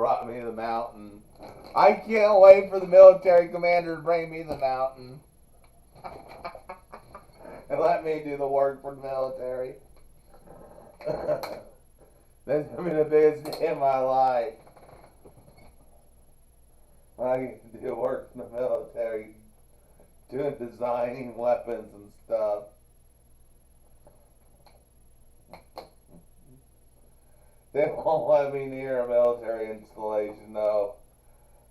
brought me to the mountain. I can't wait for the military commander to bring me to the mountain and let me do the work for the military. That's gonna be the biggest day of my life. When I get to do work in the military, doing designing weapons and stuff. They won't let me near a military installation, though.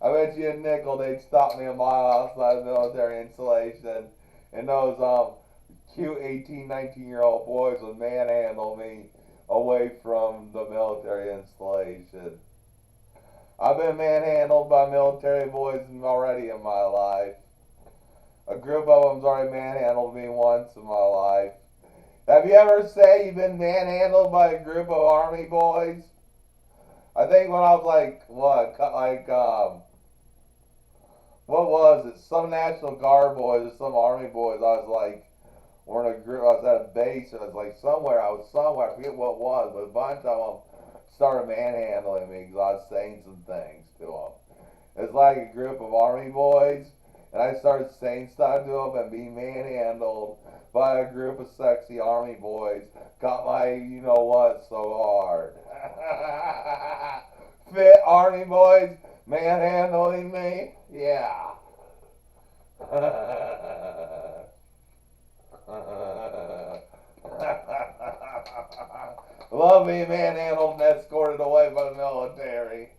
I bet you a nickel they'd stop me a mile outside the military installation, and those cute 18, 19-year-old boys would manhandle me away from the military installation. I've been manhandled by military boys already in my life. A group of them's already manhandled me once in my life. Have you ever said you've been manhandled by a group of army boys? I think when I was what was it? Some National Guard boys or some Army boys. I was we're in a group. I was at a base. And I was somewhere. I forget what it was, but a bunch of them started manhandling me because I was saying some things to them. It's like a group of Army boys, and I started saying stuff to them and being manhandled by a group of sexy Army boys. Got my you know what so hard. Fit Army boys manhandling me? Yeah. Love being manhandled and escorted away by the military.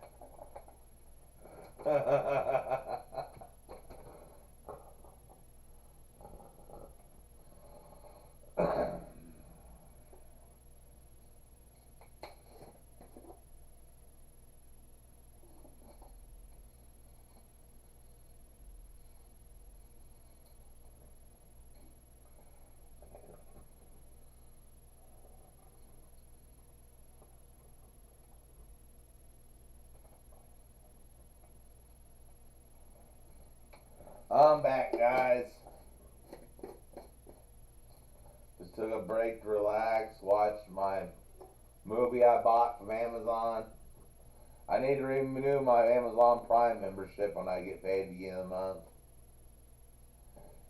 I'm back, guys. Just took a break to relax, watch my movie I bought from Amazon. I need to renew my Amazon Prime membership when I get paid at the beginning of the month.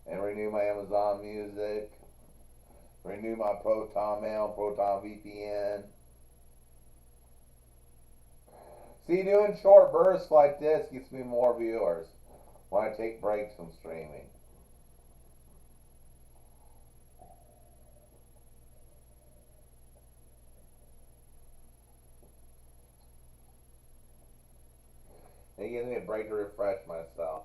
And renew my Amazon Music. Renew my Proton Mail, Proton VPN. See, doing short bursts like this gets me more viewers when I take breaks from streaming. It gives me a break to refresh myself.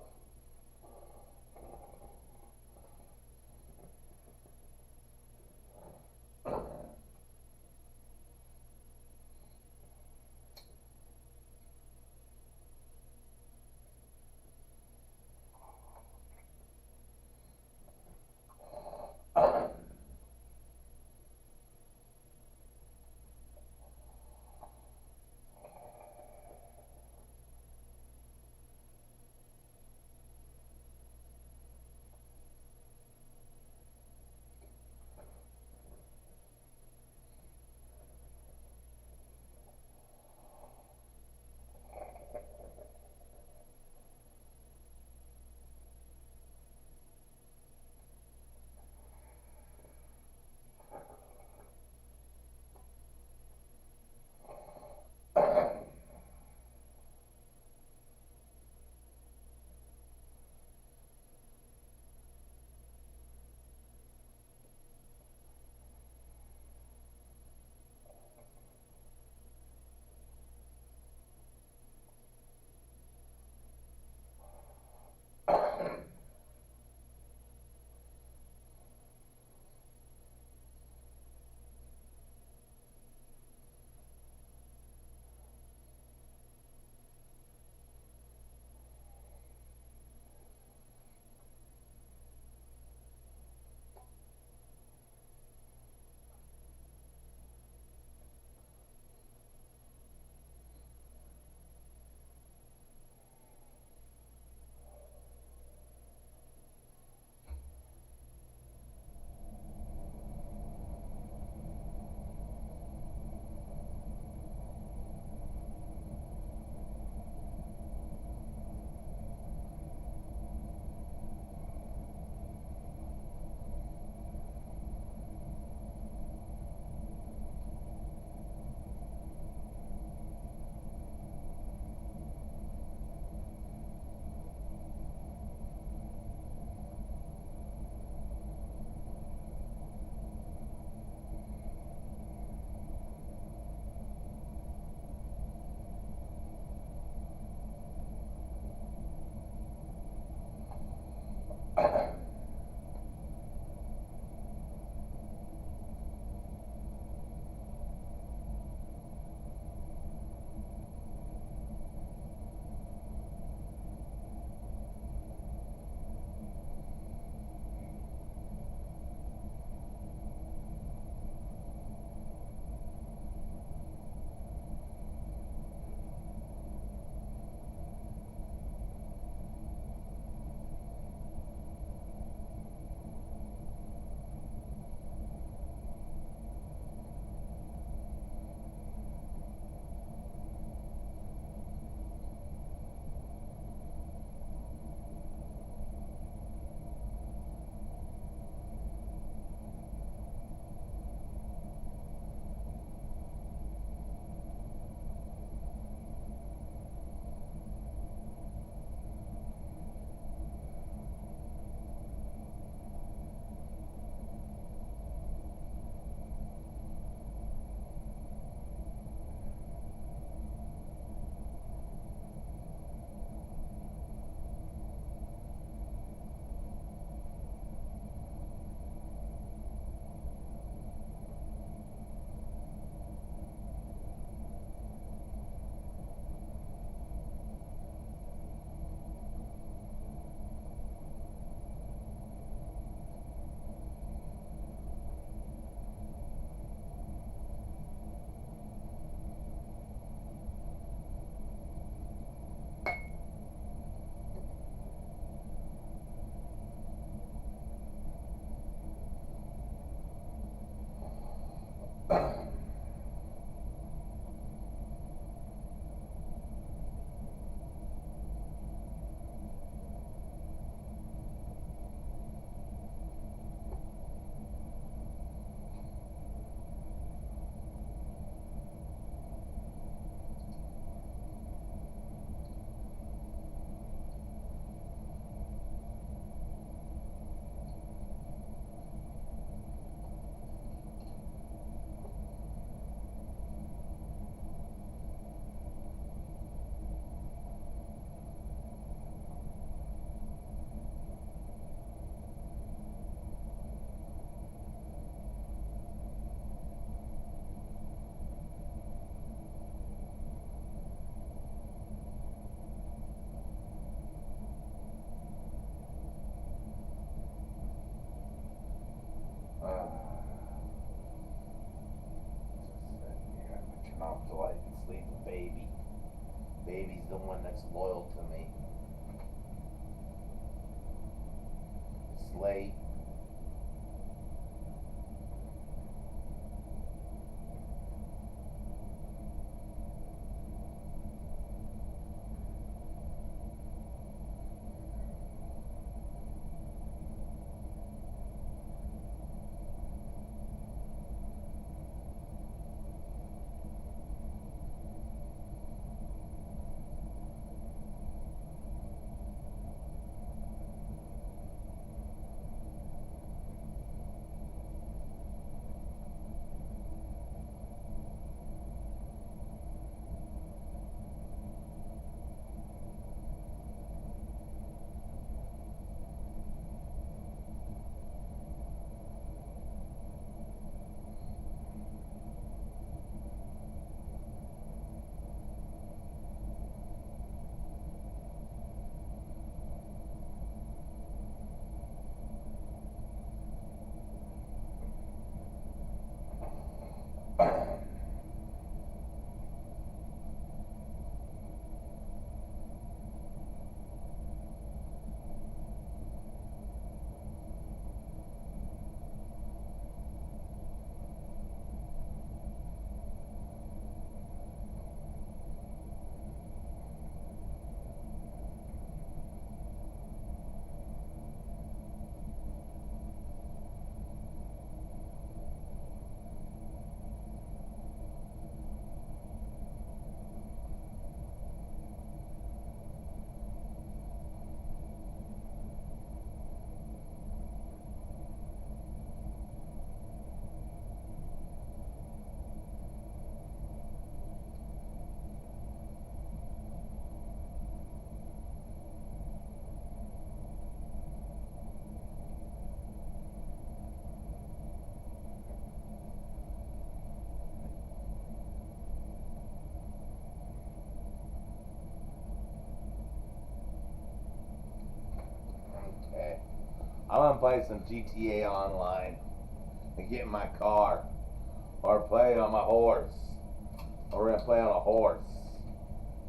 Baby's the one that's loyal to me. It's late. Okay. I want to play some GTA Online and get in my car, or play on my horse. Or we're gonna play on a horse.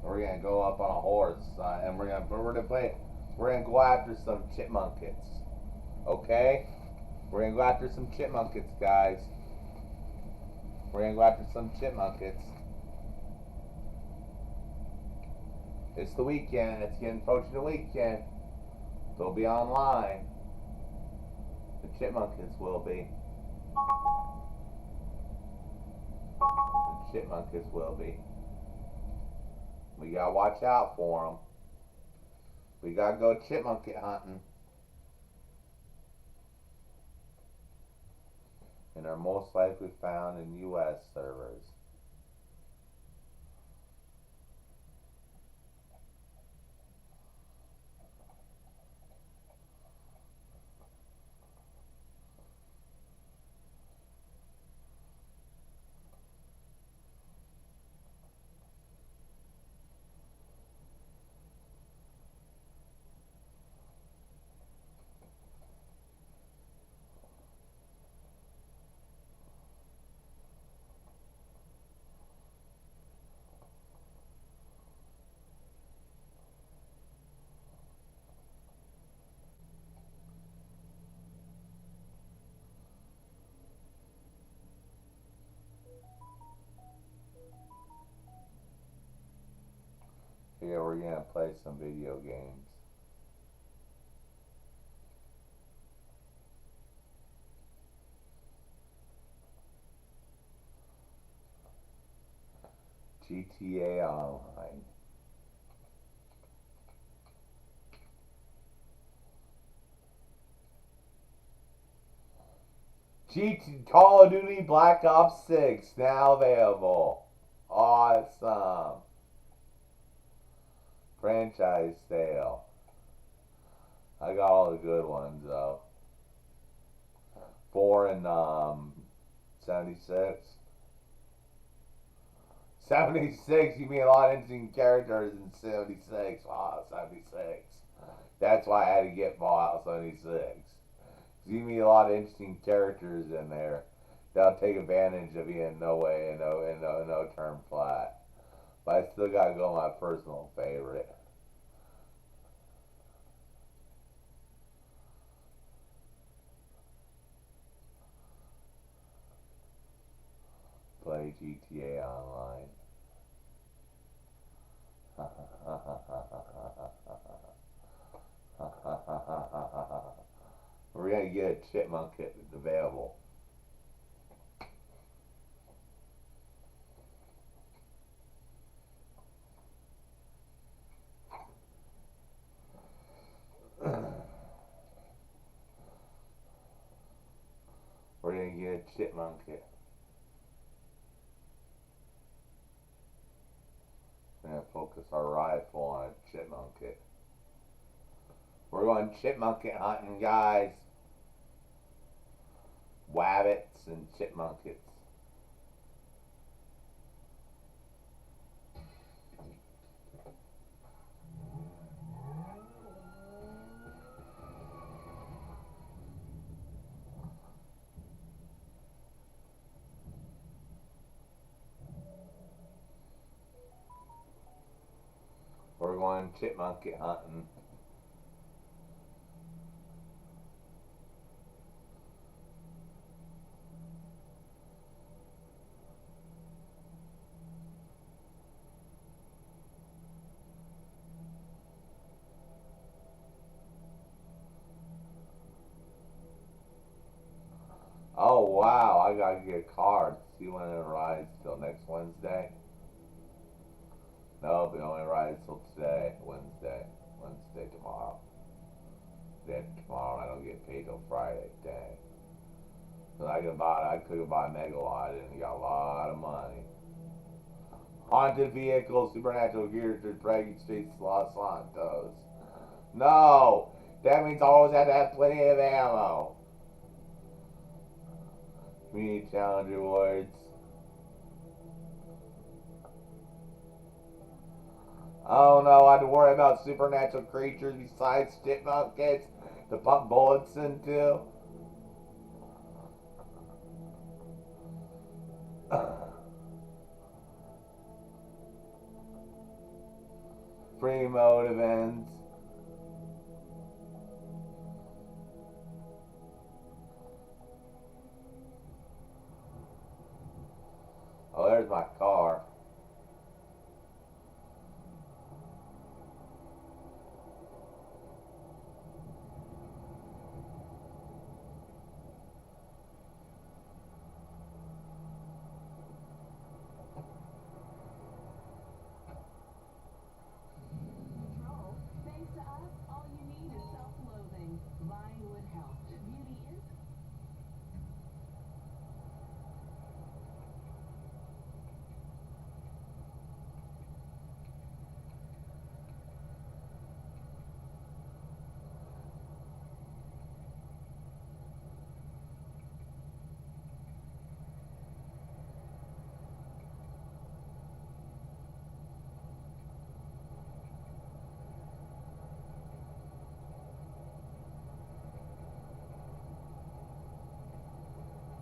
We're gonna go up on a horse, and We're gonna go after some chipmunkets. Okay? We're gonna go after some chipmunkets, guys. We're gonna go after some chipmunkets. It's the weekend. It's getting approaching the weekend. They'll be online. The chipmunkets will be. The chipmunkets will be. We gotta watch out for them. We gotta go chipmunket hunting. And are most likely found in U.S. servers. Here we're gonna play some video games. GTA Online. Call of Duty Black Ops 6 now available. Awesome. Franchise sale. I got all the good ones though. 4 and 76. 76, you mean a lot of interesting characters in 76. Wow, 76. That's why I had to get Fallout 76. You meet a lot of interesting characters in there. They'll take advantage of you in no way, in no term flat. But I still gotta go my personal favorite. Play GTA Online. We're gonna get a chipmunk kit available. We're gonna get a chipmunk kit. We're gonna focus our rifle on a chipmunk kit. We're going chipmunk kit hunting, guys. Wabbits and chipmunkets. We're going chipmunk hunting. Oh wow, I gotta get a card. See when it arrives till next Wednesday. Nope, it only arrives till today, Wednesday. Wednesday tomorrow. Then tomorrow I don't get paid till Friday. Dang. But I could buy a megalot and got a lot of money. Haunted vehicles, supernatural creatures, dragon streets, Los Santos. No! That means I always have to have plenty of ammo. Community challenge rewards. Oh no, I have to worry about supernatural creatures besides chipmunks to pump bullets into. Free mode events. Oh, there's my car.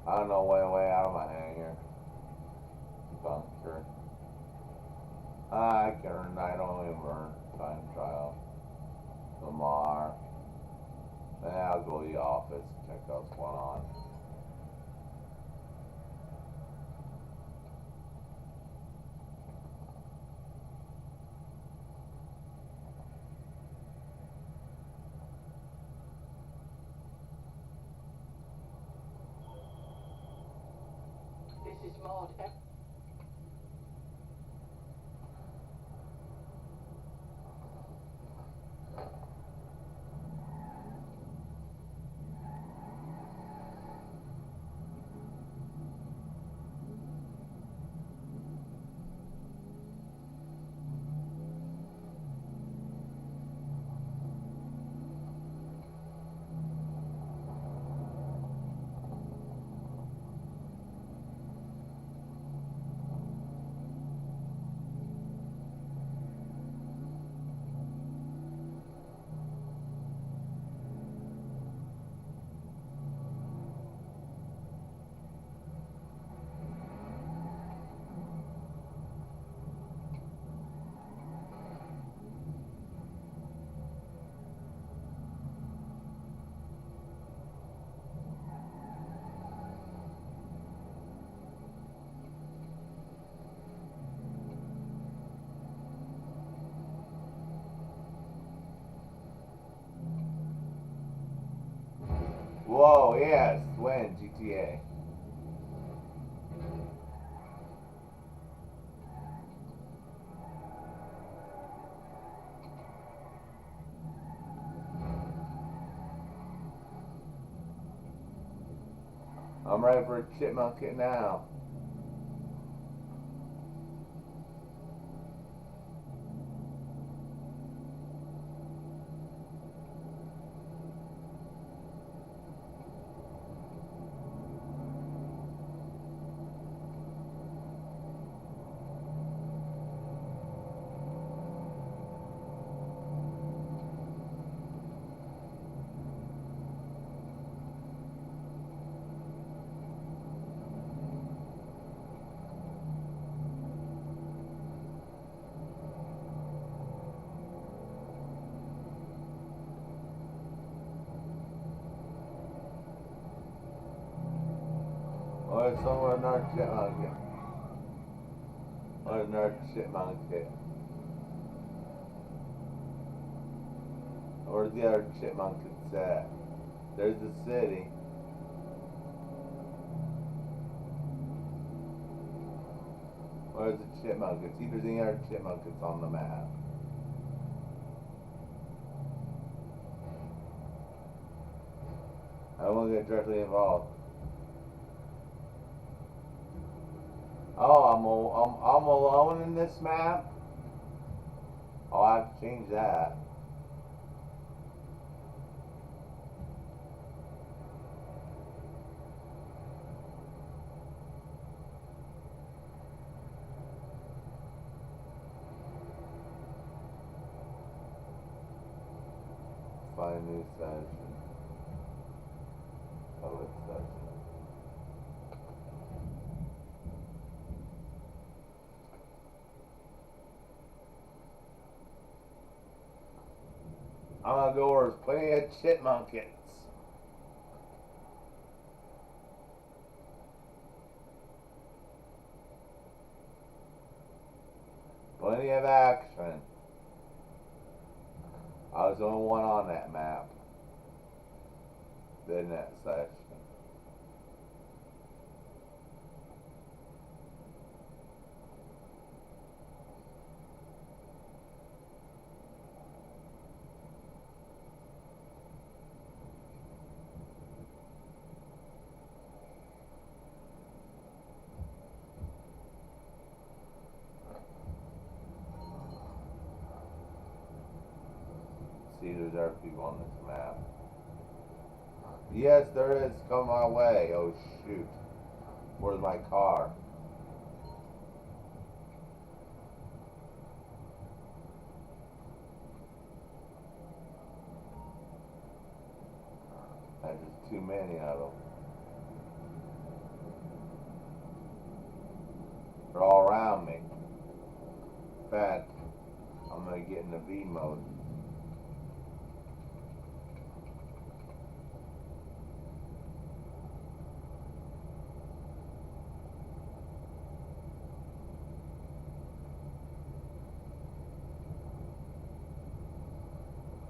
I don't know way out of my hangar. Bunker. I don't even burn. Time trial. Lamar. Then I'll go to the office and check out what's going on. This is Maud. Oh, yes. When? GTA. I'm ready for a chipmunk hit now. Oh, there's somewhere another chipmunk hit. Oh, there's another chipmunk hit. Where's the other chipmunk it's at? There's the city. Where's the chipmunk? See if there's any other chipmunk that's on the map. I won't get directly involved. Oh, I'm alone in this map? Oh, I have to change that. Find new session. Public session. I'm gonna go where there's plenty of chipmunkets. Plenty of action. I was the only one on that map. In that section. See, there's other people on this map. Yes, there is. Come my way. Oh, shoot. Where's my car? There's just too many of them. They're all around me. In fact, I'm going to get into V mode.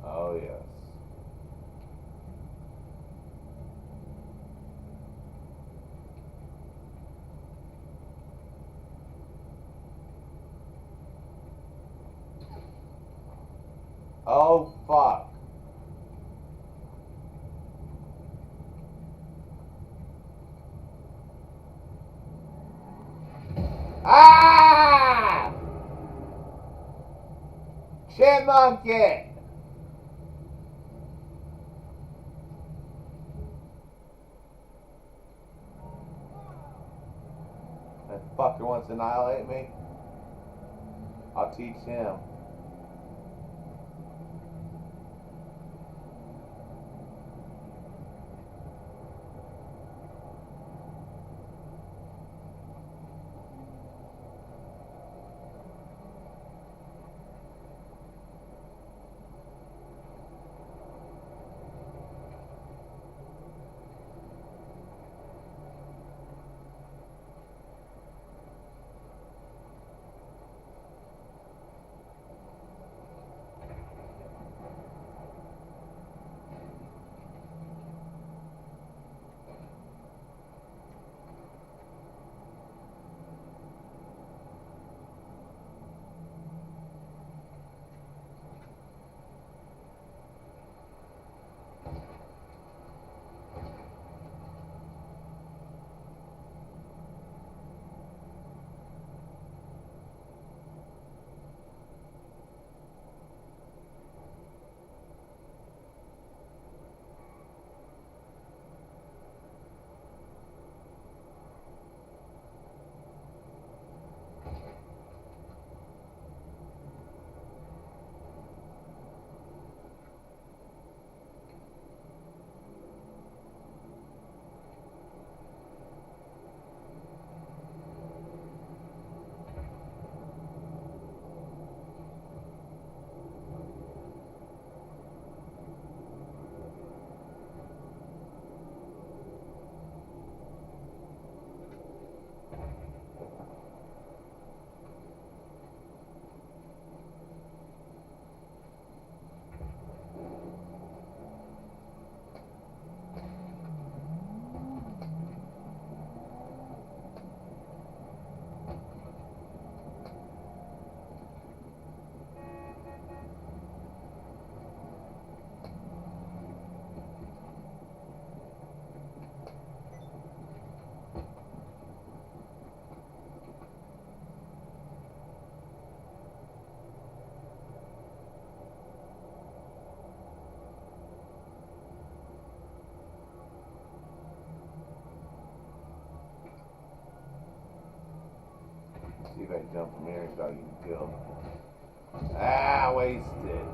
Oh, yes. Oh, fuck. Ah! Chipmunky! That fucker wants to annihilate me. I'll teach him. if I jump from here so I can kill him. Ah, wasted.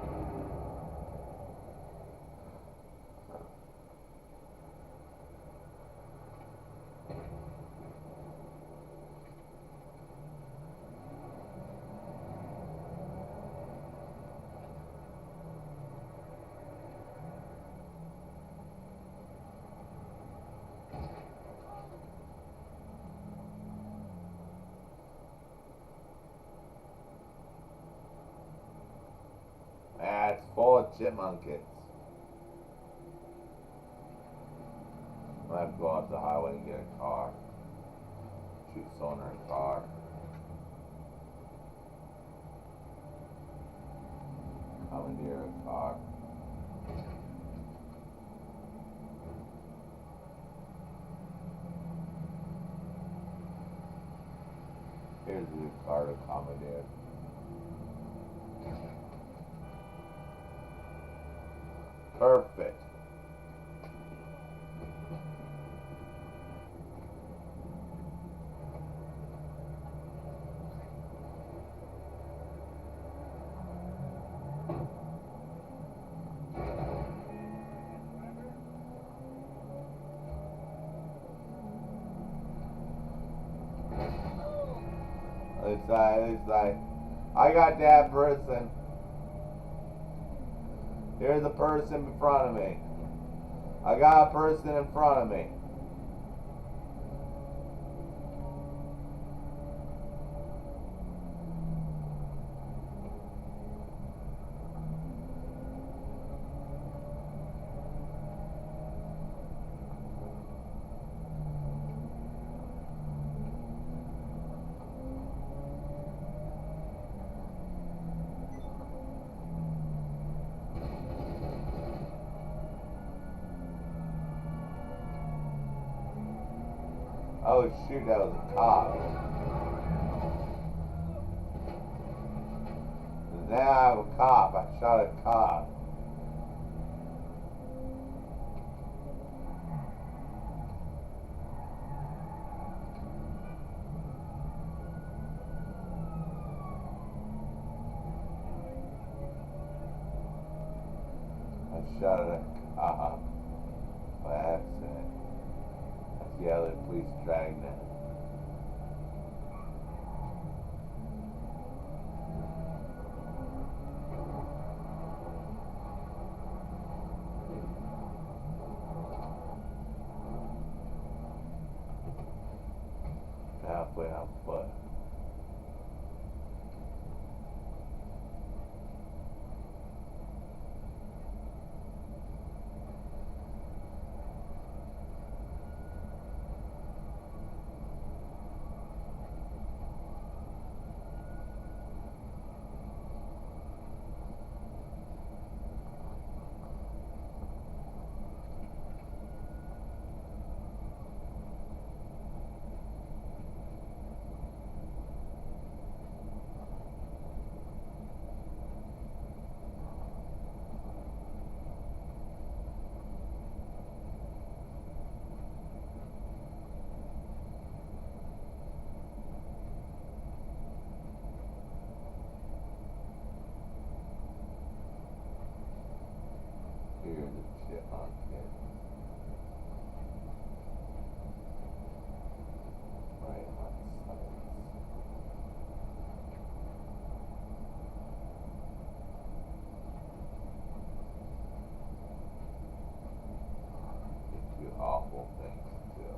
Ah, it's full of chipmunks. I have to go off the highway and get a car. Shoot someone in a car. Commandeer a car. Here's the car to commandeer. Perfect. It's like, I got that person. Here's a person in front of me. I got a person in front of me. Oh shoot, that was a cop. Now I have a cop. I shot a cop. I shot at a cop by accident. That's the other police dragnet. Halfway on foot. Here's a chipmunk kid. Right on sights. They do awful things too.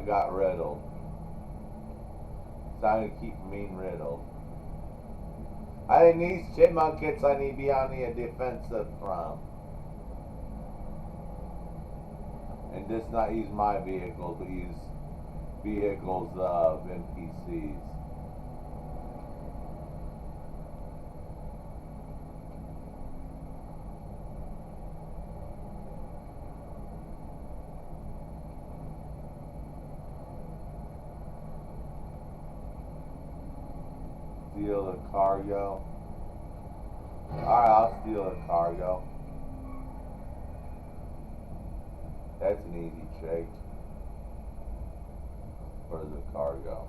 I got riddled. So I'm gonna keep from being riddled. I think these chipmunk kits I need to be on the defensive from. And just not use my vehicles, but use vehicles of NPCs. Steal the cargo. Alright, I'll steal the cargo. That's an easy trick. Where's the cargo?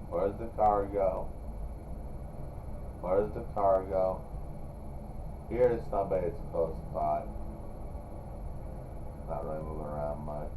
Where's the cargo? Where's the cargo? Here's somebody that's close by. Not really moving around much.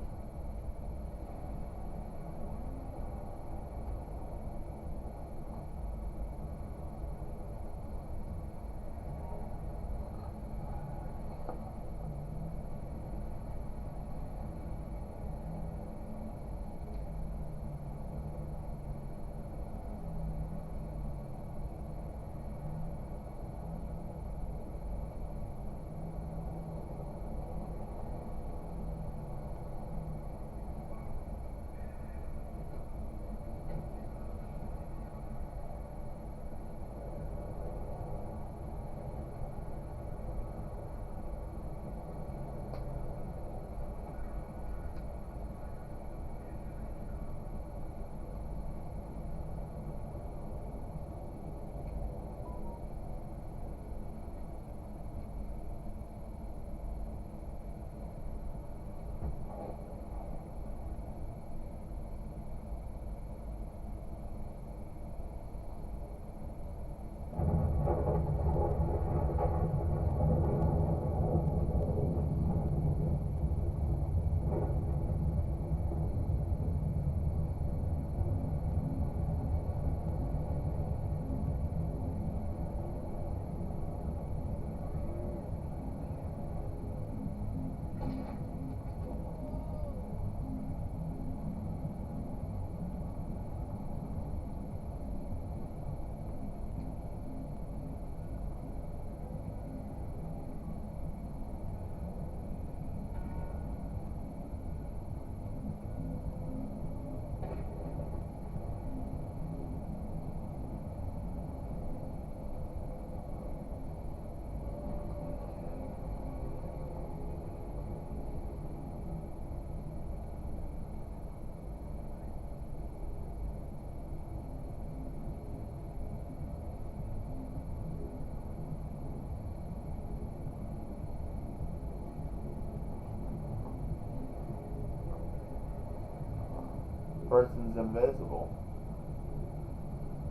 Person's invisible.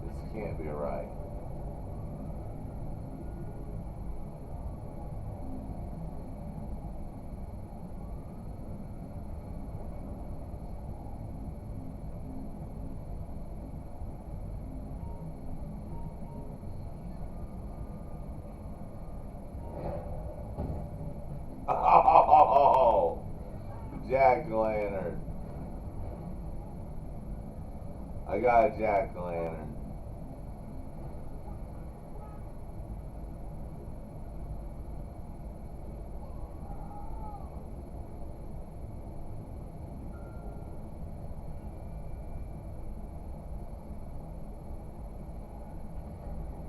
This can't be right. Oh, jack-o'-lantern. I got a jack-o'-lantern.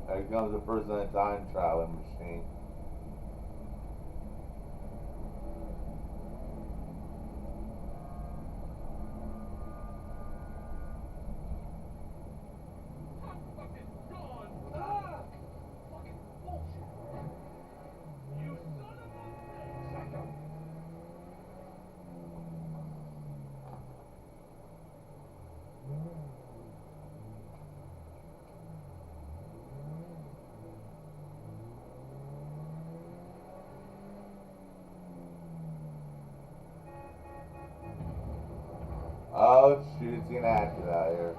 Here comes a person in a time traveling machine. Oh shoot, it's getting active out here.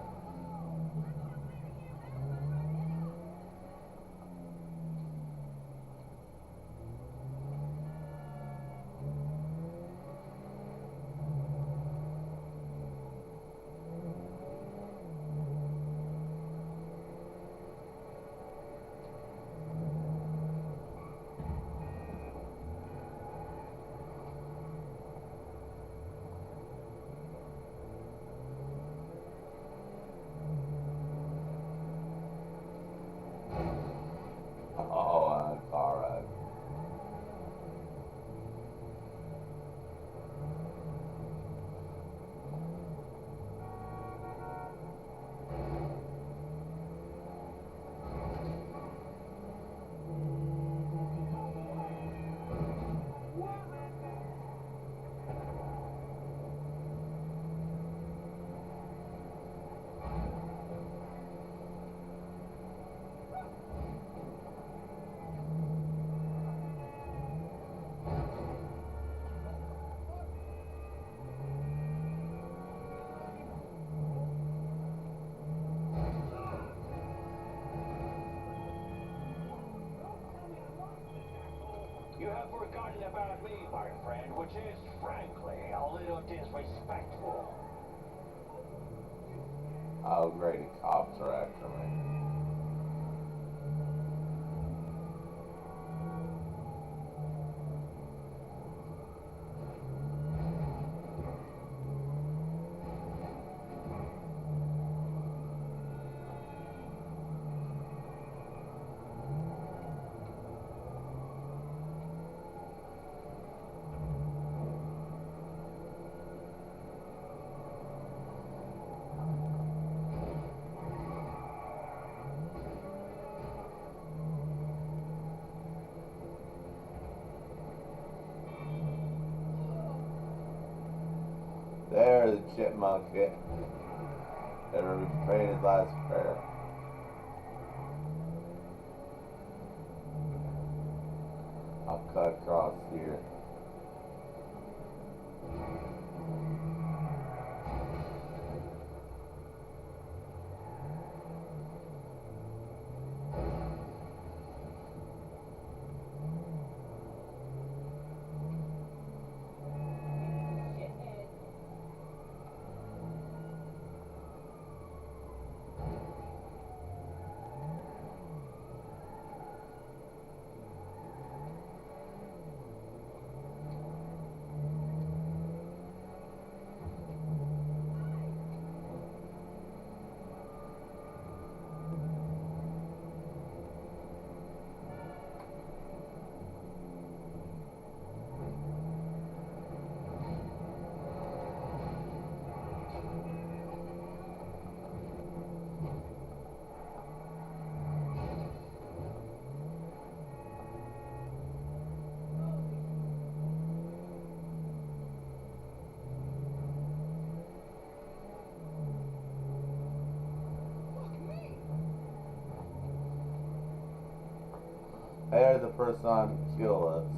friend, which is, frankly, a little disrespectful. Oh, great, the cops are after me. There's the chipmunk kid. Ever praying his last prayer. I'll cut across here. There's the person on the kill list.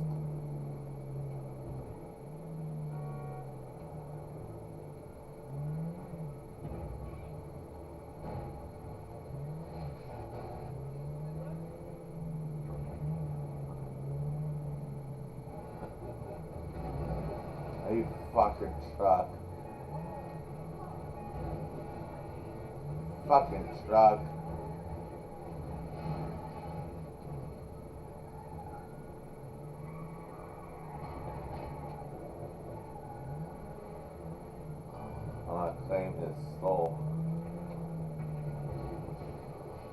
You fucking truck. Fucking truck. I'm gonna claim his soul.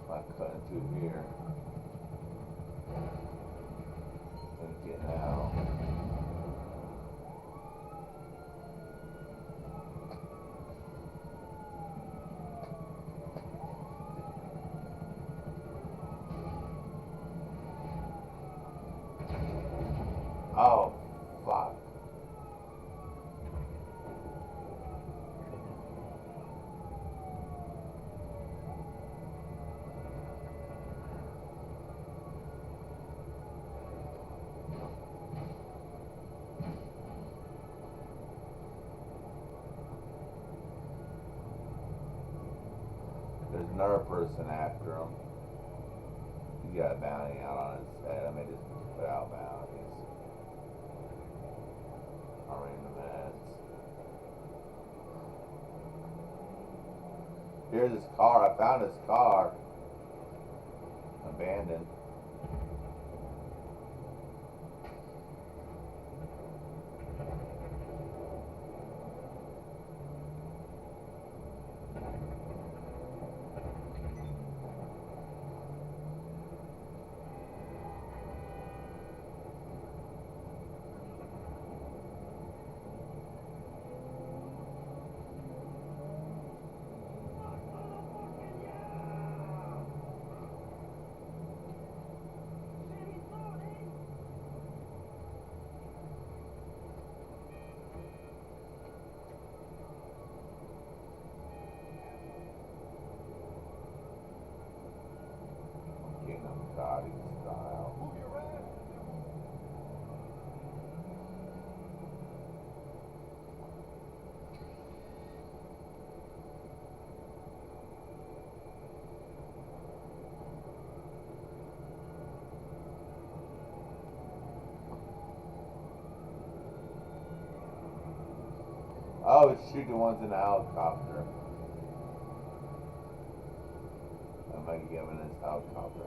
By cutting through here. And getting out. Oh, fuck. There's another person after him. He got a bounty out on his head. I may just put out bounties. I'll ring the meds. Here's his car. I found his car. Abandoned. Oh, it's shooting ones in the helicopter. I'm gonna give him this helicopter.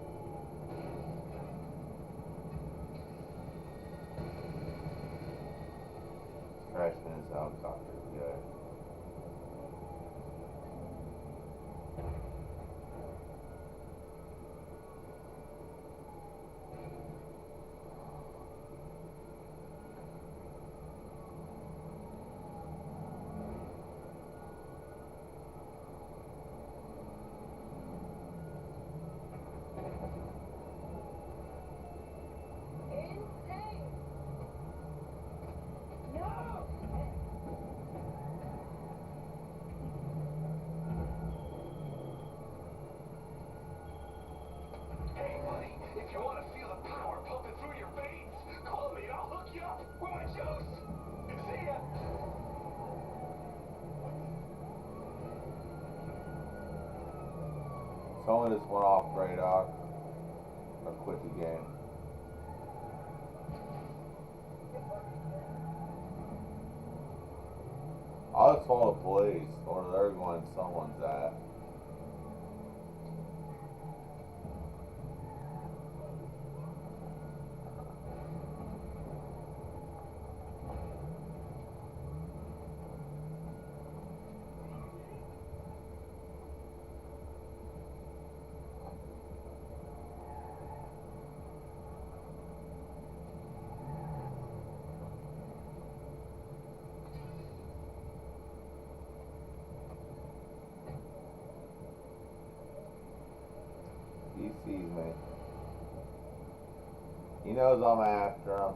Crashing his helicopter. Good. Hey, buddy, if you want to feel the power pumping through your veins, call me and I'll hook you up with my juice. See ya. Someone just went off radar or quit the game. I'll just call the police or they're going someone's at. He sees me. He knows I'm after him.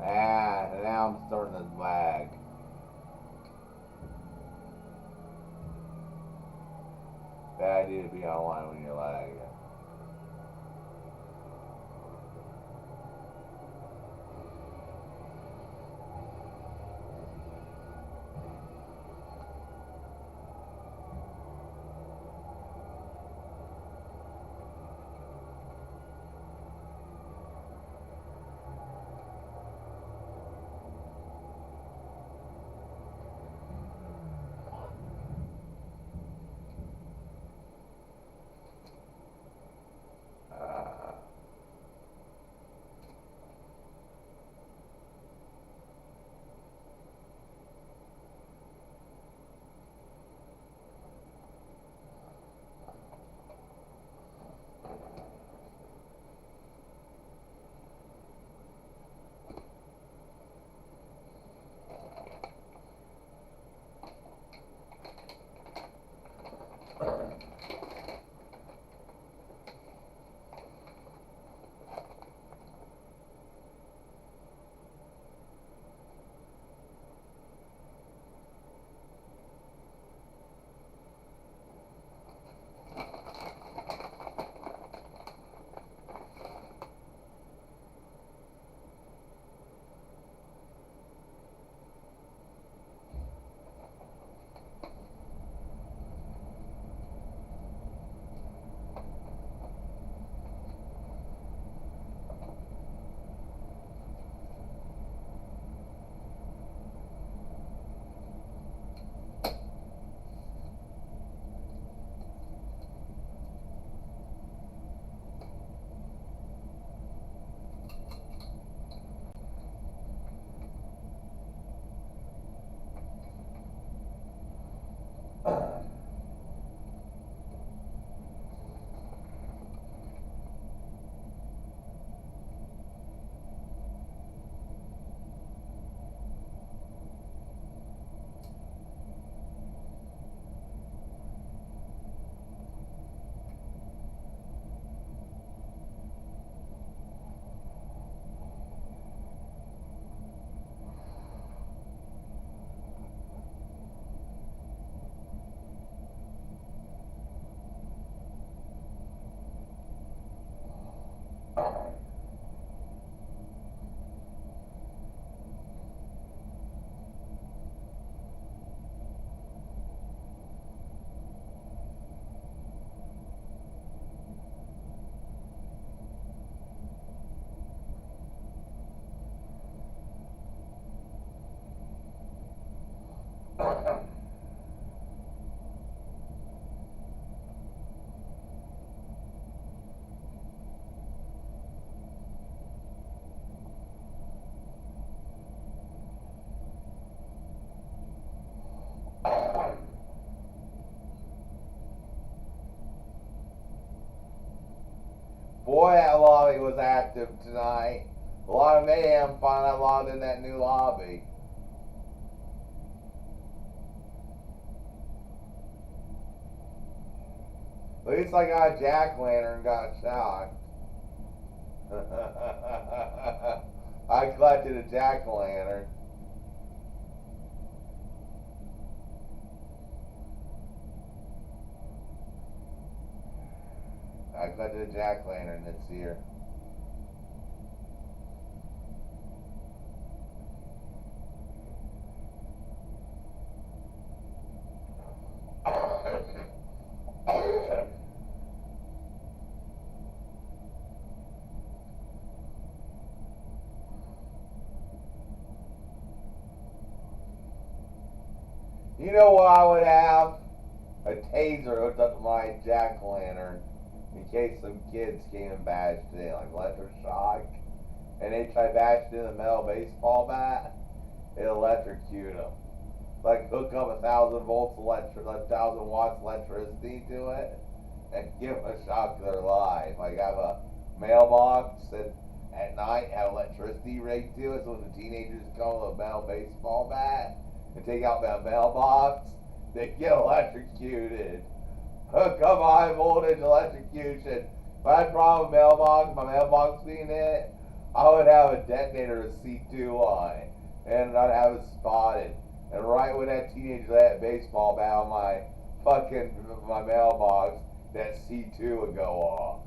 Ah, now I'm starting to lag. Bad idea to be online when you're lagging. Boy, that lobby was active tonight. A lot of mayhem finally logged in that new lobby. At least I got a jack-o'-lantern and got shot. I collected a jack-o'-lantern. I collected a jack-o'-lantern this year. You know what I would have? A taser hooked up to my jack-o'-lantern. in case some kids came and bashed in, like electric shock, and they tried bashing in a metal baseball bat, it electrocute them. Like hook up 1,000 volts 1,000 watts electricity to it, and give them a shock to their life. Like have a mailbox and at night have electricity rigged to it, so when the teenagers come with a metal baseball bat and take out that mailbox, they get electrocuted. Hook up high voltage electrocution. If I had a problem with my mailbox being hit, I would have a detonator with C2 on it, and I'd have it spotted. And right when that teenager let that baseball bat on my mailbox, that C2 would go off.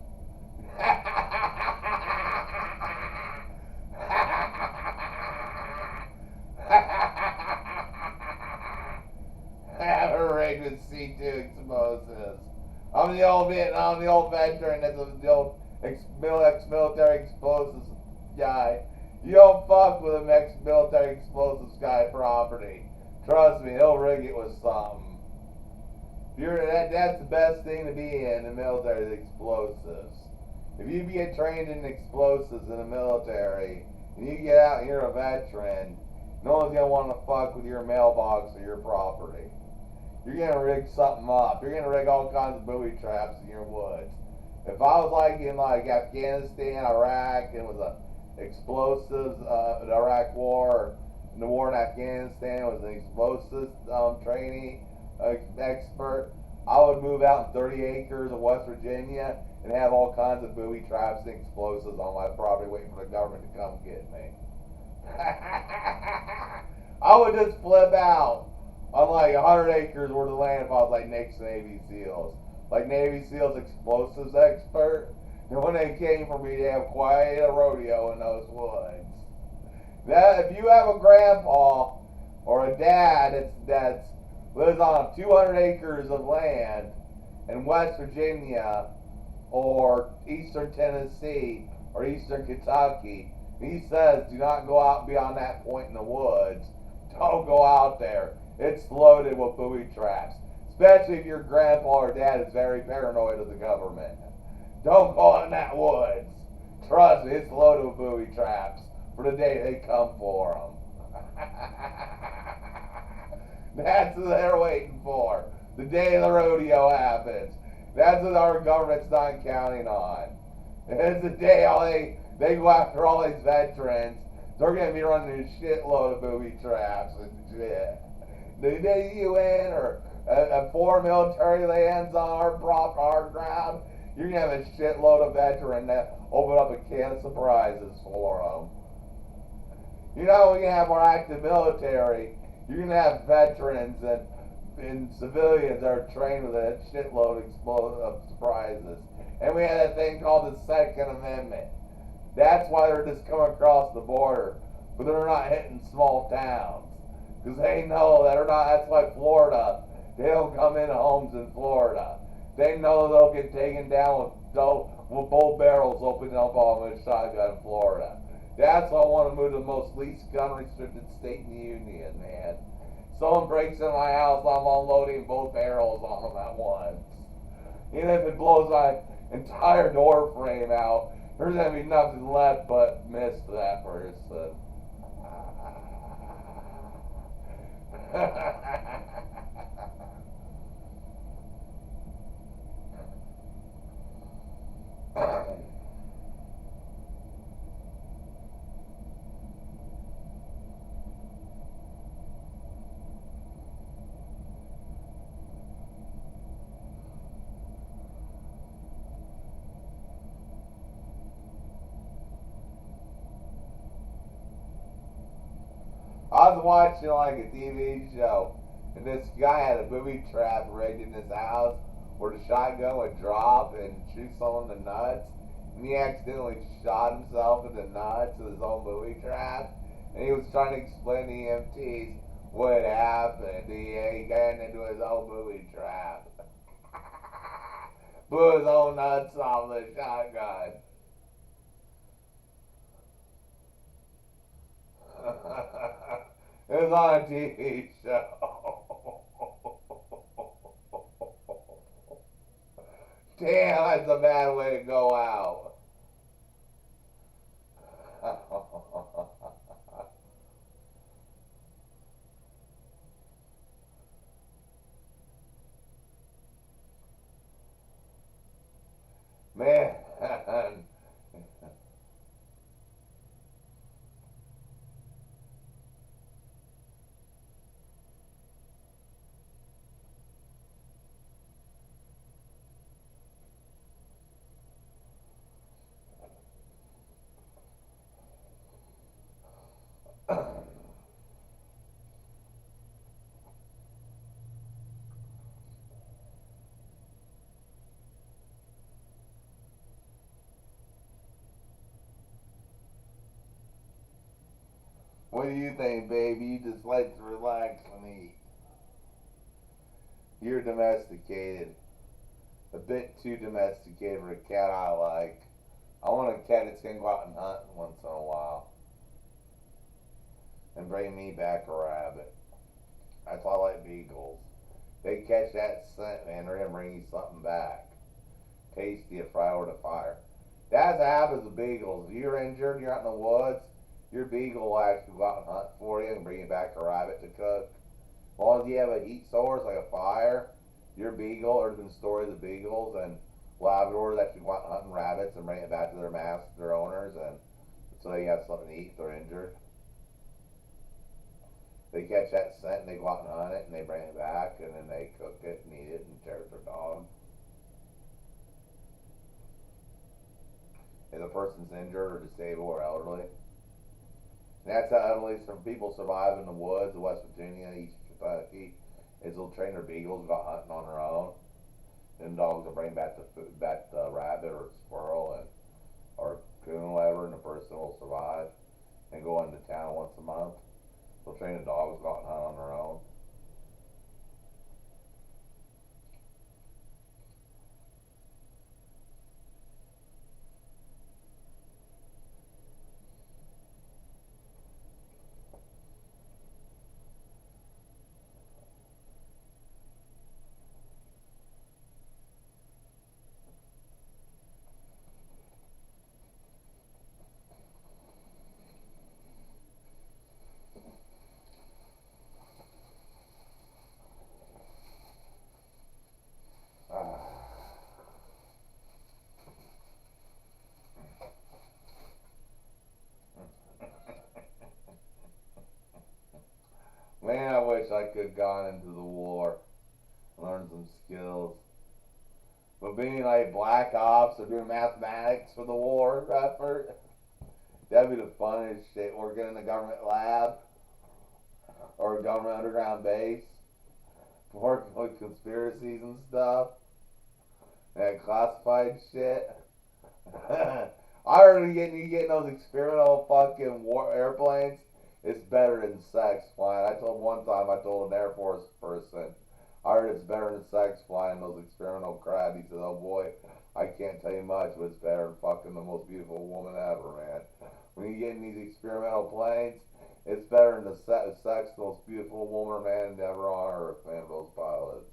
Have a rig with C2 explosives. I'm the old veteran that's the old ex-military explosives guy. You don't fuck with an ex-military explosives guy property. Trust me, he'll rig it with something. That's the best thing to be in the military, the explosives. If you get trained in explosives in the military, and you get out and you're a veteran, no one's gonna want to fuck with your mailbox or your property. You're gonna rig something up. You're gonna rig all kinds of booby traps in your woods. If I was like in Afghanistan, Iraq, and was a explosives, the Iraq War, and the war in Afghanistan was an explosives training expert, I would move out in 30 acres of West Virginia and have all kinds of booby traps and explosives on my property waiting for the government to come get me. I would just flip out on like 100 acres worth of land if I was like Navy SEALs. Like Navy SEALs explosives expert. And when they came for me, they have quite a rodeo in those woods. That if you have a grandpa or a dad that's lives on 200 acres of land in West Virginia or Eastern Tennessee or Eastern Kentucky, he says do not go out beyond that point in the woods. Don't go out there. It's loaded with booby traps. Especially if your grandpa or dad is very paranoid of the government. Don't go out in that woods. Trust me, it's loaded with booby traps for the day they come for them. That's what they're waiting for. The day the rodeo happens. That's what our government's not counting on. It's the day they go after all these veterans. They're going to be running a shitload of booby traps and shit. The day you in or a foreign military lands on our ground, you're going to have a shitload of veterans that open up a can of surprises for them. You know, we're going to have our active military. You're going to have veterans and civilians that are trained with a shitload of surprises. And we have that thing called the Second Amendment. That's why they're just coming across the border. But they're not hitting small towns. Because they know that they're not, that's why Florida, they don't come into homes in Florida. They know they'll get taken down with both barrels opening up on them with a shotgun in Florida. That's why I want to move to the most least gun-restricted state in the union, man. Someone breaks in my house, I'm unloading both barrels on them at once. Even if it blows my entire door frame out, there's going to be nothing left but mist to that person. I was watching like a TV show, and this guy had a booby trap rigged in his house where the shotgun would drop and shoot someone in the nuts, and he accidentally shot himself in the nuts with his own booby trap, and he was trying to explain to EMTs what happened. He got into his own booby trap. Blew his own nuts off with a shotgun. It was on a TV show. Damn, that's a bad way to go out. Man. What do you think, baby? You just like to relax and eat. You're domesticated. A bit too domesticated for a cat I like. I want a cat that's gonna go out and hunt once in a while. And bring me back a rabbit. That's why I like beagles. They catch that scent, man, they're gonna bring you something back. Tasty, a fry over the fire. That's what happens with beagles. If you're injured and you're out in the woods, your beagle will actually go out and hunt for you and bring you back a rabbit to cook. As long as you have a heat source like a fire, your beagle, there's been stories of beagles and Labradors actually go out hunting rabbits and bring it back to their owners, and so they have something to eat if they're injured. They catch that scent and they go out and hunt it and they bring it back and then they cook it and eat it and share it with their dog. If the person's injured or disabled or elderly. And that's how elderly some people survive in the woods of West Virginia, East Kentucky, is they'll train their beagles to go hunting on their own. And dogs will bring back the food, back the rabbit or squirrel and or coon or whatever, and the person will survive and go into town once a month. They'll train the dogs to go out and hunt on their own. Man, I wish I could have gone into the war, learned some skills. But being like black ops or doing mathematics for the war effort, that'd be the funniest shit. Working in a government lab or a government underground base, working with conspiracies and stuff, and classified shit. I heard you getting those experimental fucking war airplanes. It's better than sex flying. I told an Air Force person, I heard it's better than sex flying those experimental crap. He said, "Oh boy, I can't tell you much, but it's better than fucking the most beautiful woman ever, man. When you get in these experimental planes, it's better than the sex the most beautiful woman or man ever on earth, man. Those pilots.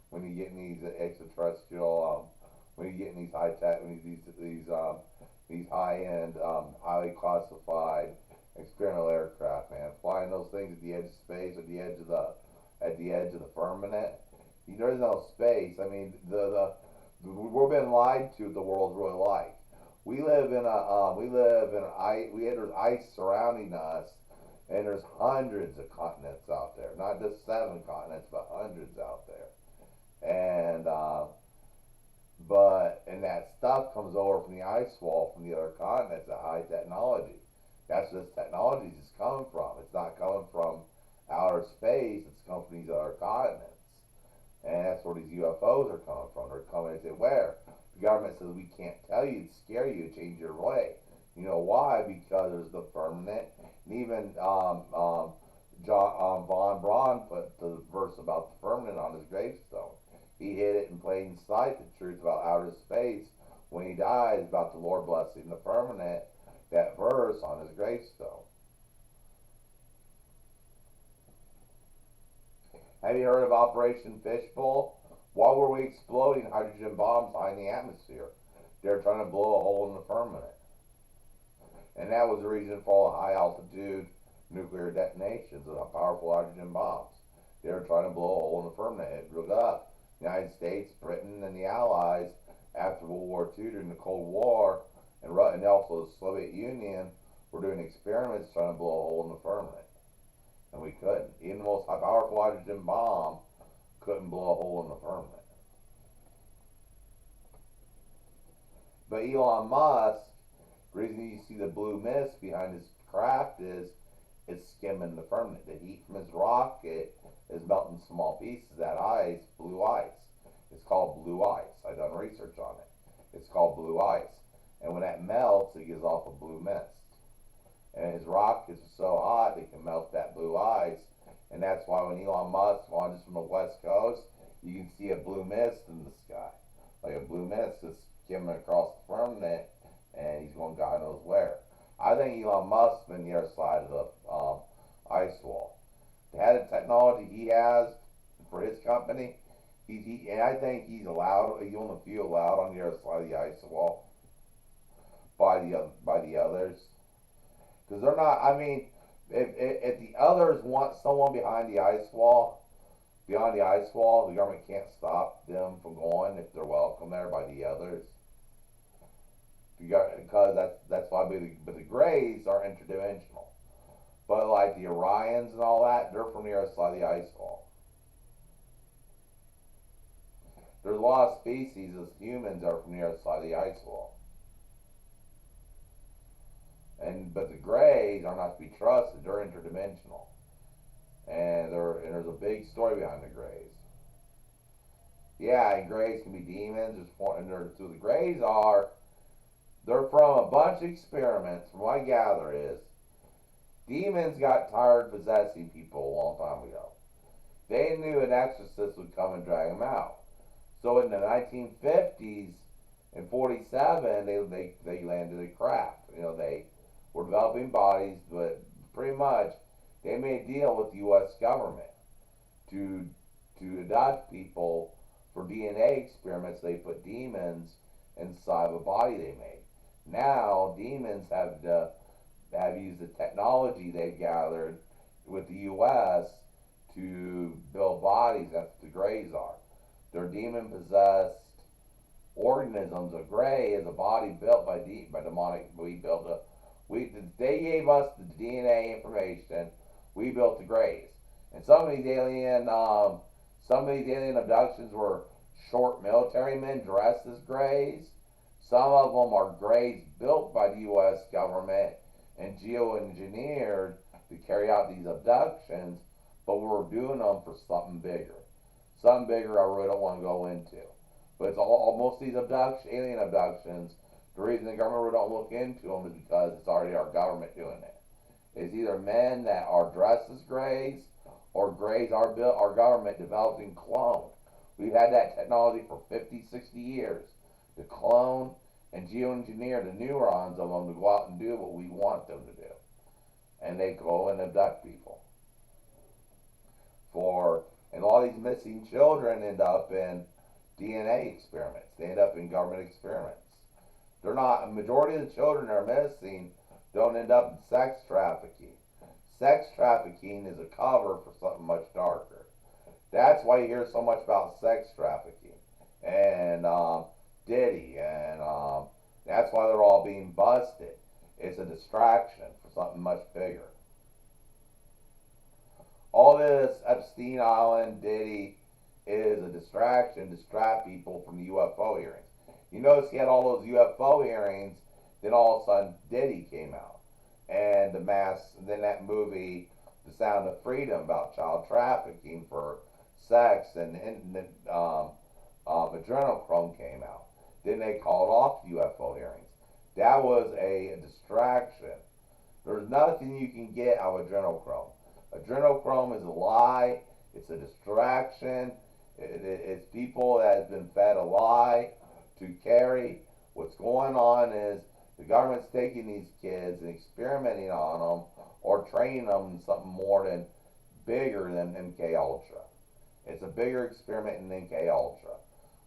When you get in these extraterrestrial, when you get in these high tech, these high end, highly classified experimental aircraft, man, flying those things at the edge of space, at the edge of the firmament. There's no space. I mean, we're being lied to. The world's really like. There's ice surrounding us, and there's hundreds of continents out there. Not just 7 continents, but hundreds out there. And and that stuff comes over from the ice wall from the other continents. That high technology. That's where this technology is coming from. It's not coming from outer space. It's coming from these other continents. And that's where these UFOs are coming from. They're coming and say, where? The government says, we can't tell you, to scare you, change your way. You know why? Because there's the firmament. And even Von Braun put the verse about the firmament on his gravestone. He hid it in plain sight, the truth about outer space. When he died, about the Lord blessing the firmament, that verse on his gravestone. Have you heard of Operation Fishbowl? Why were we exploding hydrogen bombs high in the atmosphere? They were trying to blow a hole in the firmament. And that was the reason for all the high altitude nuclear detonations of powerful hydrogen bombs. They were trying to blow a hole in the firmament. It blew up. The United States, Britain, and the Allies after World War II during the Cold War, and also the Soviet Union were doing experiments trying to blow a hole in the firmament. And we couldn't. Even the most powerful hydrogen bomb couldn't blow a hole in the firmament. But Elon Musk, the reason you see the blue mist behind his craft is it's skimming the firmament. The heat from his rocket is melting small pieces. That ice, blue ice. It's called blue ice. I've done research on it. It's called blue ice. And when that melts, it gives off a blue mist. And his rockets are so hot, they can melt that blue ice. And that's why when Elon Musk launches from the West Coast, you can see a blue mist in the sky. Like a blue mist just skimming across the firmament, and he's going God knows where. I think Elon Musk's been the other side of the ice wall. To have the technology he has for his company, and I think he's allowed, he's one of the few allowed on the other side of the ice wall by the others. Because they're not, I mean, if the others want someone behind the ice wall, beyond the ice wall, the government can't stop them from going if they're welcome there by the others. Because that's why, but the Greys are interdimensional. But like the Orions and all that, they're from the other side of the ice wall. There's a lot of species as humans are from the other side of the ice wall. But the Greys are not to be trusted. They're interdimensional, and there's a big story behind the Greys. Yeah, and Greys can be demons. So the Greys they're from a bunch of experiments. From what I gather is, demons got tired of possessing people a long time ago. They knew an exorcist would come and drag them out. So in the 1950s, in 47, they landed a craft. They were developing bodies, but pretty much they made a deal with the U.S. government to adopt people for DNA experiments. They put demons inside of a body they made. Now demons have used the technology they've gathered with the U.S. to build bodies. That's what the Greys are. They're demon-possessed organisms. A Grey is a body built by demonic. They gave us the DNA information. We built the Greys. And some of these alien abductions were short military men dressed as Greys. Some of them are Greys built by the U.S. government and geoengineered to carry out these abductions, but we're doing them for something bigger. Something bigger I really don't want to go into. But it's most of these alien abductions, the reason the government really don't look into them is because it's already our government doing it. It's either men that are dressed as Greys or Greys our government developing clone. We've had that technology for 50, 60 years. To clone and geoengineer the neurons of them to go out and do what we want them to do. And they go and abduct people. And all these missing children end up in DNA experiments. They end up in government experiments. A majority of the children that are missing don't end up in sex trafficking. Sex trafficking is a cover for something much darker. That's why you hear so much about sex trafficking. And, Diddy, and that's why they're all being busted. It's a distraction for something much bigger. All this Epstein Island, Diddy, is a distraction to distract people from the UFO hearings. You notice he had all those UFO hearings, then all of a sudden Diddy came out. And then that movie, The Sound of Freedom, about child trafficking for sex, and adrenochrome came out. Then they called off the UFO hearings. That was a distraction. There's nothing you can get out of adrenochrome. Adrenochrome is a lie. It's a distraction. It's people that have been fed a lie to carry. What's going on is the government's taking these kids and experimenting on them or training them in something more than bigger than MK Ultra. It's a bigger experiment than MK Ultra.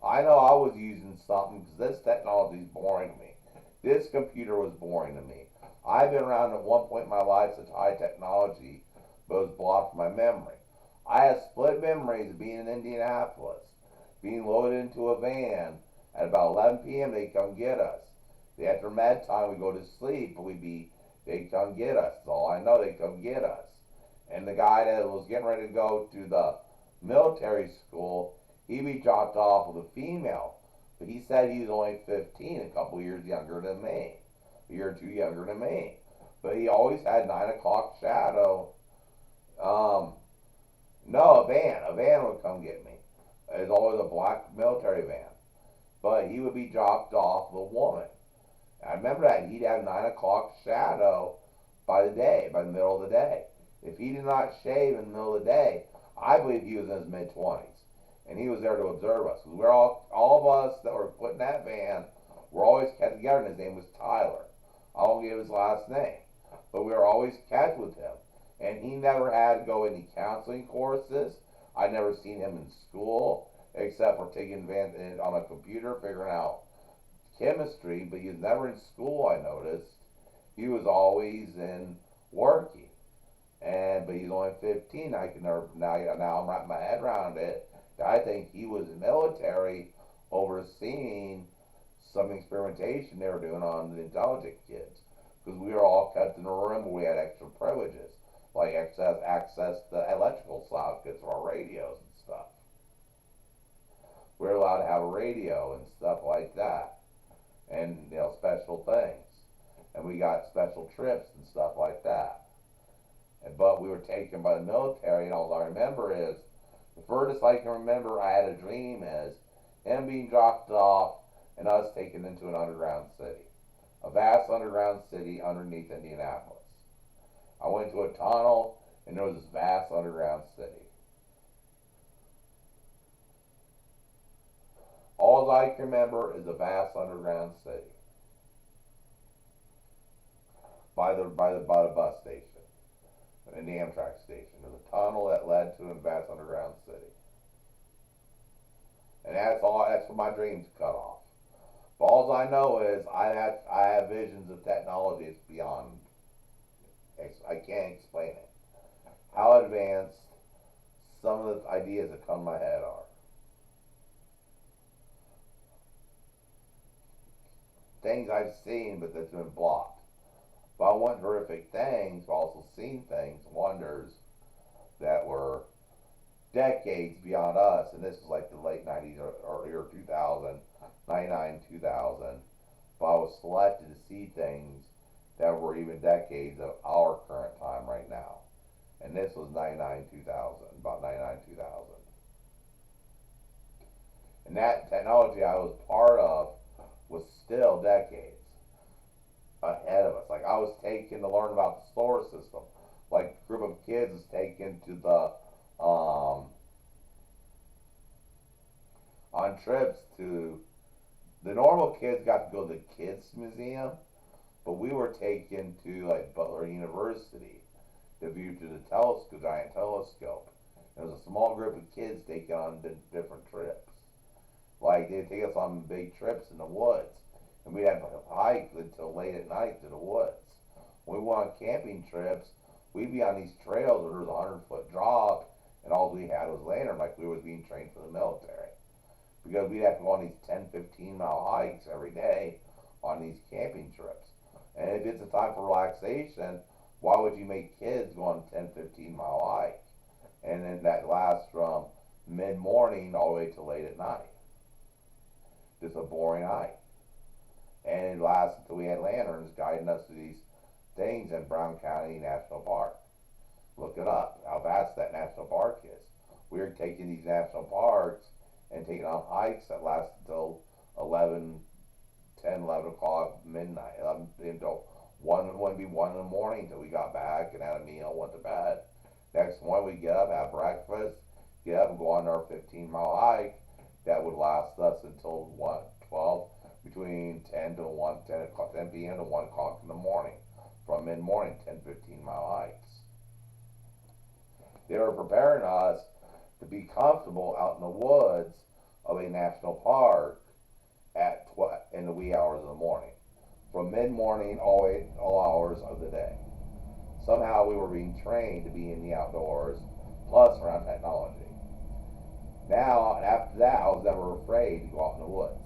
I know I was using something because this technology is boring to me. This computer was boring to me. I've been around at one point in my life such high technology, but it was blocked from my memory. I have split memories of being in Indianapolis, being loaded into a van at about 11 p.m. They come get us. After med time, we go to sleep, but they come get us. That's all I know. They come get us. And the guy that was getting ready to go to the military school, he'd be dropped off with a female. But he said he was only 15, a couple years younger than me, a year or two younger than me. But he always had 9 o'clock shadow. No, a van would come get me. It was always a black military van. But he would be dropped off with a woman. I remember that he'd have 9 o'clock shadow by the middle of the day. If he did not shave in the middle of the day, I believe he was in his mid-20s. And he was there to observe us. We're all of us that were put in that van were always kept together, and his name was Tyler. I won't give his last name. But we were always kept with him. And he never had to go any counseling courses. I'd never seen him in school, except for taking advantage on a computer, figuring out chemistry, but he was never in school, I noticed. He was always in working. But he's only 15. I can never, now I'm wrapping my head around it. I think he was in the military overseeing some experimentation they were doing on the intelligent kids. Because we were all kept in a room where we had extra privileges, like access to electrical sockets for our radios and stuff. We were allowed to have a radio and stuff like that. And, special things. And we got special trips and stuff like that. But we were taken by the military, and all I remember is, the furthest I can remember I had a dream is him being dropped off and us taken into an underground city. A vast underground city underneath Indianapolis. I went to a tunnel, and there was this vast underground city. All I can remember is a vast underground city. By the bus station. In the Amtrak station. There's a tunnel that led to a vast underground city. And that's where my dreams cut off. But all I know is I have visions of technology that's beyond. I can't explain it. How advanced some of the ideas that come to my head are. Things I've seen, but that's been blocked. But I want horrific things, but also seen things, wonders that were decades beyond us. And this was like the late 90s or earlier 2000, 99, 2000. But I was selected to see things that were even decades of our current time right now. And this was 99, 2000, about 99, 2000. And that technology I was part of was still decades ahead of us. Like, I was taken to learn about the solar system. Like, a group of kids was taken to the on trips to the normal kids got to go to the kids museum, but we were taken to like Butler University to view to the telescope, giant telescope. There was a small group of kids taken on different trips. Like, they'd take us on big trips in the woods. And we'd have to hike until late at night to the woods. When we went on camping trips, we'd be on these trails where there was a 100-foot drop, and all we had was lantern, like we were being trained for the military. Because we'd have to go on these 10, 15-mile hikes every day on these camping trips. And if it's a time for relaxation, why would you make kids go on a 10, 15-mile hike? And then that lasts from mid-morning all the way to late at night. Just a boring hike. And it lasted until we had lanterns guiding us to these things in Brown County National Park. Look it up, how vast that national park is. We were taking these national parks and taking on hikes that lasted until 11 o'clock, midnight, until 1 in the morning until we got back and had a meal, went to bed. Next morning we get up, have breakfast, get up and go on our 15-mile hike that would last us until 12, between 10 p.m. to 1 o'clock in the morning. From mid-morning, 10, 15-mile hikes. They were preparing us to be comfortable out in the woods of a national park in the wee hours of the morning, from mid-morning all hours of the day. Somehow we were being trained to be in the outdoors, plus around technology. Now, after that, I was never afraid to go out in the woods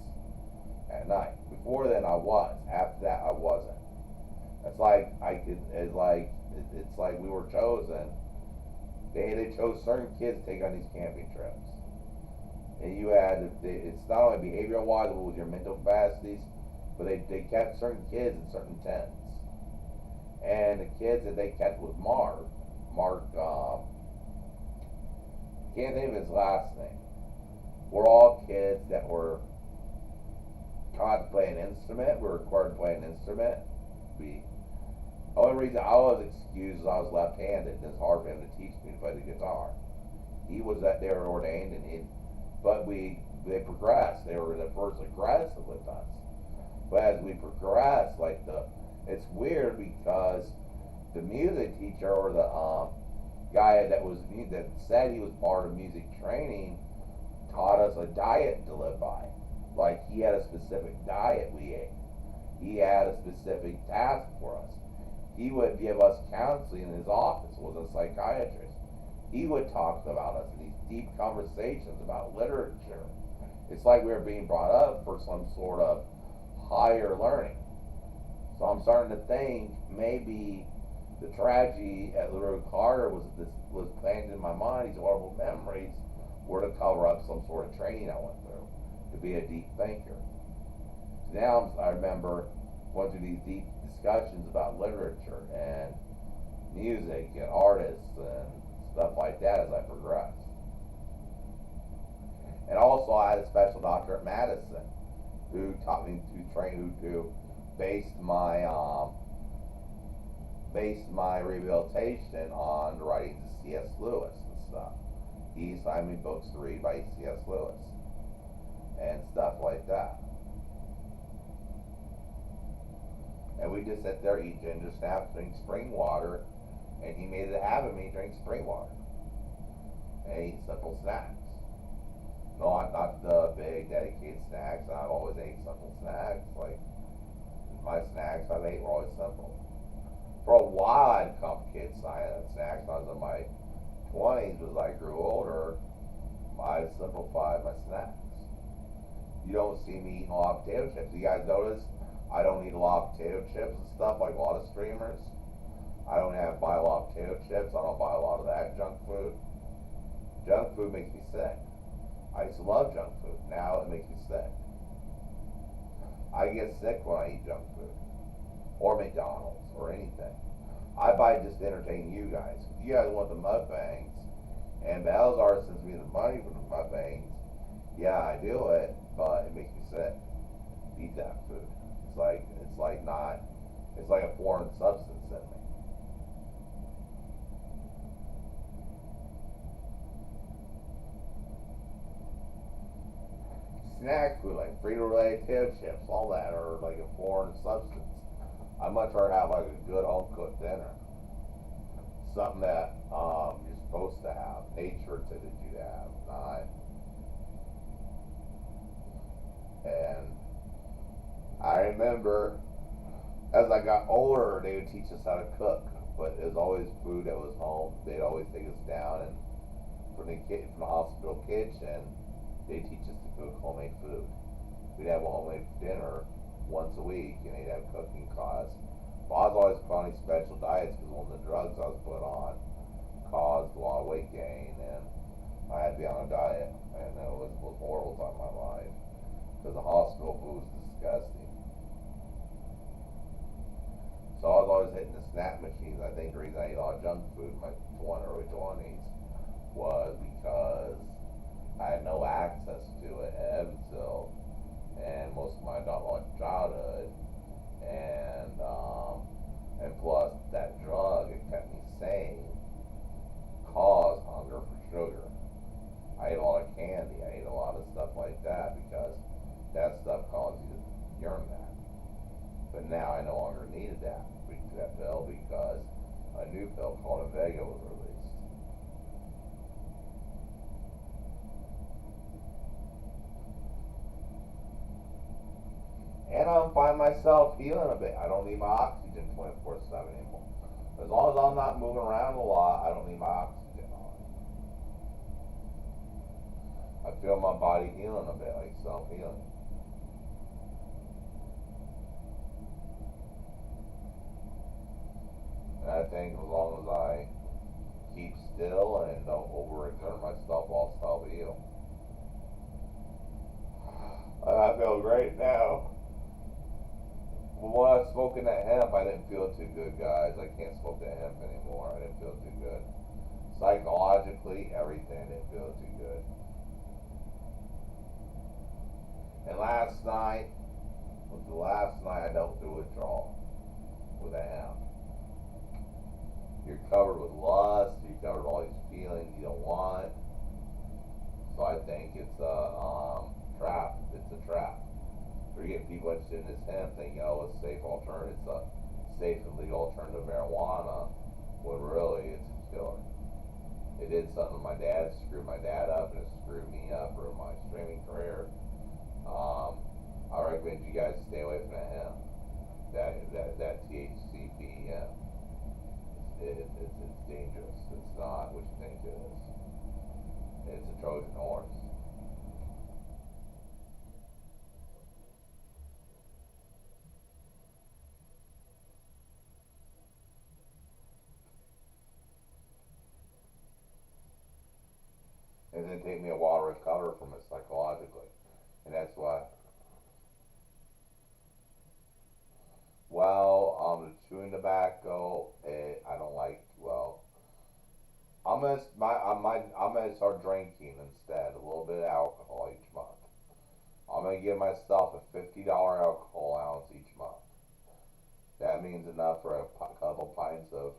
at night. Before then, I was. After that, I wasn't. It's like it's like we were chosen. They chose certain kids to take on these camping trips, and it's not only behavioral wise, but with your mental capacities, but they kept certain kids in certain tents, and the kids that they kept with Mark, can't think of his last name. We're all kids that were taught to play an instrument. We were required to play an instrument. The only reason I was excused is I was left-handed. It's hard for him to teach me to play the guitar. He was that they were ordained, but they progressed. They were the first aggressive with us. But as we progressed, it's weird because the music teacher or the guy that said he was part of music training taught us a diet to live by. Like, he had a specific diet we ate. He had a specific task for us. He would give us counseling in his office, was a psychiatrist. He would talk about us in these deep conversations about literature. It's like we were being brought up for some sort of higher learning. So I'm starting to think maybe the tragedy at Little Carter was planted in my mind. These horrible memories were to cover up some sort of training I went through to be a deep thinker. So now I remember going through these deep discussions about literature and music and artists and stuff like that as I progressed. And also I had a special doctor at Madison who taught me to train, who based my rehabilitation on the writings of C.S. Lewis and stuff. He assigned me books to read by C.S. Lewis and stuff like that. And we just sit there, eat ginger snaps, drink spring water, and he made it a habit of me drink spring water and eat simple snacks. No, I'm not the big dedicated snacks. I've always ate simple snacks. Like, my snacks I've ate were always simple. For a while, I had complicated snacks. I was in my 20s, but as I grew older, I simplified my snacks. You don't see me eating a lot of potato chips. You guys notice I don't eat a lot of potato chips and stuff like a lot of streamers. I don't buy a lot of potato chips. I don't buy a lot of that junk food. Junk food makes me sick. I used to love junk food. Now it makes me sick. I get sick when I eat junk food or McDonald's or anything. I buy it just to entertain you guys. If you guys want the mukbangs and Balzar sends me the money for the mukbangs, yeah, I do it, but it makes me sick. Eat that food. It's like a foreign substance in me. Snack food like Frito-Lay potato chips, all that are like a foreign substance. I'd much rather have like a good home cooked dinner. Something that you're supposed to have. Nature intended you to have, not. And I remember as I got older, they would teach us how to cook, but it was always food that was home. They'd always take us down and from the hospital kitchen, they'd teach us to cook homemade food. We'd have a homemade dinner once a week, and they'd have cooking class. But I was always put on these special diets because one of the drugs I was put on caused a lot of weight gain, and I had to be on a diet, and it was the most horrible time of my life because the hospital food was disgusting. So I was always hitting the snack machines. I think the reason I ate a lot of junk food in my early 20s was because I had no access to it at Evansville and most of my adult childhood, and plus that drug, it kept me sane, caused hunger for sugar. I ate a lot of candy. I ate a lot of stuff like that because that stuff caused you to yearn that. But now I no longer needed that pill because a new pill called Invega was released. And I'm find myself healing a bit. I don't need my oxygen 24/7 anymore. As long as I'm not moving around a lot, I don't need my oxygen on. I feel my body healing a bit, like self-healing. And I think as long as I keep still and don't overexert myself, I'll self-heal. And I feel great now. But when I was smoking that hemp, I didn't feel too good, guys. I can't smoke that hemp anymore. I didn't feel too good. Psychologically, everything didn't feel too good. And last night was the last night I dealt with withdrawal with a hemp. You're covered with lust. You're covered with all these feelings you don't want. So I think it's a trap. It's a trap. We're getting people interested in this hemp, thinking, oh, it's a safe alternative. It's a safe and legal alternative to marijuana. When really, it's a killer. It did something to my dad, screwed my dad up, and it screwed me up for my streaming career. I recommend you guys stay away from that hemp. That THCP hemp. It's dangerous. It's not what you think it is. It's a Trojan horse. And it take me a while to recover from it psychologically. And that's why, well, the chewing tobacco, I don't like, well, I'm gonna start drinking instead, a little bit of alcohol each month. I'm gonna give myself a $50 alcohol allowance each month. That means enough for a couple pints of,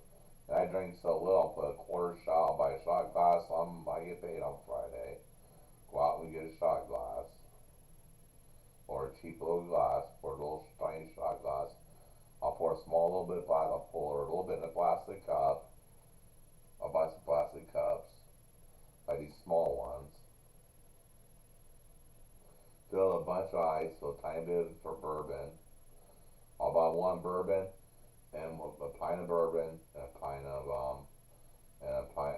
and I drink so little, I'll put a quarter shot, I'll buy a shot glass, I get paid on Friday. Go out and get a shot glass, or a cheap little glass, pour a little tiny shot glass. I'll pour a small little bit of plastic, I'll pour a little bit in a plastic cup. I'll buy some plastic cups, like these small ones. Fill a bunch of ice, fill a tiny bit for bourbon. I'll buy one bourbon and a pint of bourbon and a pint of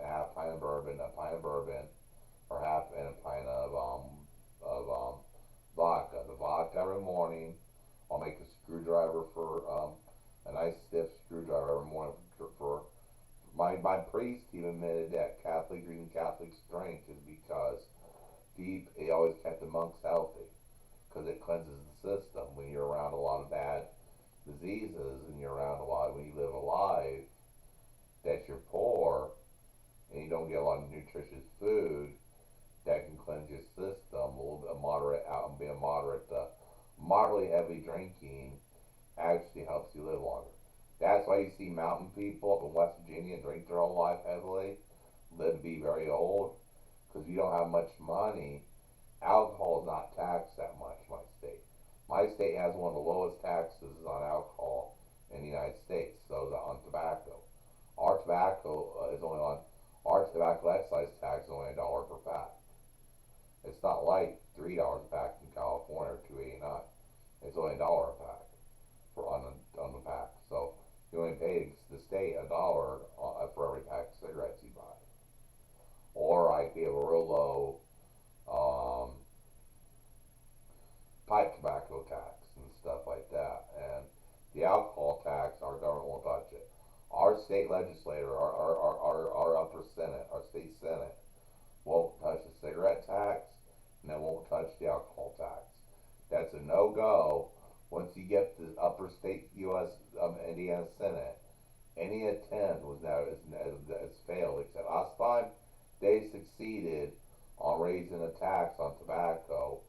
half pint of bourbon, a pint of bourbon, or half and a pint of vodka. The vodka every morning. I'll make a screwdriver for a nice stiff screwdriver every morning for my priest even admitted that reason Catholics drink is because it always kept the monks healthy because it cleanses the system when you're around a lot of bad diseases and you're around a lot when you live a life that you're poor and you don't get a lot of nutritious food that can cleanse your system a little bit moderate out and be a moderately heavy drinking actually helps you live longer. That's why you see mountain people up in West Virginia drink their whole life heavily, live to be very old, because you don't have much money. Alcohol is not taxed that much in my state. My state has one of the lowest taxes on alcohol in the United States, so is on tobacco. Our tobacco our tobacco excise tax is only $1 per pack. It's not like $3 a pack in California or $2.89. It's only $1 a pack on the pack. So you only pay the state $1 for every pack of cigarettes you buy. Or I give a real low pipe tobacco tax and stuff like that. And the alcohol tax, our government won't touch it. Our state legislature, our upper senate, our state senate, won't touch the cigarette tax, and they won't touch the alcohol tax. That's a no-go. Once you get the upper state U.S. Indiana Senate, any attempt has failed. Except last time they succeeded on raising a tax on tobacco.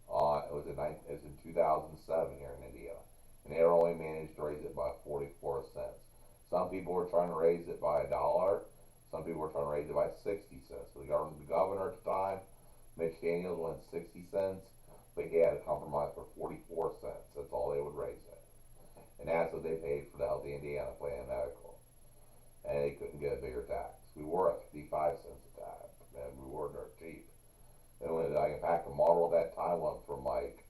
It was in 2007 here in Indiana, and they only managed to raise it by 44 cents. Some people were trying to raise it by $1. Some people were trying to raise it by 60 cents. So the governor at the time, Mitch Daniels, went 60 cents, but he had a compromise for 44 cents. That's all they would raise it. And that's what they paid for the Healthy Indiana Plan Medical. And they couldn't get a bigger tax. We were at 55 cents a tax, and we were dirt cheap. And when I packed a Marlboro at that time, went from like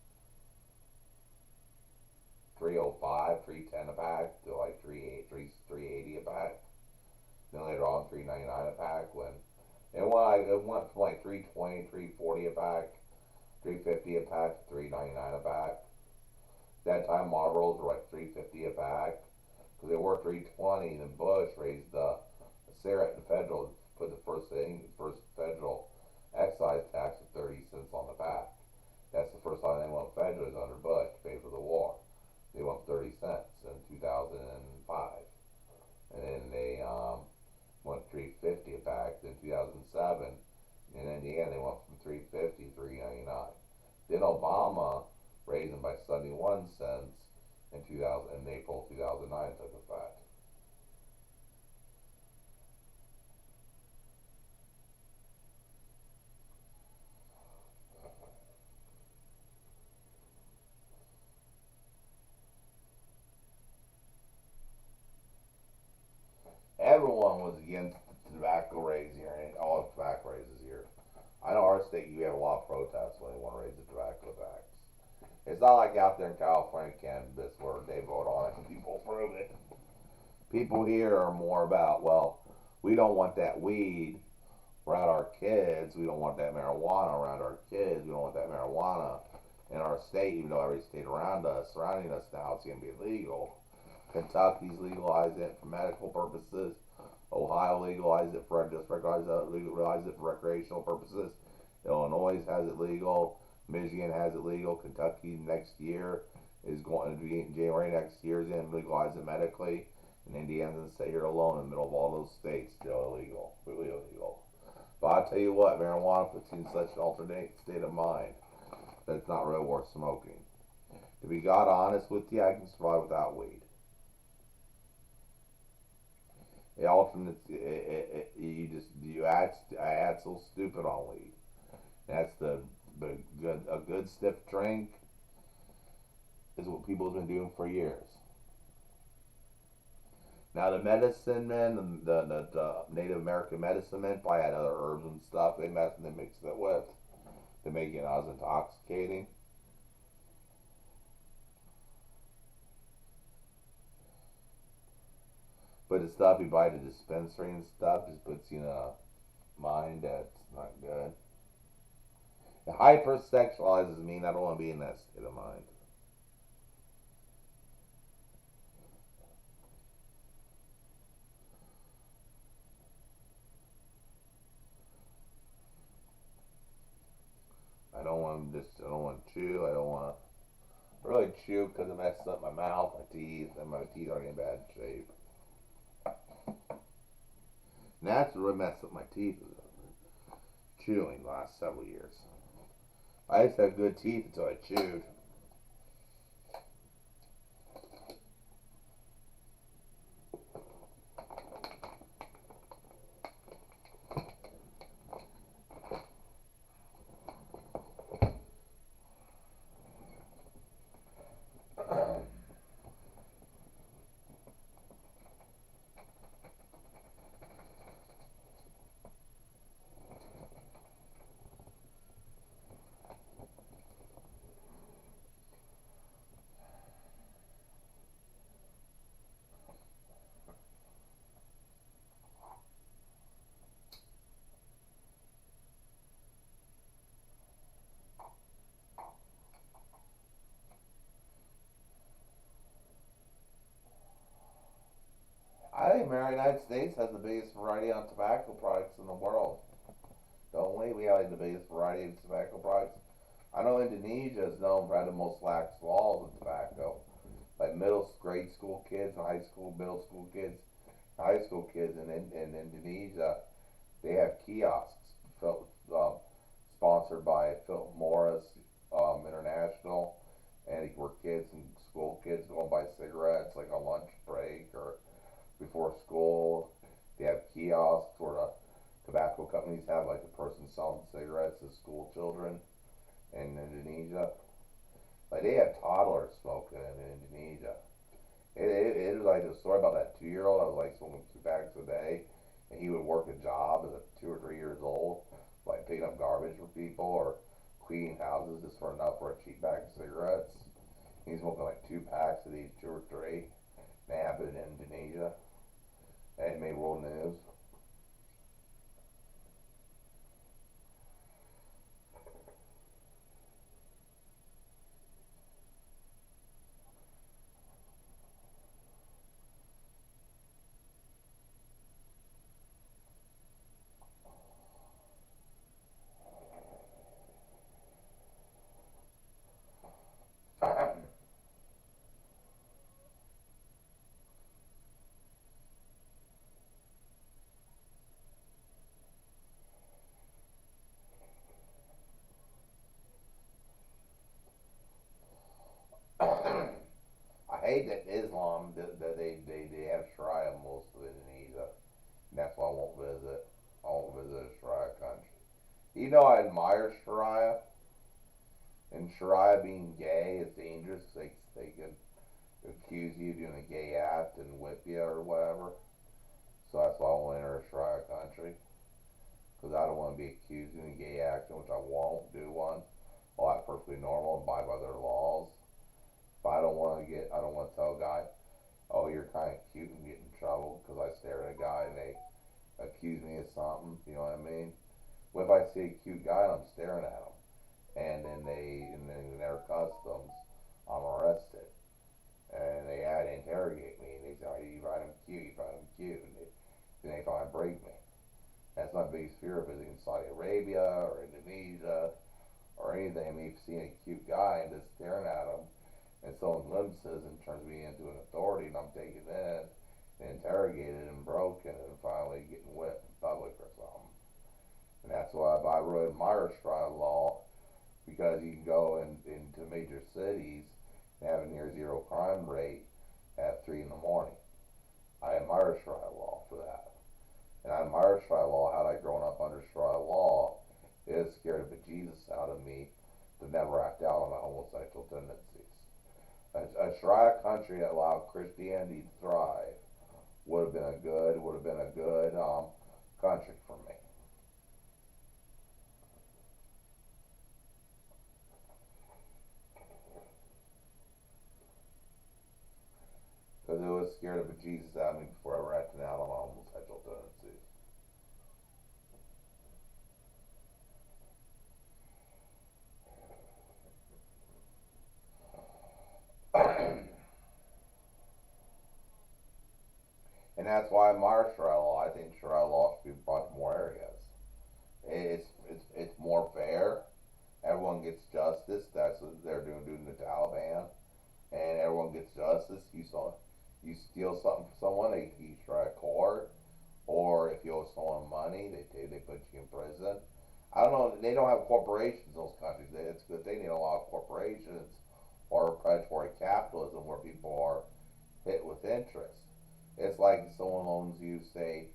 305, 310 a pack to like 380 a pack. Then later on 399 a pack when it went from like 320, 340 a pack, 350 a pack, 399 a pack. That time Marlboros were like 350 a pack because they were 320. Then Bush raised the cigarette and federal put the first federal excise tax of 30 cents on the pack. That's the first time they went federal was under Bush to pay for the war. They went 30 cents in 2005, and then they went 350 a pack in 2007. In Indiana, they went from 350 to 399. Then Obama raised them by 71 cents in April 2009 took effect. Everyone was against the tobacco raise here, and all the tobacco raises here. I know our state, you have a lot of protests when they want to raise the tobacco tax. It's not like out there in California, cannabis, where they vote on it and people approve it. People here are more about, well, we don't want that weed around our kids. We don't want that marijuana around our kids. We don't want that marijuana in our state, even though every state surrounding us now, it's going to be illegal. Kentucky's legalized it for medical purposes. Ohio legalized it for recreational purposes. Illinois has it legal. Michigan has it legal. Kentucky next year is going to be in January next year is going to legalize it medically. And Indiana's going to stay here alone in the middle of all those states, still illegal, really illegal. But I'll tell you what, marijuana puts you in such an alternate state of mind that it's not really worth smoking. To be God honest with you, I can survive without weed. It alternates. I add so stupid on weed. That's a good stiff drink is what people have been doing for years. Now the medicine men, the Native American medicine men probably had other herbs and stuff they mixed it with to make it not as intoxicating. But the stuff you buy at the dispensary and stuff just puts you in a mind that's not good. It hypersexualizes me, and I don't want to be in that state of mind. I don't want to chew. I don't want to really chew because it messes up my mouth, my teeth, and my teeth are in bad shape. And that's what really messed up my teeth. Chewing the last several years. I used to have good teeth until I chewed. I think the United States has the biggest variety of tobacco products in the world. Don't we? We have like the biggest variety of tobacco products. I know Indonesia is known for having the most lax laws of tobacco. Like middle grade school kids and middle school kids, high school kids in Indonesia, they have kiosks sponsored by Philip Morris International, and where school kids go and buy cigarettes like on lunch break or before school. They have kiosks where the tobacco companies have like a person selling cigarettes to school children in Indonesia. Like they have toddlers smoking in Indonesia. It is like a story about that 2-year-old. I was like smoking 2 packs a day, and he would work a job as a 2 or 3 years old, like picking up garbage for people or cleaning houses just for enough for a cheap bag of cigarettes. He's smoking like 2 packs of these, 2 or 3. They happened in Indonesia. They made world news. I hate that Islam that they have Sharia in most of Indonesia. And that's why I won't visit. I won't visit a Sharia country. You know I admire Sharia, and Sharia being gay is dangerous. They can accuse you of doing a gay act and whip you or whatever. So that's why I won't enter a Sharia country. Because I don't want to be accused of doing a gay act, which I won't do one. I'll act perfectly normal and abide by their laws. But I don't want to tell a guy, oh, you're kind of cute and get in trouble because I stare at a guy and they accuse me of something. You know what I mean? What if I see a cute guy and I'm staring at him, and then in their customs, I'm arrested, and they interrogate me, and they say, oh, you find him cute, you find him cute, and they try and break me. That's my biggest fear of visiting Saudi Arabia or Indonesia or anything. I mean, seeing a cute guy and just staring at him, and someone glimpses and turns me into an authority, and I'm taken in and interrogated and broken and finally getting whipped in public or something. And that's why I really admire Sharia law, because you can go into major cities and have a near zero crime rate at 3 in the morning. I admire Sharia law for that. And I admire Sharia law. Had I grown up under Sharia law, it has scared the bejesus out of me to never act out on my homosexual tendencies. A Sharia country that allowed Christianity to thrive would have been a good country for me. Because it was scared the bejesus out of me before I ever acted out on my homosexual tendencies. And that's why I admire Sharia law. I think Sharia law should be brought to more areas. It's more fair. Everyone gets justice. That's what they're doing the Taliban, and everyone gets justice. You steal something from someone, they you try to court, or if you owe someone money, they put you in prison. I don't know. They don't have corporations in those countries. It's a good thing they don't allow corporations or predatory capitalism where people are hit with interest. It's like someone loans you, say,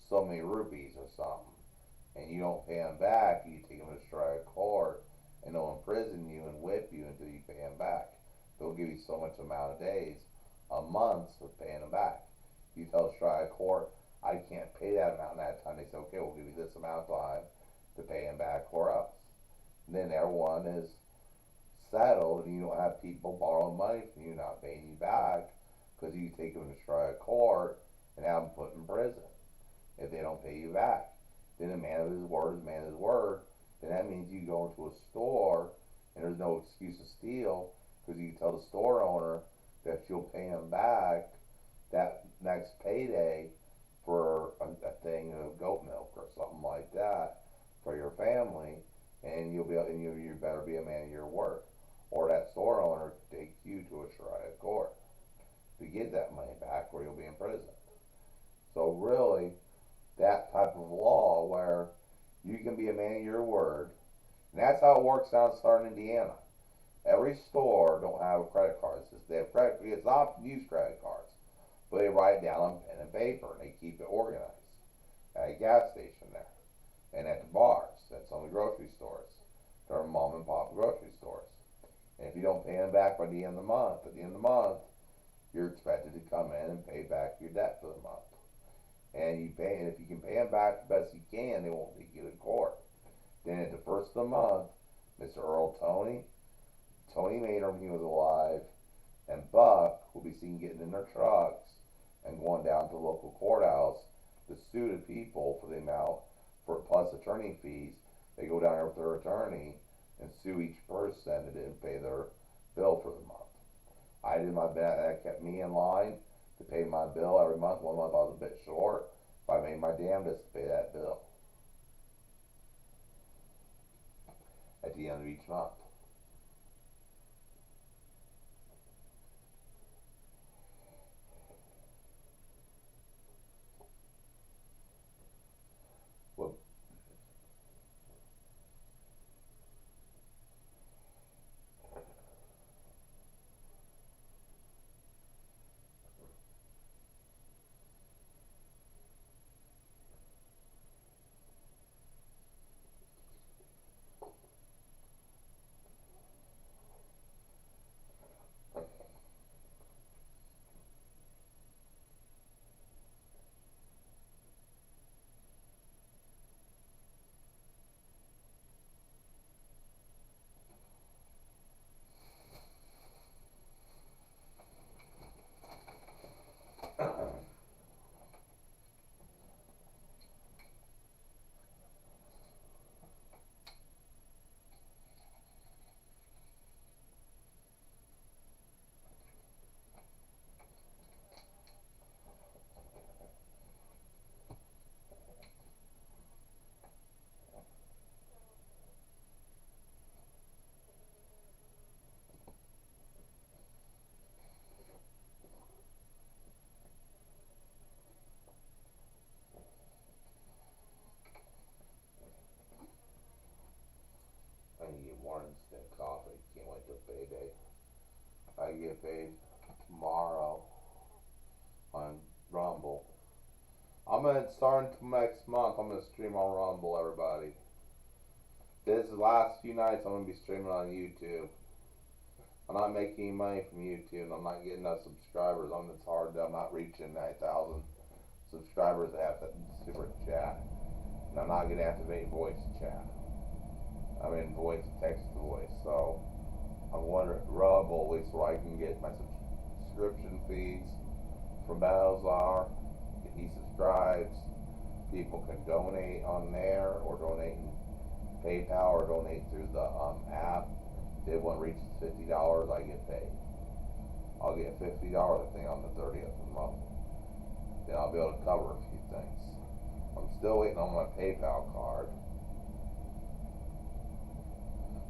so many rupees or something, and you don't pay them back. You take them to Sharia court, and they'll imprison you and whip you until you pay them back. They'll give you so much amount of days, a month of paying them back. You tell Sharia court, I can't pay that amount in that time. They say, okay, we'll give you this amount of time to pay them back or else. And then everyone is settled, and you don't have people borrowing money from you, not paying you back, because you take them to Sharia court and have them put in prison if they don't pay you back. Then a man of his word is a man of his word. Then that means you go into a store and there's no excuse to steal, because you tell the store owner that you'll pay him back that next payday for a thing of goat milk or something like that for your family, and you better be a man of your word, or that store owner take you to a Sharia court to get that money back, or you'll be in prison. So really, that type of law where you can be a man of your word, and that's how it works down in Southern Indiana. Every store don't have a credit card system. They have credit. It's not to use credit cards, but they write down on pen and paper, and they keep it organized at a gas station there, and at the bars, at some of the grocery stores. There are mom and pop grocery stores. And if you don't pay them back by the end of the month, at the end of the month, you're expected to come in and pay back your debt for the month. And if you can pay them back the best you can, they won't take you to court. Then at the first of the month, Mr. Earl Tony Maynard, when he was alive, and Buck will be seen getting in their trucks and going down to the local courthouse to sue the people for the amount for plus attorney fees. They go down there with their attorney and sue each person that didn't pay their bill for the month. I did my best. That kept me in line to pay my bill every month. One month I was a bit short, but I made my damnedest to pay that bill at the end of each month. Well, I need to get more instant coffee. Can't wait till payday. I get paid tomorrow on Rumble. I'm gonna start until next month. I'm gonna stream on Rumble, everybody. This is the last few nights I'm gonna be streaming on YouTube. I'm not making any money from YouTube, and I'm not getting enough subscribers. It's hard. I'm not reaching 9,000 subscribers that have to super chat, and I'm not gonna activate voice chat. I mean voice, text to voice. So I'm wondering Rumble, at least where I can get my subscription fees from Balzar. If he subscribes, people can donate on there, or donate in PayPal, or donate through the app. If one reaches $50, I get paid. I'll get $50, I think, on the 30th of the month. Then I'll be able to cover a few things. I'm still waiting on my PayPal card.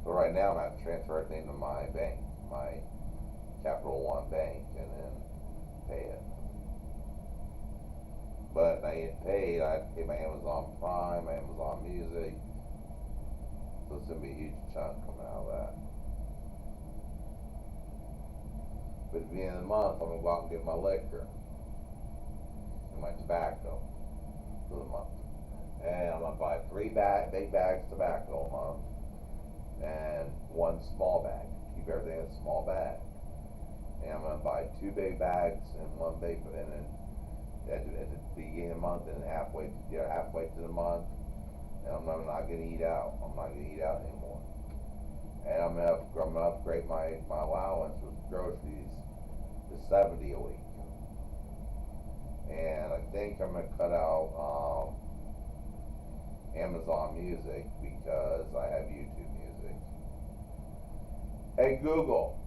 But right now I'm going to have to transfer everything to my bank, my Capital One bank, and then pay it. But I get paid, I have to pay my Amazon Prime, my Amazon Music. So it's going to be a huge chunk coming out of that. But at the end of the month, I'm going to go out and get my liquor and my tobacco for the month. And I'm going to buy 3 big bags of tobacco a month and 1 small bag. Keep everything in a small bag. And I'm going to buy 2 big bags and 1 big, and then at the beginning of the month and halfway through the month, and I'm not going to eat out. I'm not going to eat out anymore. And I'm going to upgrade my allowance with groceries to $70 a week. And I think I'm going to cut out Amazon Music because I have YouTube Music. Hey Google,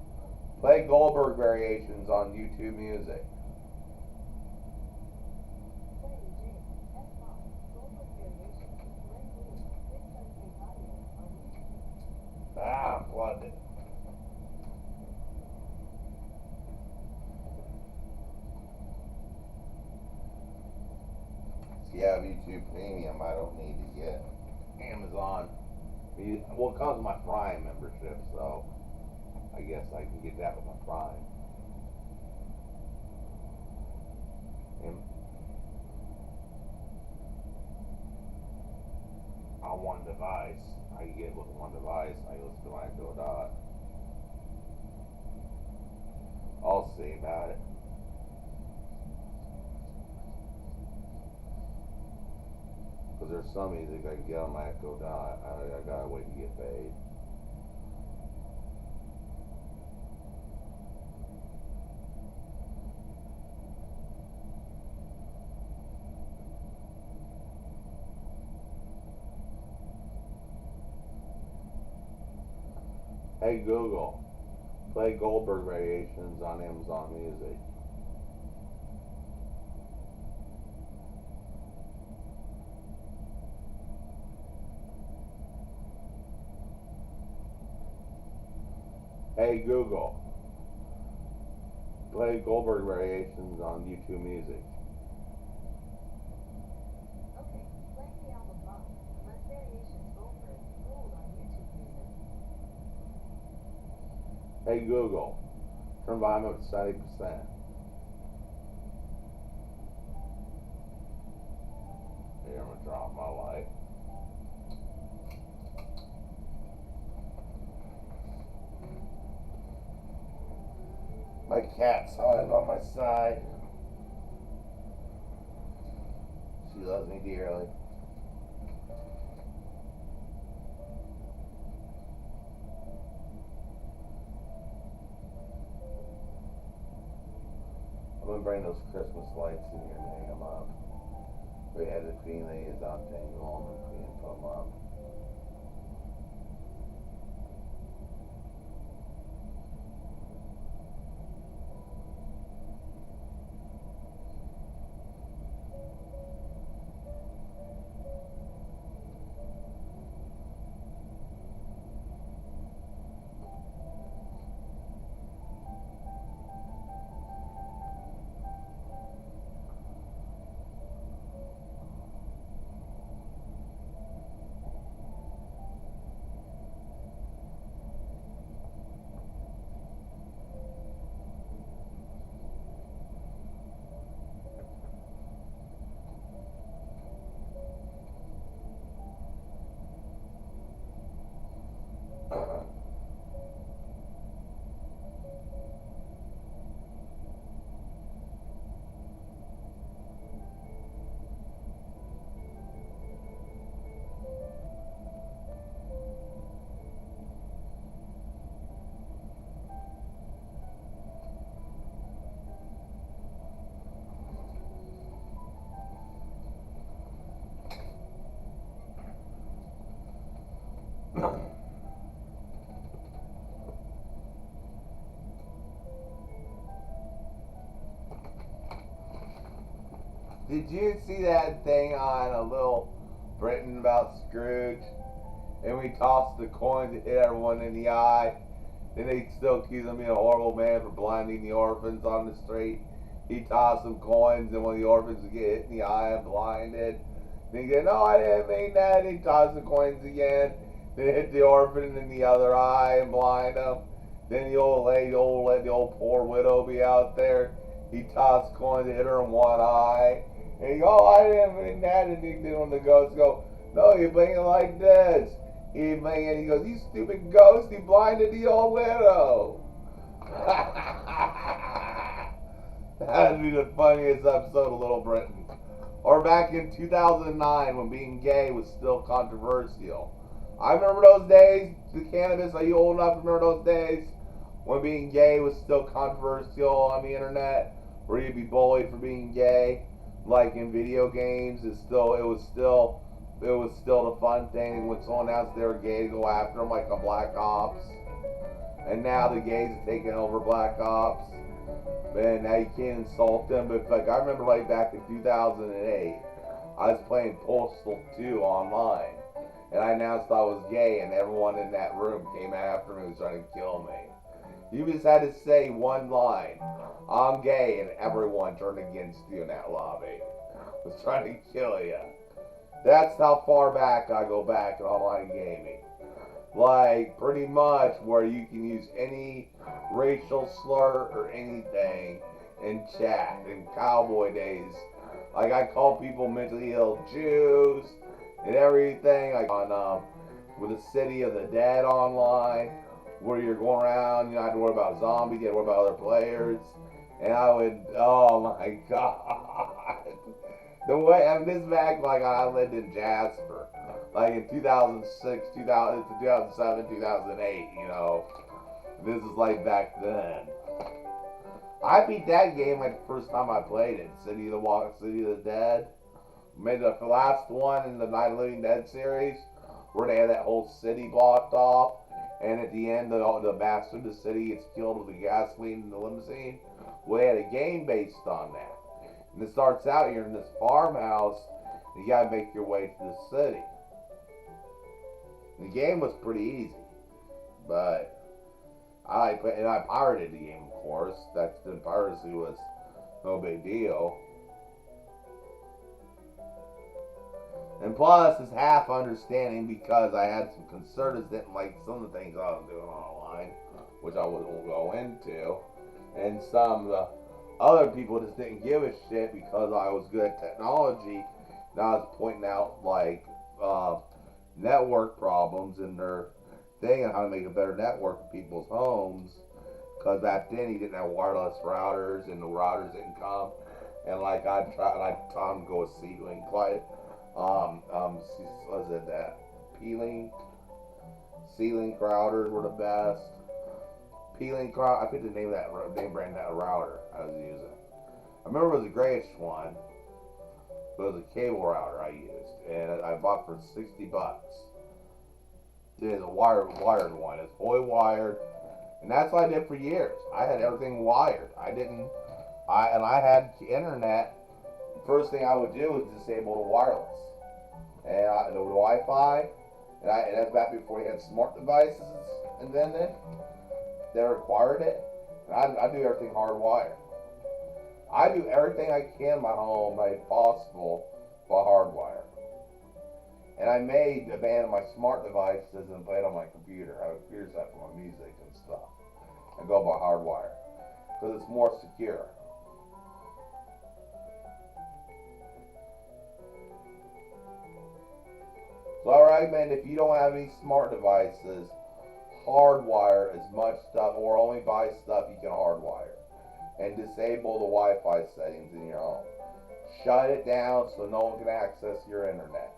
play Goldberg Variations on YouTube Music. Ah, unplugged it. See, I have YouTube Premium. I don't need to get Amazon. Well, it comes with my Prime membership, so I guess I can get that with my Prime. And on one device, I can get it with one device. I listen to my Echo Dot. I'll see about it. Because there's some music I can get on my Echo Dot. I gotta wait to get paid. Hey Google, play Goldberg Variations on Amazon Music. Hey Google, play Goldberg Variations on YouTube Music. Okay, playing the album Monk, Les Variations Goldberg, Gold on YouTube Music. Hey Google, turn volume up to 70%. Here, I'm gonna drop my light. My cat's hiding on my side. She loves me dearly. I'm gonna bring those Christmas lights in here and hang them up. We had the Queen Ladies untangle them and Queen put them up. Did you see that thing on a Little Britain about Scrooge? And we tossed the coins and hit everyone in the eye. Then they still accuse him of being a horrible man for blinding the orphans on the street. He tossed some coins and one of the orphans would get hit in the eye and blinded. Then he said, no, I didn't mean that. And he tossed the coins again. Then hit the orphan in the other eye and blind him. Then the old lady, the old poor widow be out there. He tossed coins and hit her in one eye. And he go, oh, I didn't mean that. And then when the ghosts go, no, you're playing it like this. He goes, you stupid ghost, he blinded the old widow. That'd be the funniest episode of Little Britain. Or back in 2009 when being gay was still controversial. I remember those days, the cannabis, are you old enough to remember those days? When being gay was still controversial on the internet, where you'd be bullied for being gay. Like in video games, it was still the fun thing when someone else they were gay to go after them, like on Black Ops. And now the gays are taking over Black Ops. Man, now you can't insult them. But like I remember, like back in 2008, I was playing Postal 2 online, and I announced I was gay, and everyone in that room came after me and was trying to kill me. You just had to say one line, I'm gay, and everyone turned against you in that lobby. Was trying to kill you. That's how far back I go back in online gaming. Like, pretty much where you can use any racial slur or anything in chat in cowboy days. Like, I call people mentally ill Jews and everything. Like on with the City of the Dead online, where you're going around, you don't have to worry about zombies, you have to worry about other players. And I would, oh my god. The way, I mean, this is back like I lived in Jasper. Like in 2006, 2007, 2008, you know. This is like back then. I beat that game like the first time I played it. City of the Dead. Made it the last one in the Night of the Living Dead series, where they had that whole city blocked off. And at the end, the master of the city gets killed with the gasoline in the limousine. Well, they had a game based on that. And it starts out, you're in this farmhouse, and you gotta make your way to the city. And the game was pretty easy, but I pirated the game, of course. That's the piracy was no big deal. And plus, it's half understanding because I had some concertants that didn't like some of the things I was doing online, which I won't go into. And some of the other people just didn't give a shit because I was good at technology. And I was pointing out, like, network problems in their thing and how to make a better network for people's homes. Because back then, you didn't have wireless routers, and the routers didn't come. And, like, I taught them to go with C-Link, like, was it that P-Link? C-Link routers were the best. P-Link router, I forget the name of that name brand that router I was using. I remember it was a grayish one, but it was a cable router I used, and I bought for $60. It is a wired one. It's fully wired, and that's what I did for years. I had everything wired. I had internet. The first thing I would do was disable the wireless and the Wi-Fi, and that's back before we had smart devices invented. They required it, and I do everything hardwired. I do everything I can in my home made possible by hardwire. And I made a band of my smart devices and play it on my computer. I have a computer set for my music and stuff. I go by hardwire because it's more secure. So I recommend if you don't have any smart devices, hardwire as much stuff, or only buy stuff you can hardwire, and disable the Wi-Fi settings in your home. Shut it down so no one can access your internet.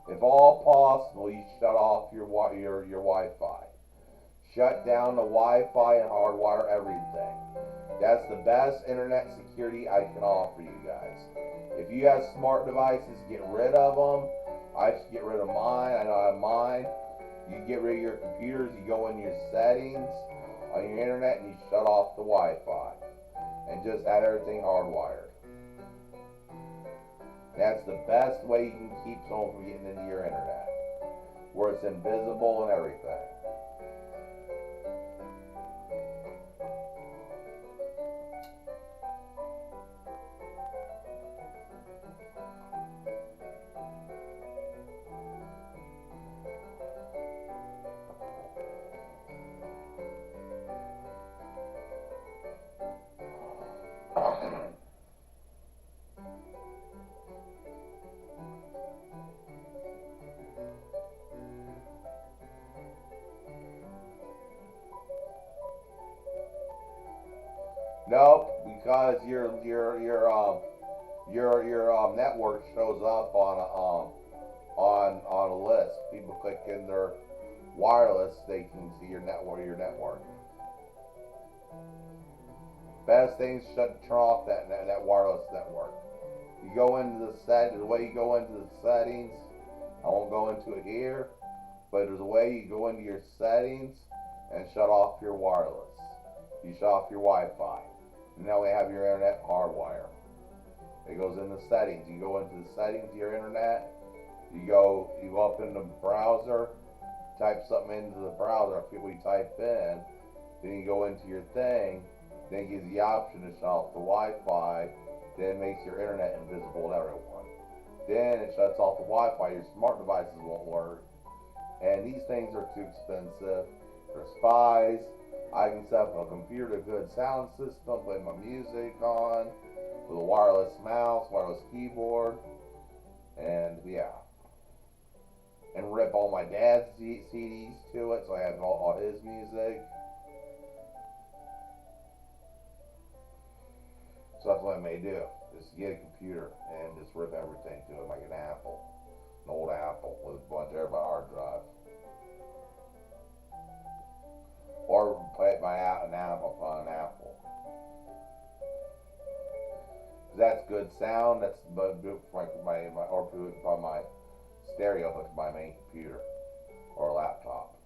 If all possible, you shut off your Wi-Fi. Shut down the Wi-Fi and hardwire everything. That's the best internet security I can offer you guys. If you have smart devices, get rid of them. I should get rid of mine. I know I have mine. You get rid of your computers, you go in your settings on your internet and you shut off the Wi-Fi and just have everything hardwired. That's the best way you can keep someone from getting into your internet, where it's invisible and everything. Nope, because your network shows up on a list. People click in their wireless, they can see your network. Best thing is turn off that wireless network. You go into the way you go into the settings. I won't go into it here, but there's a way you go into your settings and shut off your wireless. You shut off your Wi-Fi. And now we have your internet hardwire. It goes in the settings. You go into the settings of your internet. You go up in the browser, type something into the browser. If we type in, then you go into your thing. Then it gives you the option to shut off the Wi-Fi. Then it makes your internet invisible to everyone. Then it shuts off the Wi-Fi. Your smart devices won't work. And these things are too expensive. They're spies. I can set up a computer, a good sound system, play my music on, with a wireless mouse, wireless keyboard, and yeah. And rip all my dad's CDs to it, so I have all his music. So that's what I may do, is get a computer and just rip everything to it like an Apple. An old Apple with a bunch of everybody hard drive. Or play it by an Apple on an Apple. That's good sound. That's good for or put it on my stereo, but my main computer or laptop.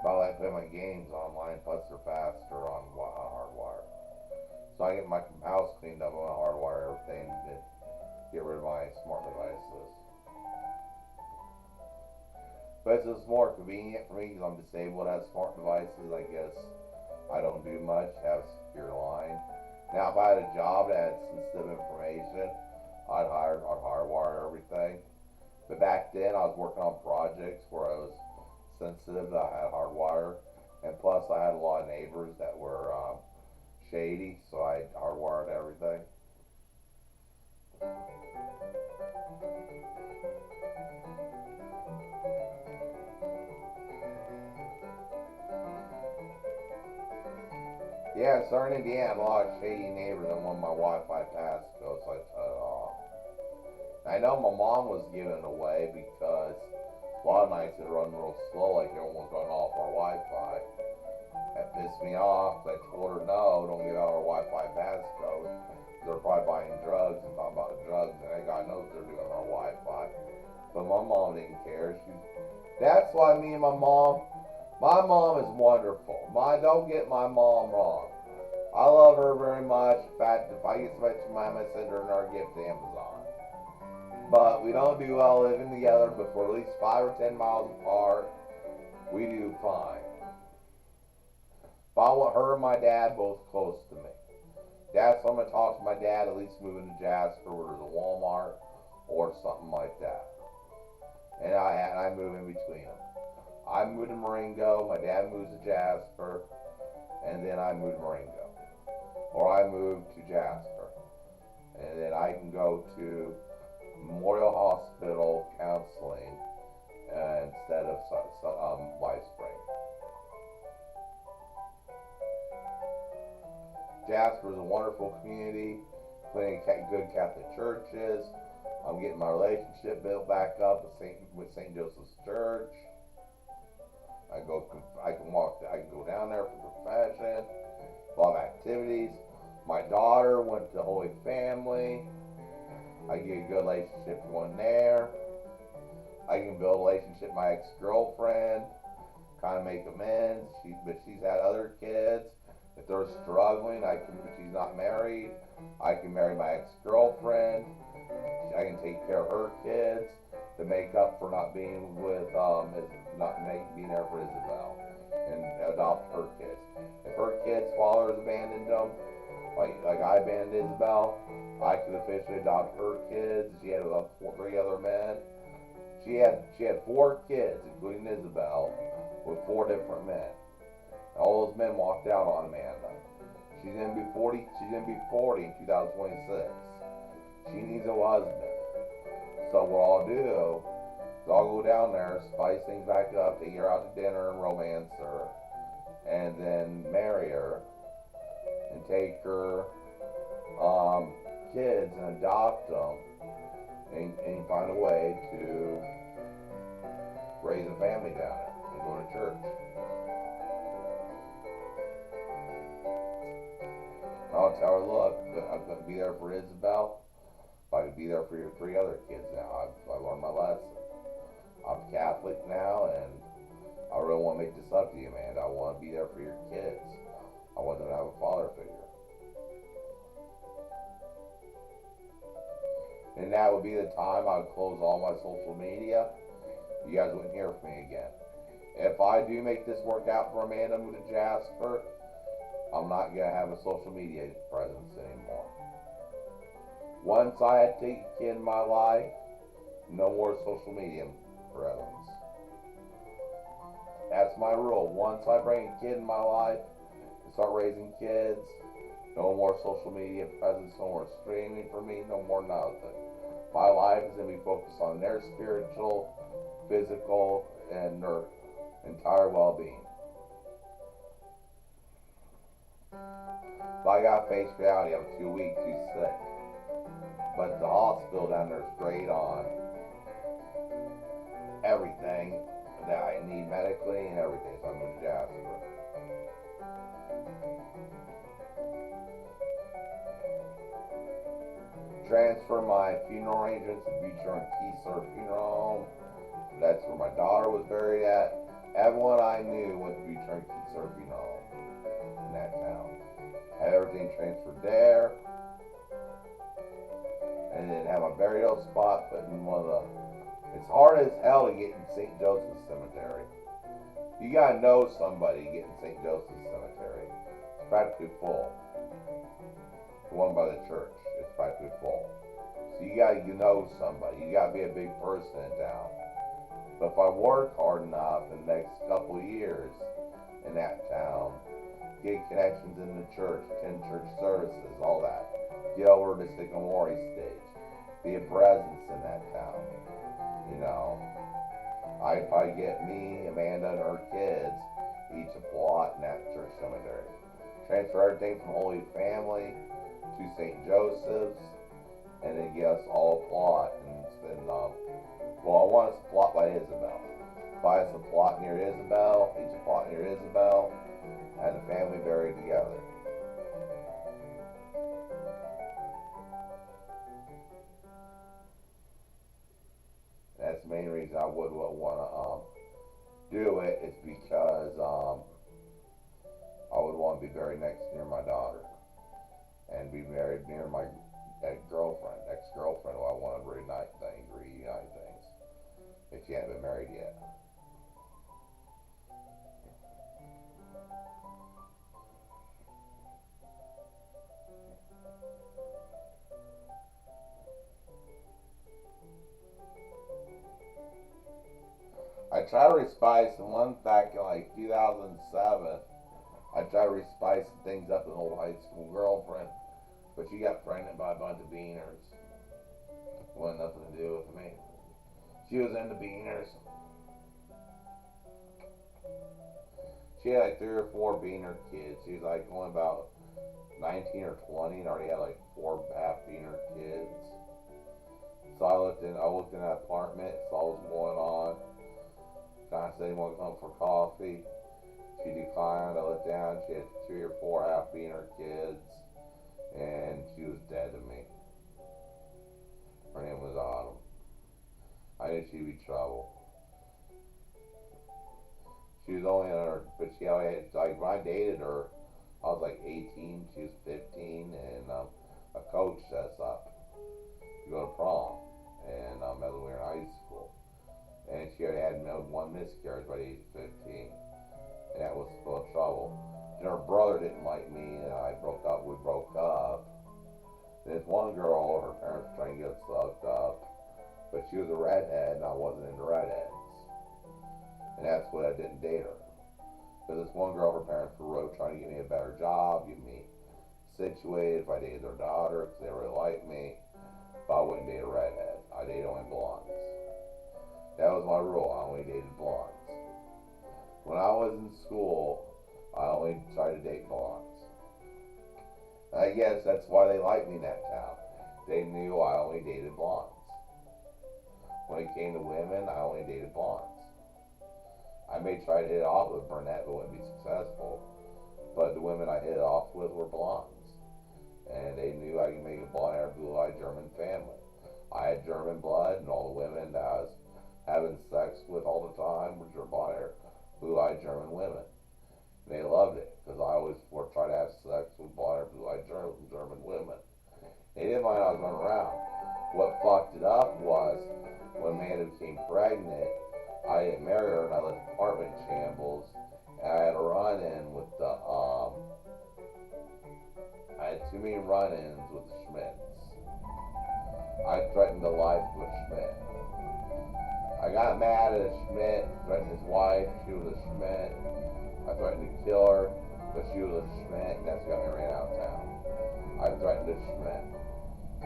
But I like playing my games online, plus they're faster on hardwire. So I get my house cleaned up on hardwire everything to get rid of my smart devices. But it's more convenient for me because I'm disabled to have smart devices. I guess I don't do much, have a secure line. Now, if I had a job that had sensitive information, I'd hardwire everything. But back then, I was working on projects where I was sensitive that I had hardwire. And plus, I had a lot of neighbors that were shady, so I hardwired everything. Yeah, in Southern Indiana, I had a lot of shady neighbors, and when my Wi-Fi passcode, so I shut it off. I know my mom was giving it away because a lot of nights it run real slow, like everyone was running off our Wi-Fi. That pissed me off. I told her, no, don't give out our Wi-Fi passcode. They're probably buying drugs and talking about drugs, and God knows they're doing our Wi-Fi. But my mom didn't care. That's why me and my mom is wonderful. Don't get my mom wrong. I love her very much. In fact, if I get so much money, I send her our gift to Amazon. But we don't do well living together, but for at least 5 or 10 miles apart, we do fine. But I want her and my dad both close to me. That's why I'm going to talk to my dad, at least moving to Jasper where there's a Walmart or something like that. And I move in between them. I move to Marengo, my dad moves to Jasper, and then I move to Marengo. Or I move to Jasper. And then I can go to Memorial Hospital counseling instead of Life Spring. Jasper is a wonderful community, plenty of good Catholic churches. I'm getting my relationship built back up with St. Joseph's Church. I can go down there for confession, a lot of activities. My daughter went to Holy Family. I get a good relationship going there. I can build a relationship with my ex-girlfriend, kind of make amends. But she's had other kids. If they're struggling, if she's not married, I can marry my ex-girlfriend. I can take care of her kids to make up for not being with, being there for Isabel, and adopt her kids. If her kids' fathers abandoned them, like I abandoned Isabel, I could officially adopt her kids. She had 3 other men. She had 4 kids, including Isabel, with 4 different men. All those men walked out on Amanda. She's gonna be 40. She's gonna be 40 in 2026. She needs a husband. So what I'll do is I'll go down there, spice things back up, take her out to dinner and romance her, and then marry her and take her kids and adopt them, and find a way to raise a family down there and go to church. I'll tell her, look, I'm going to be there for Isabel. I could be there for your 3 other kids now. I've learned my lesson. I'm Catholic now, and I really want to make this up to you, man. I want to be there for your kids. I want them to have a father figure. And that would be the time I would close all my social media. You guys wouldn't hear from me again. If I do make this work out for Amanda, move to Jasper, I'm not going to have a social media presence anymore. Once I take a kid in my life, no more social media presence. That's my rule. Once I bring a kid in my life and start raising kids, no more social media presence, no more streaming for me, no more nothing. My life is going to be focused on their spiritual, physical, and their entire well-being. But I got to face reality. I'm too weak, too sick. But the hospital down there is great on everything that I need medically and everything. So I'm in Jasper. Transfer my funeral arrangements to Beecher and Keesler Funeral Home. That's where my daughter was buried at. Everyone I knew went to be transferred funeral in that town. Had everything transferred there, and then have a burial spot put in one of the. It's hard as hell to get in St. Joseph's Cemetery. You gotta know somebody to get in St. Joseph's Cemetery. It's practically full. The one by the church, it's practically full. So you gotta know somebody. You gotta be a big person in town. But if I work hard enough in the next couple of years in that town, get connections in the church, attend church services, all that, get over to Sycamore stage, be a presence in that town. You know, I'd probably get me, Amanda, and her kids each a plot in that church cemetery. Transfer everything from Holy Family to St. Joseph's, and then get us all a plot. And well, I want us a plot by Isabel. Buy us a plot near Isabel, each a plot near Isabel, and the family buried together. That's the main reason I would want to do it, is because I would want to be buried next near my daughter, and be married near my ex-girlfriend, who I want to reunite things, if she hadn't been married yet. I tried to respice the one back in like 2007. I tried to respice things up with an old high school girlfriend, but she got pregnant by a bunch of beaners. It wanted nothing to do with me. She was into beaners. She had like 3 or 4 beaner kids. She was like only about 19 or 20 and already had like 4 half beaner kids. So I looked in that apartment, saw what was going on. Kind of said he wanted to come for coffee. She declined. I looked down. She had 3 or 4 half beaner kids, and she was dead to me. Her name was Autumn. I knew she'd be trouble. She was only in her, but she only had, like, when I dated her, I was like 18, she was 15, and a coach set us up to go to prom, and as we were in high school. And she already had one miscarriage by the age of 15, and that was full of trouble. And her brother didn't like me, and we broke up. And this one girl, her parents were trying to get us hooked up, but she was a redhead, and I wasn't into redheads. And that's why I didn't date her. Because this one girl, her parents were trying to get me a better job, get me situated if I dated their daughter, because they really liked me. But I wouldn't date a redhead. I dated only blondes. That was my rule. I only dated blondes. When I was in school, I only tried to date blondes. And I guess that's why they liked me in that town. They knew I only dated blondes. When it came to women, I only dated blondes. I may try to hit it off with a brunette, but wouldn't be successful. But the women I hit it off with were blondes. And they knew I could make a blonde-haired, blue-eyed German family. I had German blood, and all the women that I was having sex with all the time were blonde-haired, blue-eyed German women. And they loved it, because I always would try to have sex with blonde-haired, blue-eyed German women. They didn't mind I was running around. What fucked it up was, when Amanda became pregnant, I didn't marry her, and I left the apartment in shambles, and I had a run-in with the, I had too many run-ins with the Schmidts. I threatened the life of a Schmidt. I got mad at a Schmidt, threatened his wife, she was a Schmidt. I threatened to kill her, but she was a Schmidt, and that's got me ran out of town. I threatened a Schmidt.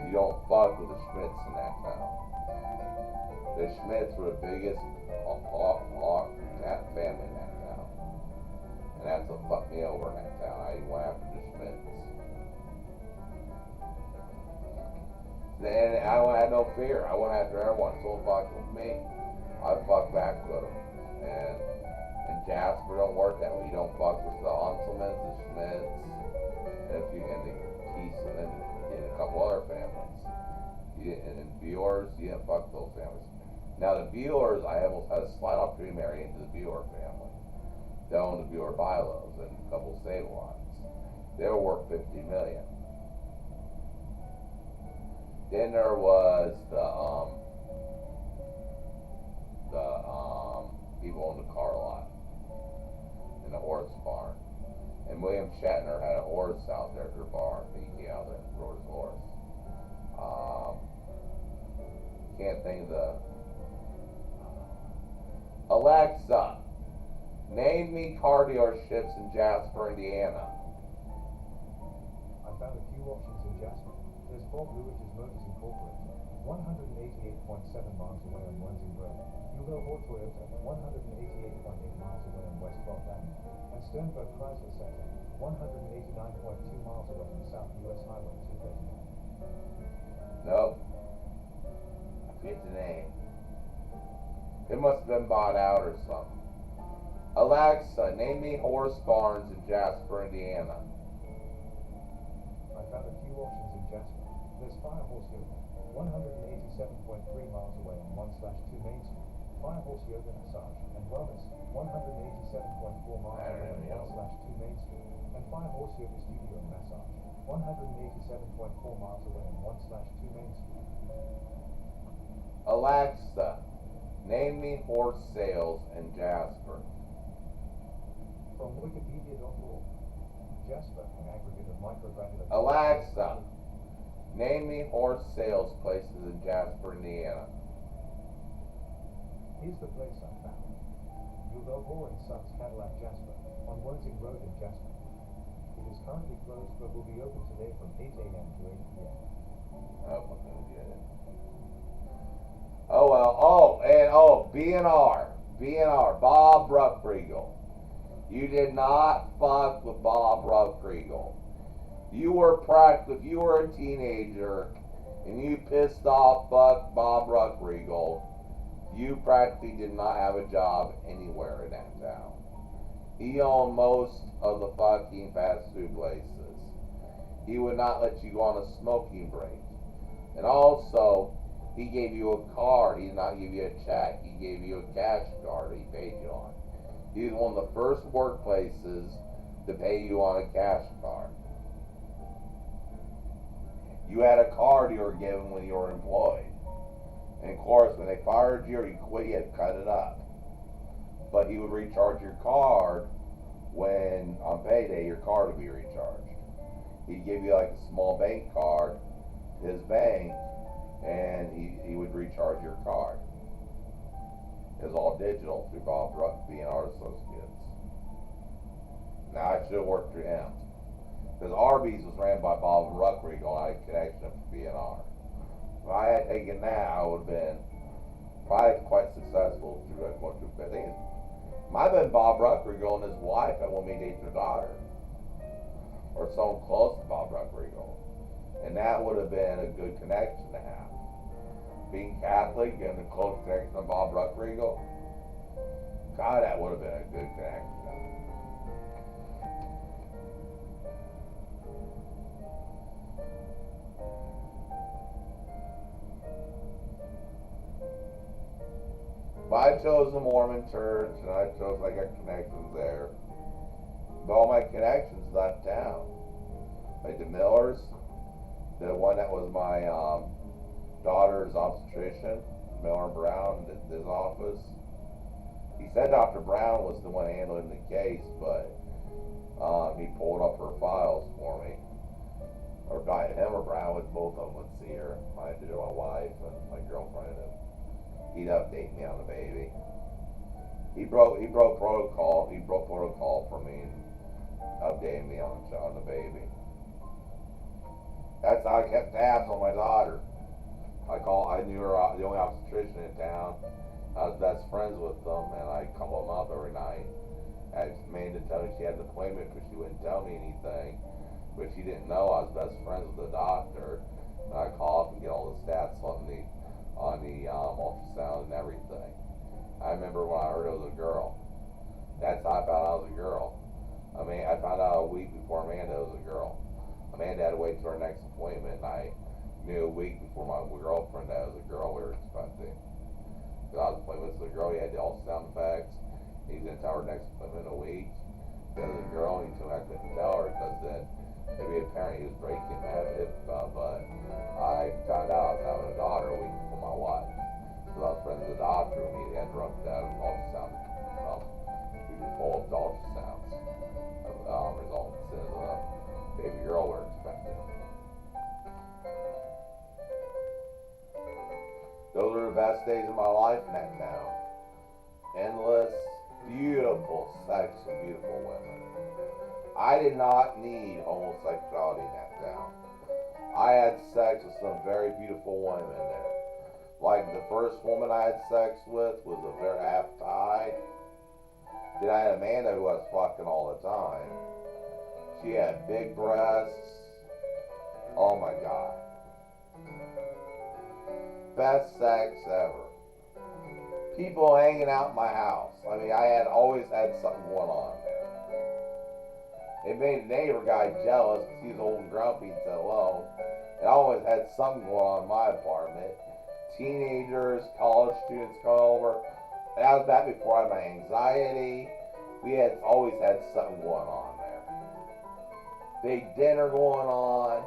You don't fuck with the Schmidts in that town. The Schmidts were the biggest family in that town. And that's what fucked me over in that town. I went after the Schmidts. Then I had no fear. I went after everyone. Someone fucked with me, I'd fuck back with them. And Jasper don't work that way. You don't fuck with the Onselmans, the Schmidts, and if you and the Keys and a couple other families. You didn't, and yours, you didn't fuck those families. Now the Buellers, I almost had a slight opportunity to marry into the Bueller family. They owned the Bueller Bilos and a couple of stable lines. They were worth $50 million. Then there was the people on the car lot in the horse barn. And William Shatner had a horse out there at their barn. He came out there and rode his horse. Can't think of the. Alexa, name me car dealerships in Jasper, Indiana. I found a few options in Jasper. There's Bob Lewitt's Motors Incorporated, 188.7 miles away on Worthing Road. Hugo Hort Toyota, 188.8 miles away on West Rock Avenue. And Sternberg Chrysler Center, 189.2 miles away on South US Highway 239. Nope. I forget the name. It must have been bought out or something. Alexa, name me horse barns in Jasper, Indiana. I found a few options in Jasper. There's Firehorse Yoga, 187.3 miles away on 1/2 Main Street. Firehorse Yoga Massage and Wellness, 187.4 miles away on 1/2 Main Street. And Firehorse Yoga Studio and Massage, 187.4 miles away on 1/2 Main Street. Alexa, name me horse sales in Jasper. From Wikipedia.org. Jasper, an aggregate of microgranular. Alexa, name me horse sales places in Jasper, Indiana. Here's the place I found. Hugo Hort and Sons Cadillac Jasper, on Worthing Road in Jasper. It is currently closed, but will be open today from 8 a.m. to 8 p.m. Oh, I'm gonna get it. Oh well. B&R, Bob Ruckriegel. You did not fuck with Bob Ruckriegel. You were if you were a teenager and you pissed off fuck Bob Ruckriegel, you practically did not have a job anywhere in that town. He owned most of the fucking fast food places. He would not let you go on a smoking break. And also, he gave you a card. He did not give you a check. He gave you a cash card he paid you on. He was one of the first workplaces to pay you on a cash card. You had a card you were given when you were employed. And of course, when they fired you or you quit, you had to cut it up. But he would recharge your card when, on payday, your card would be recharged. He'd give you like a small bank card to his bank, and he would recharge your card. It was all digital through Bob Ruck, B&R Associates. Now, I should have worked through him. Because Arby's was ran by Bob Ruckriegel, and I had a connection to B&R. If I had taken that, I would have been probably quite successful through that. I think it might have been Bob Ruckriegel and his wife that wanted me to date their daughter. Or someone close to Bob Ruckriegel. And that would have been a good connection to have. Being Catholic and a close connection to Bob Ruckriegel, God, that would have been a good connection. But I chose the Mormon church, and I chose, I got connections there. But all my connections left town. Like the Millers, the one that was my daughter's obstetrician, Miller Brown, his office. He said Dr. Brown was the one handling the case, but he pulled up her files for me. Or him or Brown, with both of them would see her. I did it with my wife and my girlfriend, and he'd update me on the baby. He broke protocol. He broke protocol for me and updated me on the baby. That's how I kept tabs on my daughter. I knew her, the only obstetrician in town. I was best friends with them, and I called them up every night. I made to tell me she had an appointment, but she wouldn't tell me anything. But she didn't know I was best friends with the doctor. And I call up and get all the stats on the ultrasound and everything. I remember when I heard it was a girl. That's how I found out it was a girl. I mean, I found out a week before Amanda was a girl. Amanda had to wait till her next appointment, and I knew a week before my girlfriend that was a girl we were expecting. Cause I was appointments with a girl, he had all the sound effects. He's gonna tell her next appointment in a week. The other girl, he told me I couldn't tell her because then maybe apparently he was breaking habit. But I found out I was having a daughter a week before my wife. Because I was friends with the doctor and he had drugged that ultrasound. Full of ultrasounds results in the baby girl we're expecting. Those are the best days of my life in that town. Endless, beautiful sex and beautiful women. I did not need homosexuality in that town. I had sex with some very beautiful women there. Like the first woman I had sex with was a very half Thai. Then I had Amanda who I was fucking all the time. She had big breasts. Oh my god. Best sex ever. People hanging out in my house. I mean, I had always had something going on there. It made the neighbor guy jealous because he was old and grumpy and said hello. And I always had something going on in my apartment. Teenagers, college students come over. And that was back before I had my anxiety. We had always had something going on there. Big dinner going on.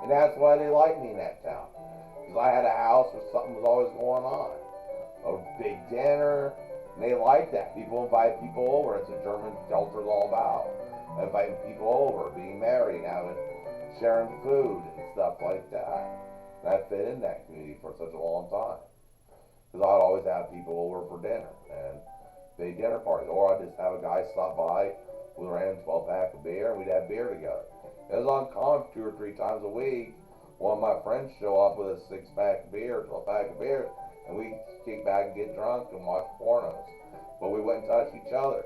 And that's why they liked me in that town. Because I had a house where something was always going on. A big dinner. And they liked that. People invite people over. That's what German culture is all about. Inviting people over, being married, sharing food and stuff like that. And I fit in that community for such a long time. Because I'd always have people over for dinner and big dinner parties. Or I'd just have a guy stop by with a random 12-pack of beer and we'd have beer together. It was uncommon 2 or 3 times a week. One of my friends show up with a 6-pack of beer, 12-pack of beer, and we'd kick back and get drunk and watch pornos. But we wouldn't touch each other.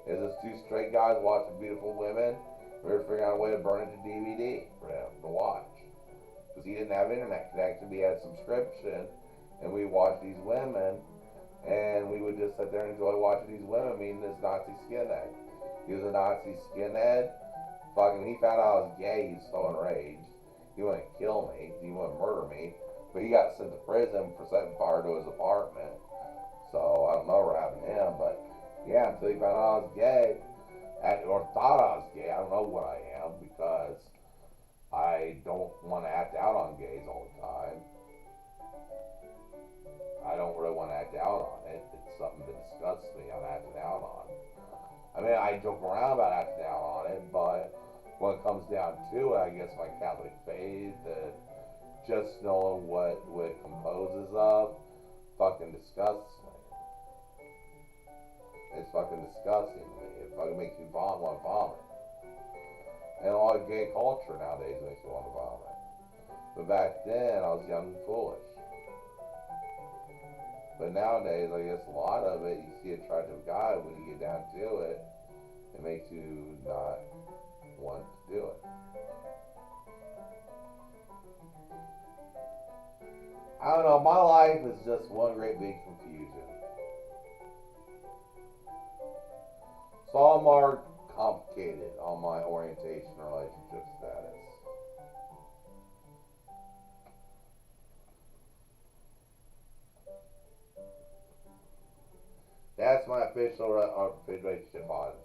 It was just 2 straight guys watching beautiful women. We were figuring out a way to burn it to DVD for him to watch. Because he didn't have internet connection, he had subscription. And we watched these women, and we would just sit there and enjoy watching these women meeting this Nazi skinhead. He was a Nazi skinhead. Fucking, he found out I was gay, he's so enraged. He wanted to kill me, he wanted to murder me. But he got sent to prison for setting fire to his apartment. So, I don't know what happened to him, but yeah, until he found out I was gay, or thought I was gay, I don't know what I am, because I don't want to act out on gays all the time. I don't really want to act out on it. It's something that disgusts me on acting out on. I mean, I joke around about acting out on it, but when it comes down to it, I guess my Catholic faith and just knowing what it composes of fucking disgusts me. It's fucking disgusting to me. It fucking makes me want to vomit. And a lot of gay culture nowadays makes me want to vomit. But back then, I was young and foolish. But nowadays, I guess a lot of it, you see an attractive guy, when you get down to it, it makes you not want to do it. I don't know, my life is just one great big confusion. It's all more complicated on my orientation relationship status. That's my official relationship on it.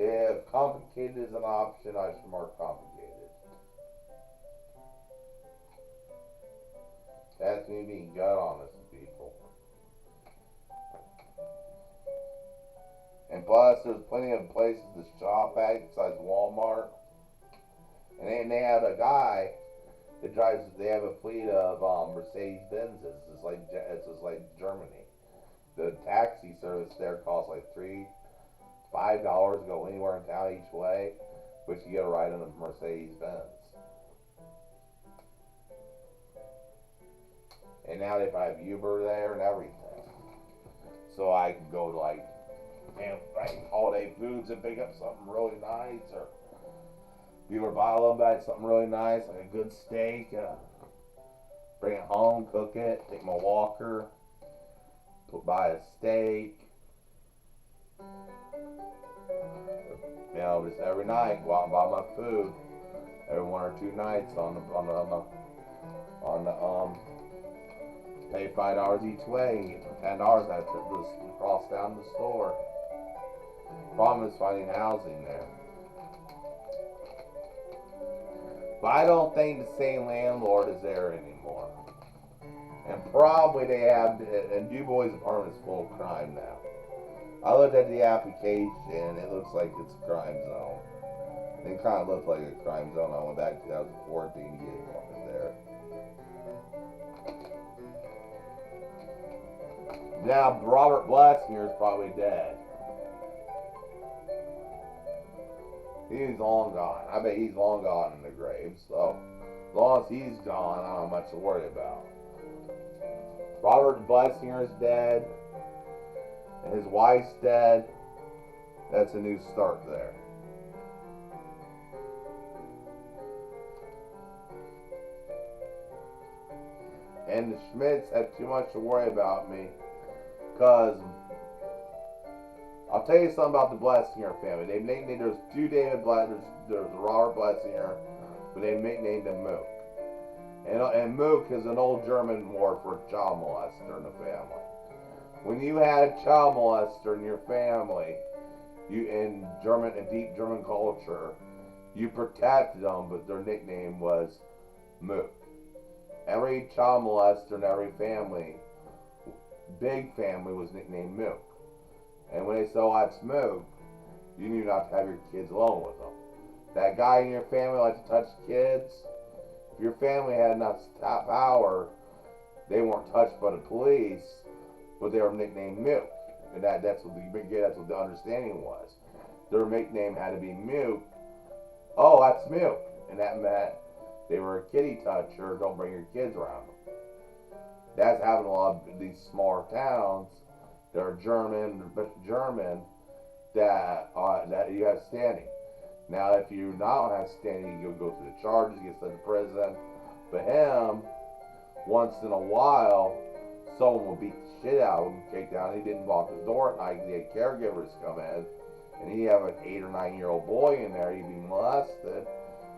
If complicated is an option, I should mark complicated. That's me being gut honest with people. And plus, there's plenty of places to shop at besides Walmart. And then they have a guy that drives. They have a fleet of Mercedes Benzes. It's just like Germany. The taxi service there costs like $5 to go anywhere in town each way, but you get a ride in a Mercedes Benz. And now they have Uber there and everything. So I can go to like holiday foods and pick up something really nice, or Beaver Bottle buy something really nice, like a good steak, bring it home, cook it, take my walker, buy a steak. You know, just every night go out and buy my food. Every 1 or 2 nights on the Pay $5 each way and get for $10 that trip to cross down the store. Problem is finding housing there. But I don't think the same landlord is there anymore. And probably they have, and DuBois' apartment is full of crime now. I looked at the application and it looks like it's a crime zone. It kind of looked like a crime zone. I went back to 2014 to get one there. Now, Robert Blessinger is probably dead. He's long gone. I bet he's long gone in the grave. So, as long as he's gone, I don't have much to worry about. Robert Blessinger is dead. And his wife's dead. That's a new start there. And the Schmidts have too much to worry about me. Because I'll tell you something about the Blessinger family. They nicknamed, there's two David Blessinger, there's Robert Blessinger, but they nicknamed him Mook. And Mook is an old German word for child molester in the family. When you had a child molester in your family, you in deep German culture, you protected them, but their nickname was Mook. Every child molester in every family, big family, was nicknamed Mook. And when they said, oh, that's Mook, you knew not to have your kids alone with them. That guy in your family liked to touch kids. If your family had enough power, they weren't touched by the police, but they were nicknamed Mook. And that's what the understanding was. Their nickname had to be Mook. Oh, that's Mook. And that meant they were a kitty toucher, don't bring your kids around them. That's happened in a lot of these smaller towns that are German, that you have standing. Now, if you not have standing, you'll go through the charges, you get sent to prison. But him, once in a while, someone will beat the shit out of him, kick down. He didn't lock his door at night. He had caregivers come in, and he'd have an 8 or 9 year old boy in there. He'd be molested,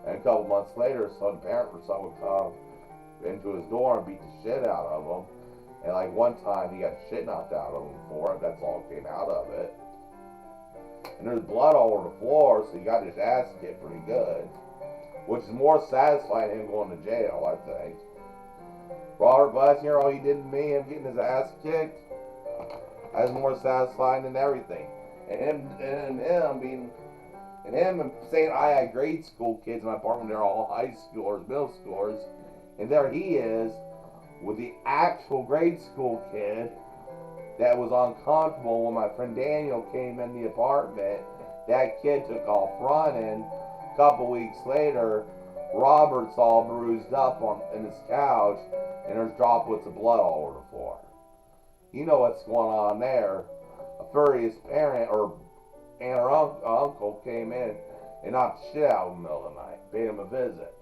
and a couple months later, some parent or something would come into his door and beat the shit out of him. And like one time, he got shit knocked out of him for it. That's all that came out of it. And there's blood all over the floor, so he got his ass kicked pretty good, which is more satisfying than him going to jail, I think. Robert Blessinger, all he did to me, him getting his ass kicked, that's more satisfying than everything. And him saying I had grade school kids in my apartment, they're all high schoolers, middle schoolers, and there he is with the actual grade school kid that was uncomfortable when my friend Daniel came in the apartment. That kid took off running. A couple weeks later, Robert's all bruised up in his couch, and there's droplets of blood all over the floor. You know what's going on there. A furious parent or aunt or uncle came in and knocked the shit out of him in the middle of the night, paid him a visit.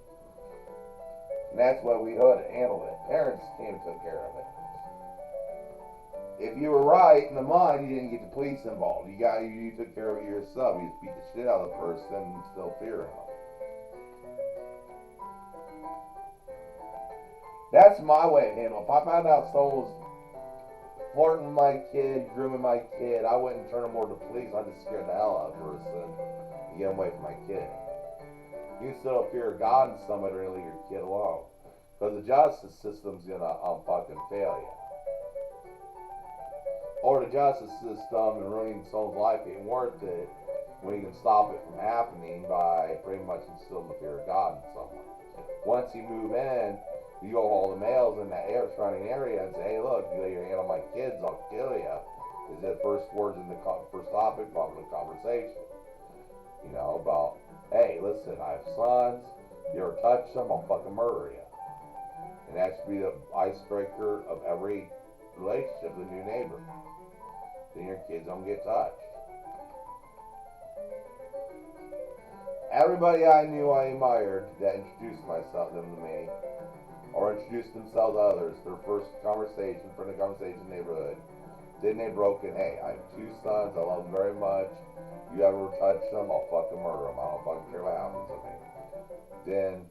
And that's what we had to handle it. Parents came and took care of it. If you were right in the mind, you didn't get the police involved. You took care of it yourself. You just beat the shit out of the person and still fear him. That's my way of handling it. If I found out someone was flirting with my kid, grooming my kid, I wouldn't turn them over to the police. I'd just scare the hell out of the person and get them away from my kid. You can still fear God in somebody to leave your kid alone. Because the justice system's gonna fucking fail you. Or the justice system and ruining someone's life ain't worth it when you can stop it from happening by pretty much instilling the fear of God in someone. Once you move in, you go to all the males in that surrounding area and say, hey, look, you lay your hand on my kids, I'll kill you. Is the first words in the first topic of the conversation. You know, about, hey, listen, I have sons, you ever touch them, I'll fucking murder you. And that should be the icebreaker of every relationship with a new neighbor. Then your kids don't get touched. Everybody I knew I admired that introduced them to me, or introduced themselves to others, their first conversation, friendly conversation in the neighborhood, then they broke in, hey, I have 2 sons, I love them very much, you ever touch them, I'll fucking murder them, I don't fucking care what happens to me. Then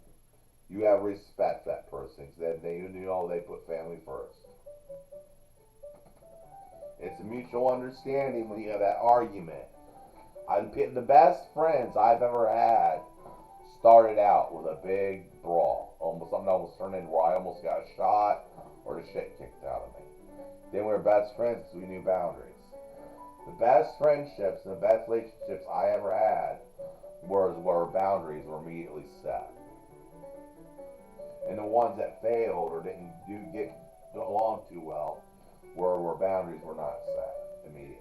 you have respect for that person, because then you know they put family first. It's a mutual understanding when you have that argument. The best friends I've ever had started out with a big brawl. Something almost turned into where I almost got shot or the shit kicked out of me. Then we were best friends because we knew boundaries. The best friendships and the best relationships I ever had where boundaries were immediately set. And the ones that failed or didn't get along too well where boundaries were not set immediately.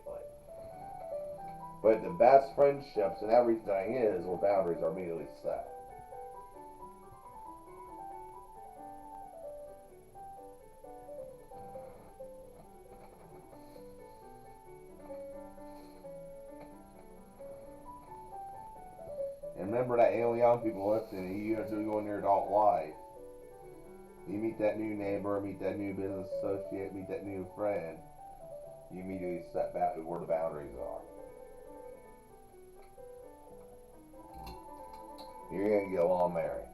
But the best friendships and everything is where boundaries are immediately set. And remember that young people listening, you go in your adult life. You meet that new neighbor, meet that new business associate, meet that new friend. You immediately set back where the boundaries are. You're gonna get along married.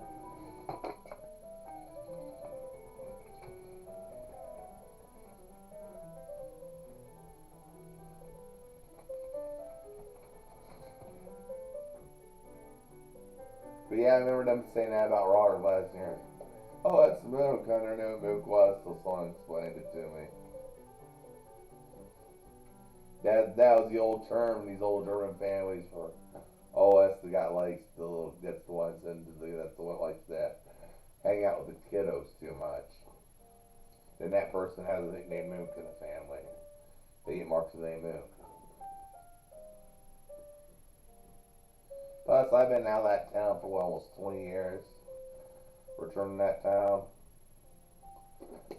But yeah, I remember them saying that about Robert last year. Oh, that's Mook. I don't know who Mook was till someone explained it to me. That was the old term, these old German families for, oh, that's the guy likes the little, that's the one that's the one likes that. Hang out with the kiddos too much. Then that person has a nickname Mook in the family. They get marked with the name Mook. Plus, I've been out of that town for almost 20 years. Returning that town.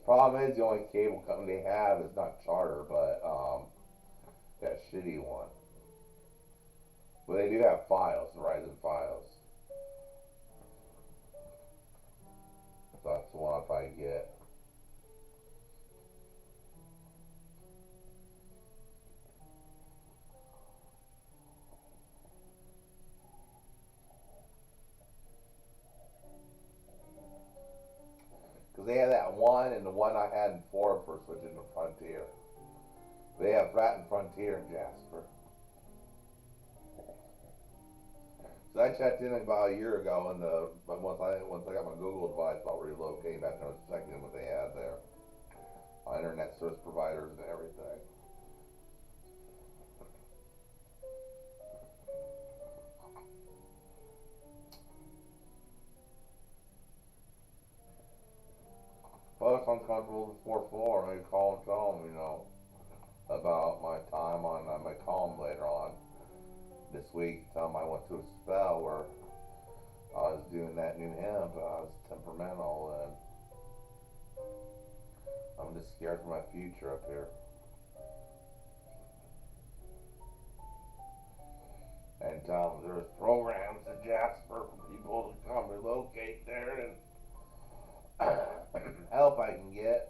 Problem is, the only cable company they have is not Charter, but that shitty one. But they do have Files, Verizon Files. So that's the one I'll probably get. Because they have that one and the one I had in Florida for switching to Frontier. They have that in Frontier in Jasper. So I checked in about a year ago, and once I got my Google device about relocating back there, I was checking what they had there. Internet service providers and everything. Plus, I'm comfortable with the fourth floor. I call and tell them, about my time on. I might call them later on this week. Tell them I went to a spell where I was doing that new hymn, but I was temperamental, and I'm just scared for my future up here. And tell them there's programs in Jasper for people to come relocate there and help I can get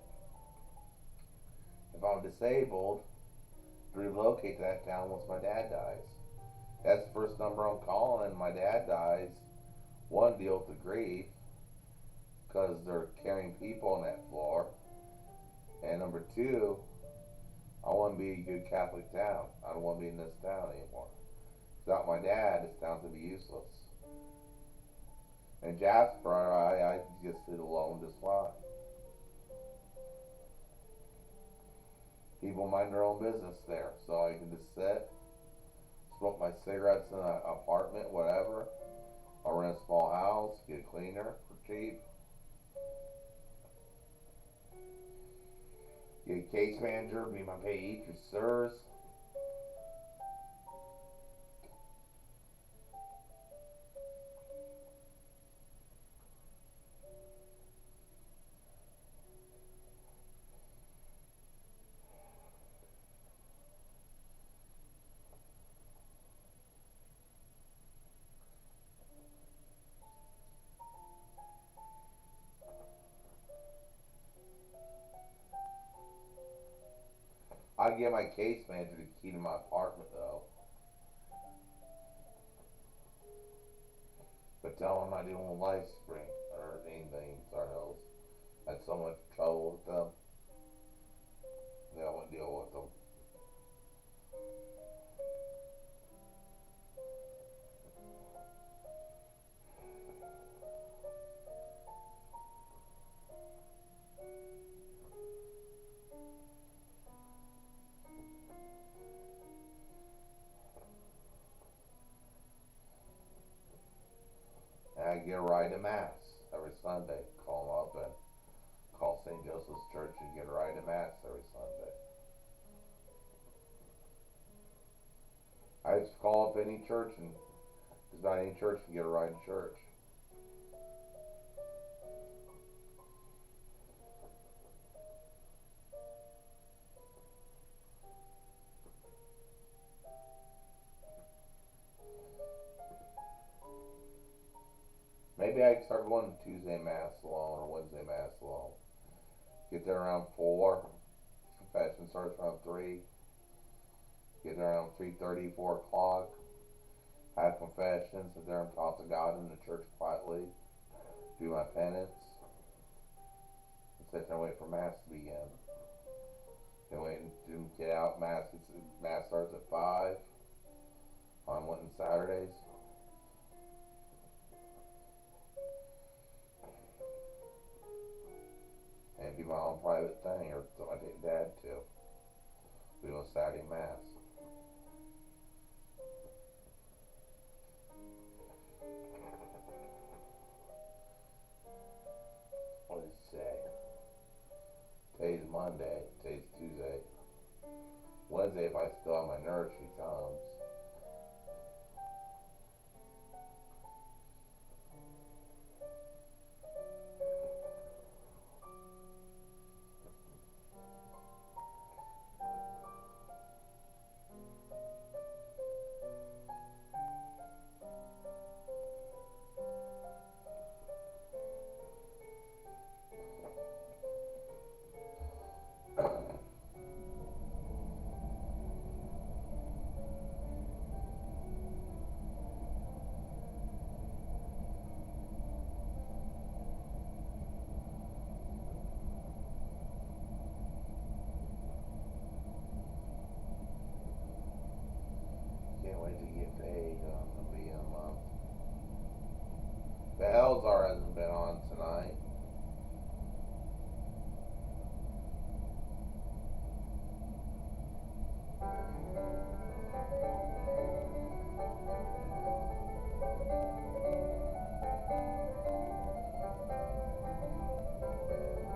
if I'm disabled to relocate to that town once my dad dies. That's the first number I'm calling, and my dad dies. One, deal with the grief, because they're carrying people on that floor. And number two, I want to be a good Catholic town. I don't want to be in this town anymore. Without my dad, this town's going to be useless. And Jasper, I just sit alone just fine. People mind their own business there, so I can just sit, smoke my cigarettes in an apartment, whatever. I'll rent a small house, get a cleaner for cheap. Get a case manager, be my pay each or sirs. I get my case manager the key to my apartment though. But tell them I'm not dealing with life spring or anything, sorrows. I had so much trouble with them. They don't want to deal with them. I get a ride to Mass every Sunday. Call them up and call St. Joseph's Church and get a ride to Mass every Sunday. I just call up any church and just about any church and get a ride to church. Maybe I can start going to Tuesday Mass alone or Wednesday Mass alone. Get there around 4. Confession starts around 3. Get there around 3:30, 4 o'clock. Have confession, sit there and talk to God in the church quietly. Do my penance. And sit there and wait for Mass to begin. Then wait and get out. Mass starts at 5 on Saturdays. And do my own private thing, or I take Dad to. We do a Saturday Mass. What does it say? Today's Monday. Today's Tuesday. Wednesday, if I still have my nerves, she comes. Can't wait to get paid. It'll be in a month. The Elzar hasn't been on tonight.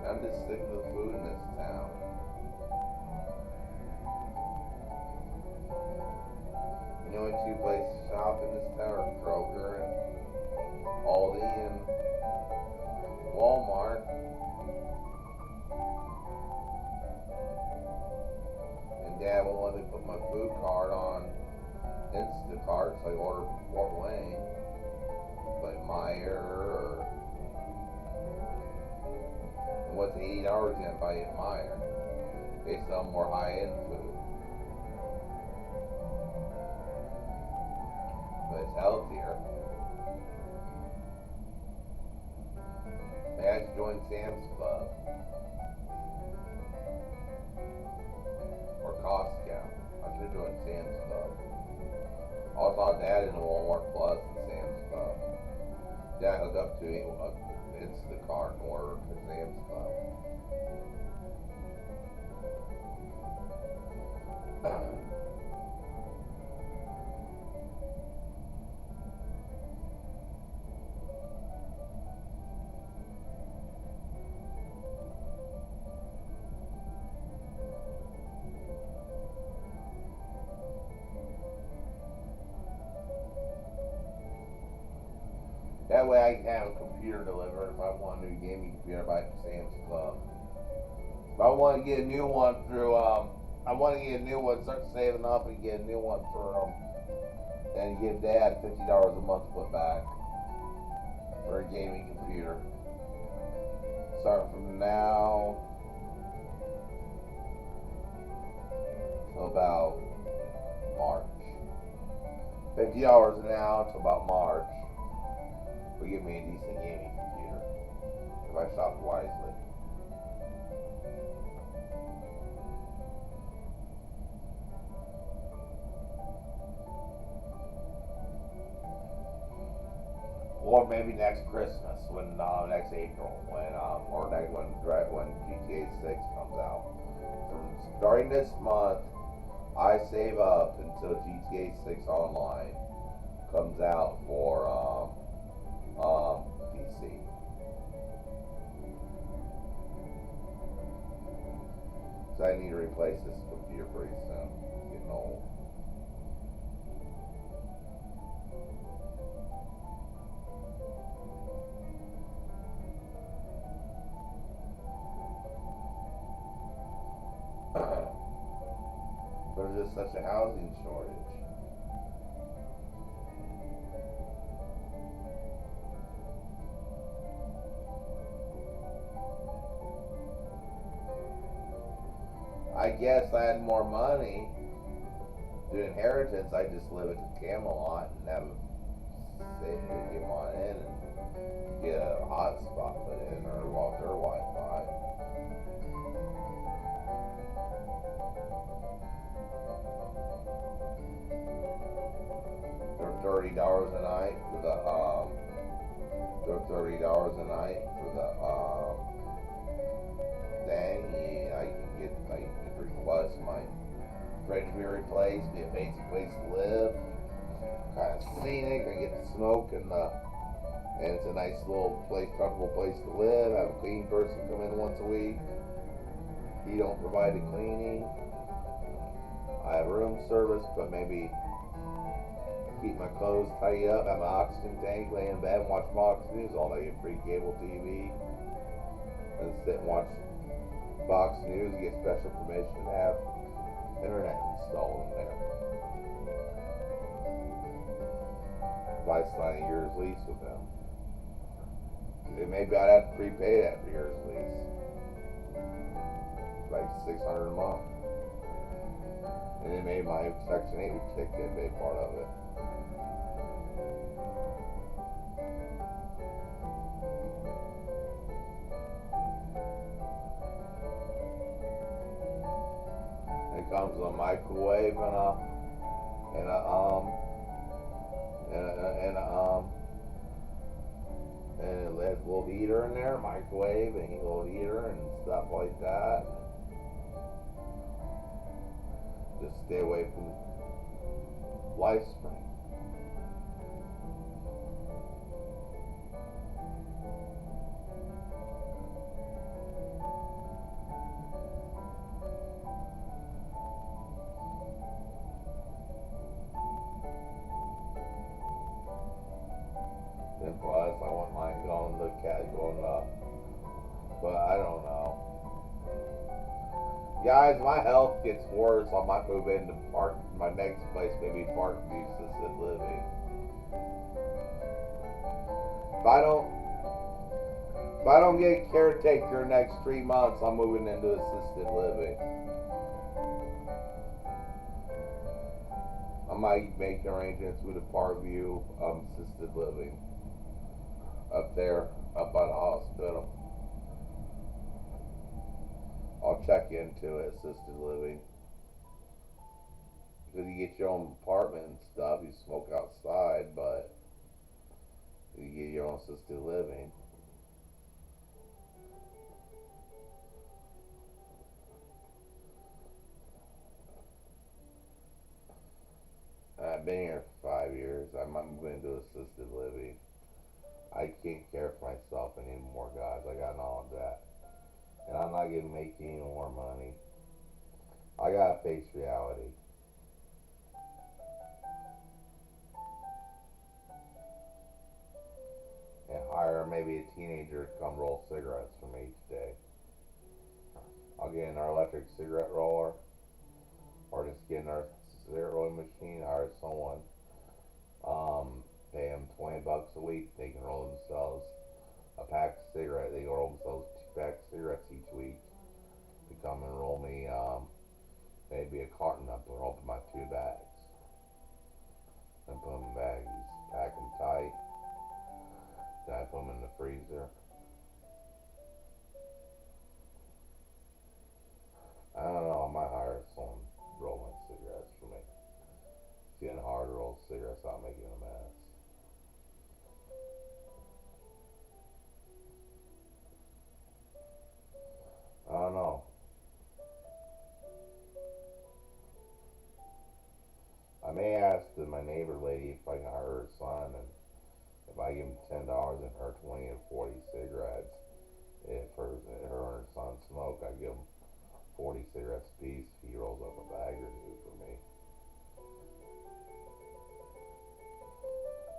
I'm just sick of the food in this town. The only 2 places to shop in this town are Kroger and Aldi and Walmart. And Dad won't let me put my food card on Instacart, so I order from Fort Wayne, like Meijer or what's $80 in if I eat Meijer. They sell more high-end food, but it's healthier. Maybe I should join Sam's Club or Costco. I should join Sam's Club. I'll talk Dad into Walmart Plus and Sam's Club. Dad hook up to Instacart and order to Sam's Club. That way I can have a computer delivered if I want a new gaming computer by Sam's Club. If I want to get a new one through, I want to get a new one, start saving up and get a new one for and give Dad $50 a month to put back for a gaming computer. Start from now till about March. $50 now till about March will give me a decent gaming computer if I shop wisely. Or maybe next Christmas, next April, when GTA 6 comes out. Starting this month, I save up until GTA 6 Online comes out for So I need to replace this computer pretty soon. It's getting old. But there's just such a housing shortage. I guess I had more money to inheritance. I just live at the Camelot and have a say get on in and get a hotspot put in or log their Wi-Fi. They're $30 a night for the They're $30 a night for the thing. Yeah, I can request my fridge to be replaced, be a basic place to live. Kind of scenic. I get to smoke and it's a nice little place, comfortable place to live. Have a clean person come in once a week. He don't provide the cleaning. I have room service, but maybe keep my clothes tidy up, have my oxygen tank, lay in bed and watch Fox News all day, get free cable TV, and sit and watch Fox News, get special permission to have internet installed in there. Buy sign a year's lease with them. Maybe I'd have to prepay that year's lease. Like $600 a month. And then maybe my Section 8 would kick in, be part of it. It comes with a microwave and it has a little heater in there, microwave and a little heater and stuff like that. Just stay away from LifeSpring. And plus, I wouldn't mind going to look at it, going up. But I don't know. Guys, my health gets worse. I might move into my next place, maybe Parkview Assisted Living. If I don't get a caretaker next 3 months, I'm moving into assisted living. I might make arrangements with a Parkview Assisted Living up there, up by the hospital. I'll check into it, assisted living. Because you get your own apartment and stuff, you smoke outside, but you get your own assisted living. I've been here for 5 years. I might move into assisted living. I can't care for myself anymore, guys. I got knowledge of that. And I'm not going to make any more money. I got to face reality. And hire maybe a teenager to come roll cigarettes for me today. I'll get in our electric cigarette roller. Or just get in our cigarette rolling machine, hire someone. Pay them $20 a week. They can roll themselves a pack of cigarettes. They can roll themselves 2 packs of cigarettes each week. They come and roll me maybe a carton up and roll up my 2 bags. And put them in baggies. Pack them tight. Then I put them in the freezer. I don't know. I might hire someone rolling cigarettes for me. It's getting hard to roll cigarettes without making a mess. I don't know. I may ask my neighbor lady if I can hire her son, and if I give him $10 and her 20 or 40 cigarettes, if her and her son smoke, I give them 40 cigarettes a piece. He rolls up a bag or two for me.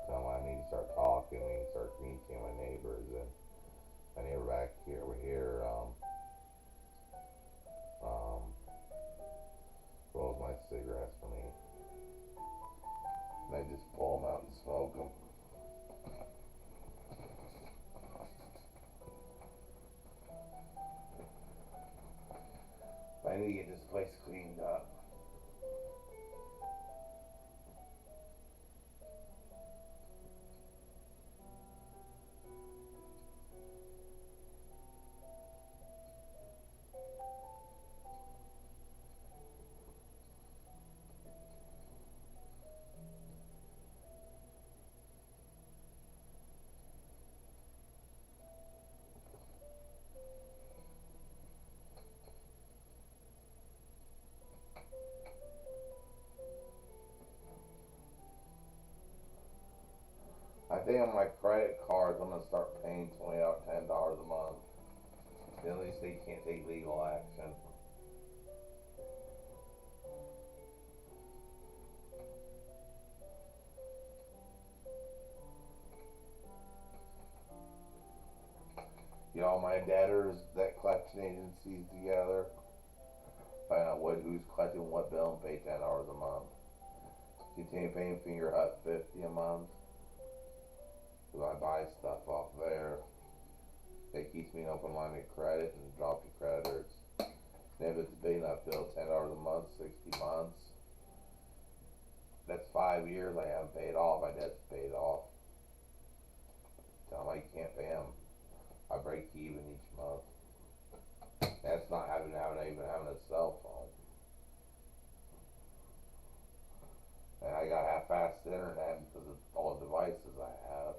Tell him I need to start talking. We need to start communicating with my neighbors. And my neighbor back here, over here, rolls my cigarettes for me. And I just pull them out and smoke them. I need to get this place cleaned up. I think on my credit cards, I'm gonna start paying $10 a month. At least they can't take legal action. Get all my debtors, that collection agencies together, find out who's collecting what bill, and pay $10 a month. Continue paying Finger Hut $50 a month. Cause I buy stuff off there. It keeps me an open line of credit and drop the creditors. And if it's a big enough bill, $10 a month, 60 months. That's 5 years I haven't paid off. My debt's paid off. Tell them I can't pay them. I break even each month. That's not even having a cell phone. And I got half-assed internet because of all the devices I have.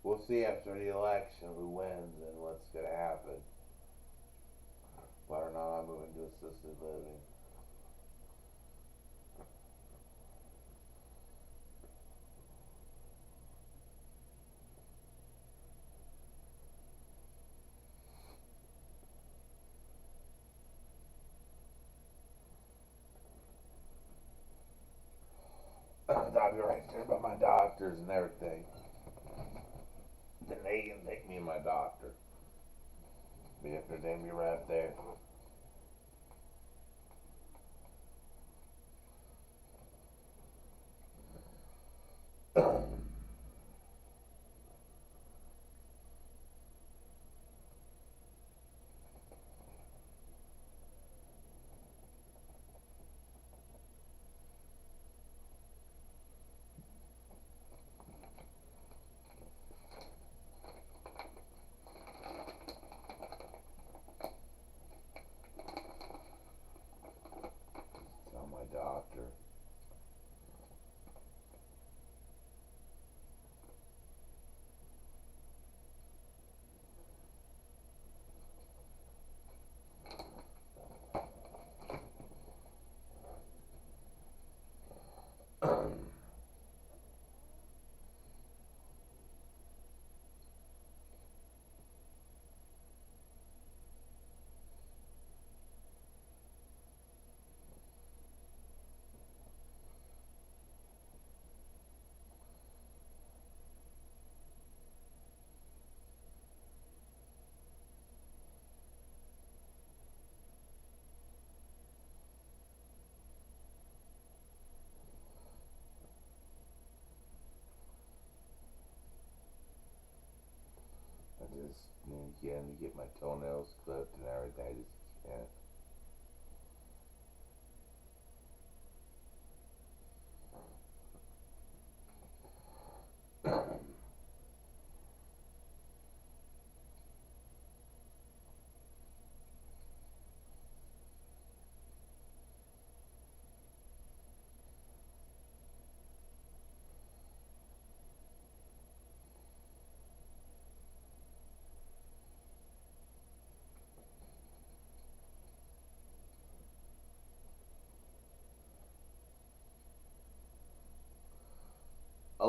We'll see after the election who wins and what's going to happen. Whether or not I'm moving to assisted living. I'll be right there by my doctors and everything. Then they can take me and my doctor. Be up there, damn, be right there. Tell my doctor. I just need to get my toenails clipped and everything. I just can't.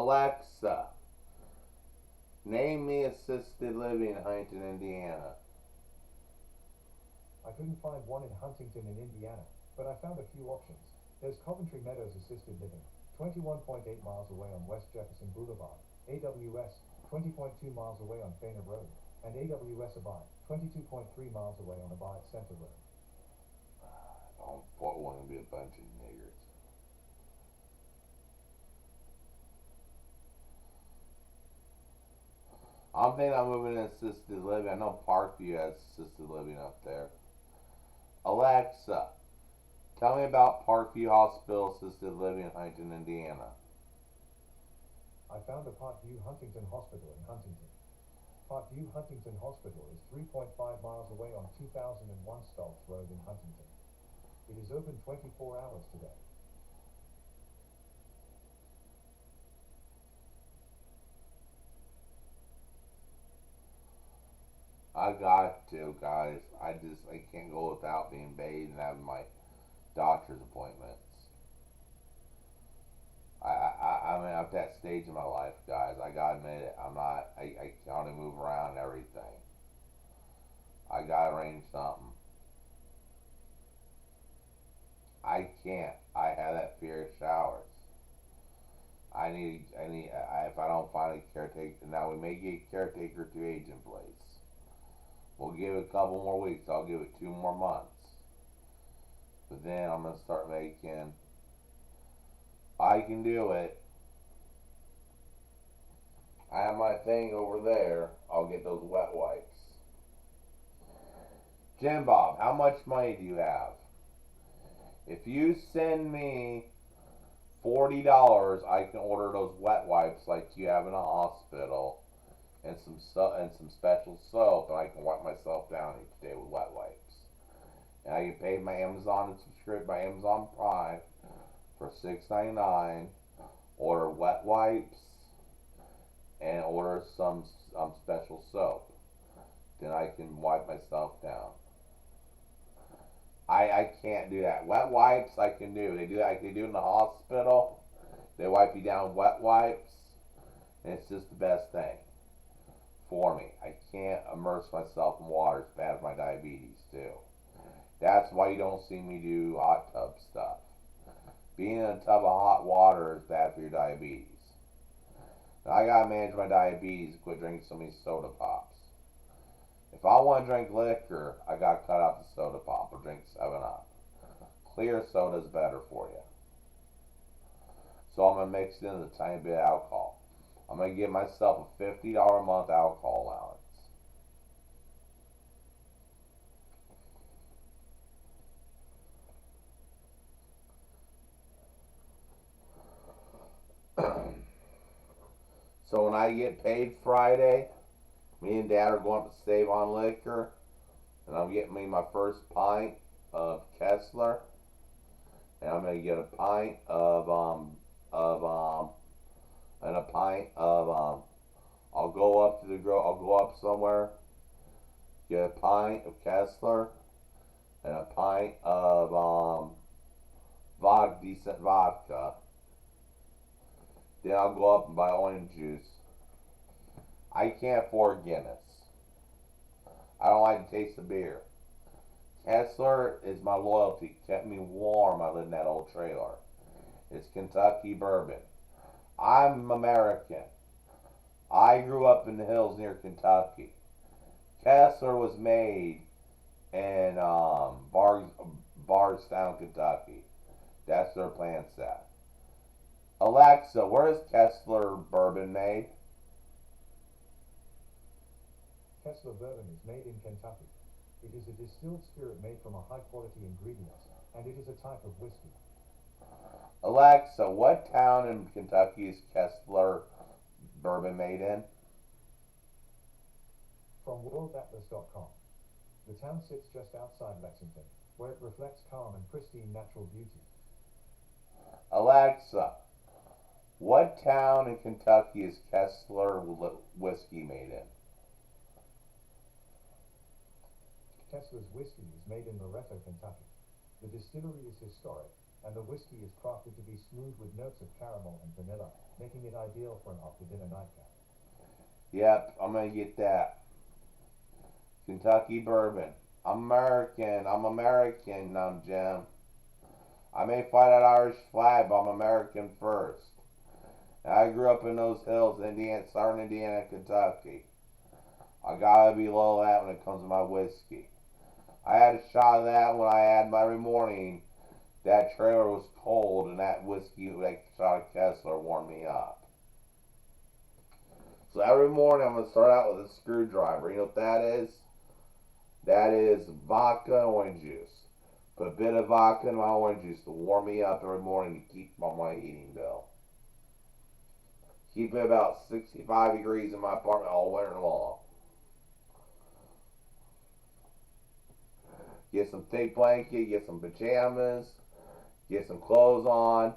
Alexa, name me assisted living in Huntington, Indiana. I couldn't find one in Huntington in Indiana, but I found a few options. There's Coventry Meadows Assisted Living, 21.8 miles away on West Jefferson Boulevard, AWS, 20.2 miles away on Fainer Road, and AWS Abide, 22.3 miles away on Abide Center Road. I don't want to be a bunch of niggers. I'm thinking I'm moving to assisted living. I know Parkview has assisted living up there. Alexa, tell me about Parkview Hospital Assisted Living in Huntington, Indiana. I found a Parkview Huntington Hospital in Huntington. Parkview Huntington Hospital is 3.5 miles away on 2001 Stoltz Road in Huntington. It is open 24 hours today. I got to, guys. I can't go without being bathed and having my doctor's appointments. I'm at that stage in my life, guys. I gotta admit it. I can only move around and everything. I gotta arrange something. I can't. I have that fear of showers. If I don't find a caretaker, now we may get a caretaker to age in place. We'll give it a couple more weeks. I'll give it 2 more months. But then I'm going to start making, I can do it. I have my thing over there. I'll get those wet wipes. Jim Bob, how much money do you have? If you send me $40, I can order those wet wipes like you have in a hospital. And some special soap, and I can wipe myself down each day with wet wipes. And I can pay my Amazon subscription, my Amazon Prime for $6.99. Order wet wipes and order some special soap. Then I can wipe myself down. I can't do that. Wet wipes I can do. They do that like they do in the hospital. They wipe you down with wet wipes, and it's just the best thing for me. I can't immerse myself in water. It's bad for my diabetes too. That's why you don't see me do hot tub stuff. Being in a tub of hot water is bad for your diabetes. Now, I gotta manage my diabetes and quit drinking so many soda pops. If I want to drink liquor, I gotta cut out the soda pop or drink 7-Up. Clear soda is better for you. So I'm gonna mix it in a tiny bit of alcohol. I'm going to give myself a $50 a month alcohol allowance. So when I get paid Friday, me and Dad are going to save on liquor, and I'm getting me my first pint of Kessler, and I'm going to get a pint of I'll go up somewhere, get a pint of Kessler, and a pint of decent vodka. Then I'll go up and buy orange juice. I can't afford Guinness. I don't like the taste of beer. Kessler is my loyalty. Kept me warm. I lived in that old trailer. It's Kentucky bourbon. I'm American. I grew up in the hills near Kentucky. Kessler was made in Bardstown, Kentucky. That's their plant set. Alexa, where is Kessler bourbon made? Kessler bourbon is made in Kentucky. It is a distilled spirit made from a high-quality ingredients, and it is a type of whiskey. Alexa, what town in Kentucky is Kessler bourbon made in? From worldatlas.com. The town sits just outside Lexington, where it reflects calm and pristine natural beauty. Alexa, what town in Kentucky is Kessler whiskey made in? Kessler's whiskey is made in Loretto, Kentucky. The distillery is historic, and the whiskey is crafted to be smooth with notes of caramel and vanilla, making it ideal for an after-dinner nightcap. Yep, I'm gonna get that. Kentucky bourbon. American. I'm American, Jim. I may fly that Irish flag, but I'm American first. And I grew up in those hills, Indiana, southern Indiana, and Kentucky. I gotta be low that when it comes to my whiskey. I had a shot of that when I had my every morning. That trailer was cold, and that whiskey, that shot of Kessler, warmed me up. So every morning I'm gonna start out with a screwdriver. You know what that is? That is vodka and orange juice. Put a bit of vodka in my orange juice to warm me up every morning to keep on my heating bill. Keep it about 65 degrees in my apartment all winter long. Get some thick blanket, get some pajamas, get some clothes on.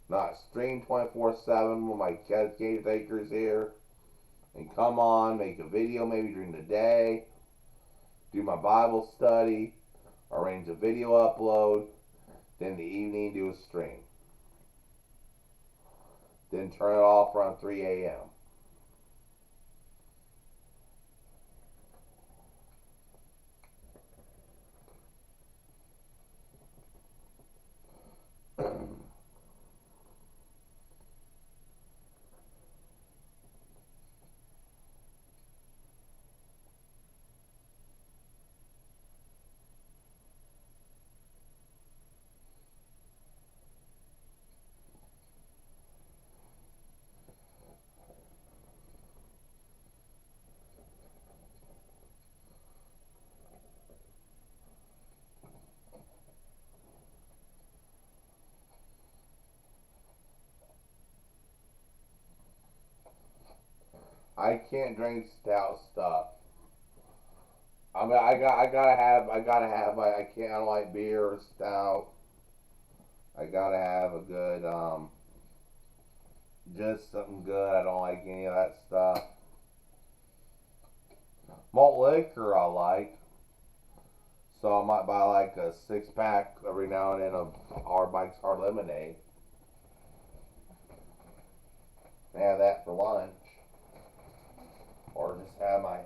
Not stream 24/7 with my caretakers here. And come on, make a video maybe during the day. Do my Bible study. Arrange a video upload. Then in the evening do a stream. Then turn it off around 3 a.m. I can't drink stout stuff. I mean, I gotta have. I can't. I don't like beer or stout. I gotta have a good, just something good. I don't like any of that stuff. Malt liquor I like. So I might buy like a 6-pack every now and then of Hard Mike's Hard Lemonade. And have that for lunch. Or just have my,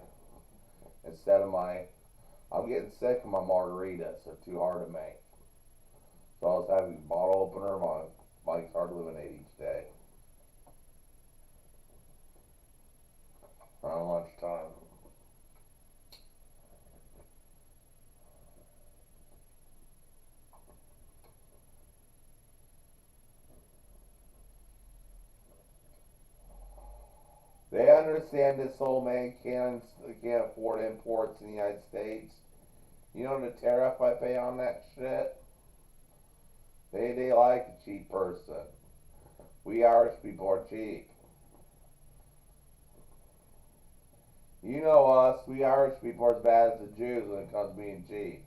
instead of my, I'm getting sick of my margaritas. They're too hard to make. So I'll just have a bottle opener of my Mike's Hard Lemonade each day. Around lunchtime. They understand this old man can't afford imports in the United States. You know the tariff I pay on that shit? They like a cheap person. We Irish people are cheap. You know us, we Irish people are as bad as the Jews when it comes to being cheap.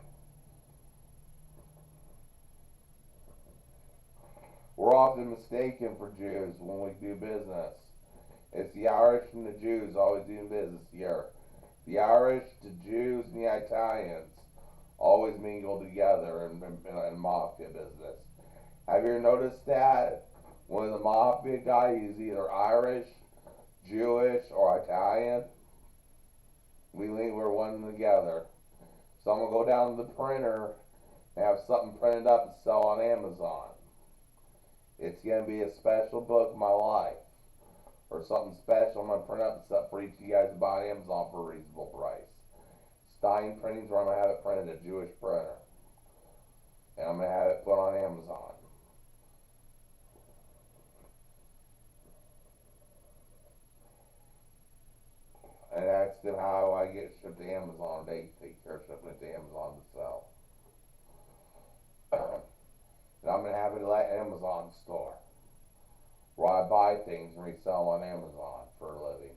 We're often mistaken for Jews when we do business. It's the Irish and the Jews always doing business here. The Irish, the Jews, and the Italians always mingle together in mafia business. Have you ever noticed that? When the mafia guy is either Irish, Jewish, or Italian, we're one together. So I'm going to go down to the printer and have something printed up and sell on Amazon. It's going to be a special book of my life. Or something special I'm going to print up and stuff for each of you guys to buy on Amazon for a reasonable price. Stein Printing's where I'm going to have it printed, a Jewish printer. And I'm going to have it put on Amazon. And that's how I get shipped to Amazon. They take care of shipping it to Amazon to sell. And I'm going to have it at an Amazon store, where I buy things and resell on Amazon for a living.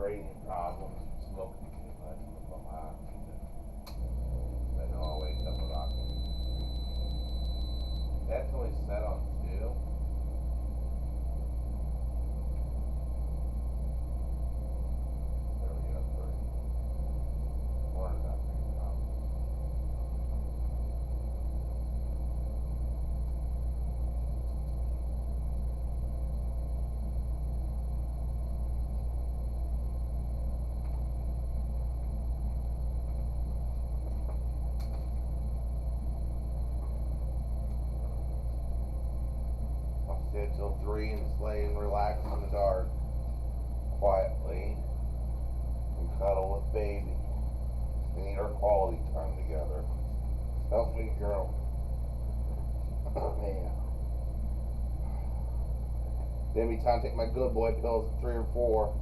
breathing problems, smoking too much with my oxygen. Then I'll wake up with oxygen. That's only set on 2. There we go, 3. Or is that 3 problems? I'll stay till 3 and just lay and relax in the dark quietly and cuddle with baby. We need our quality time together. Help me, girl. Man. Then be time to take my good boy pills at 3 or 4.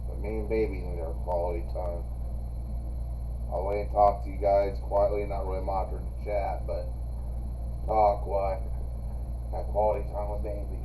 But me and baby need our quality time. I'll lay and talk to you guys quietly, not really monitor the chat, but talk what? Have quality time with baby.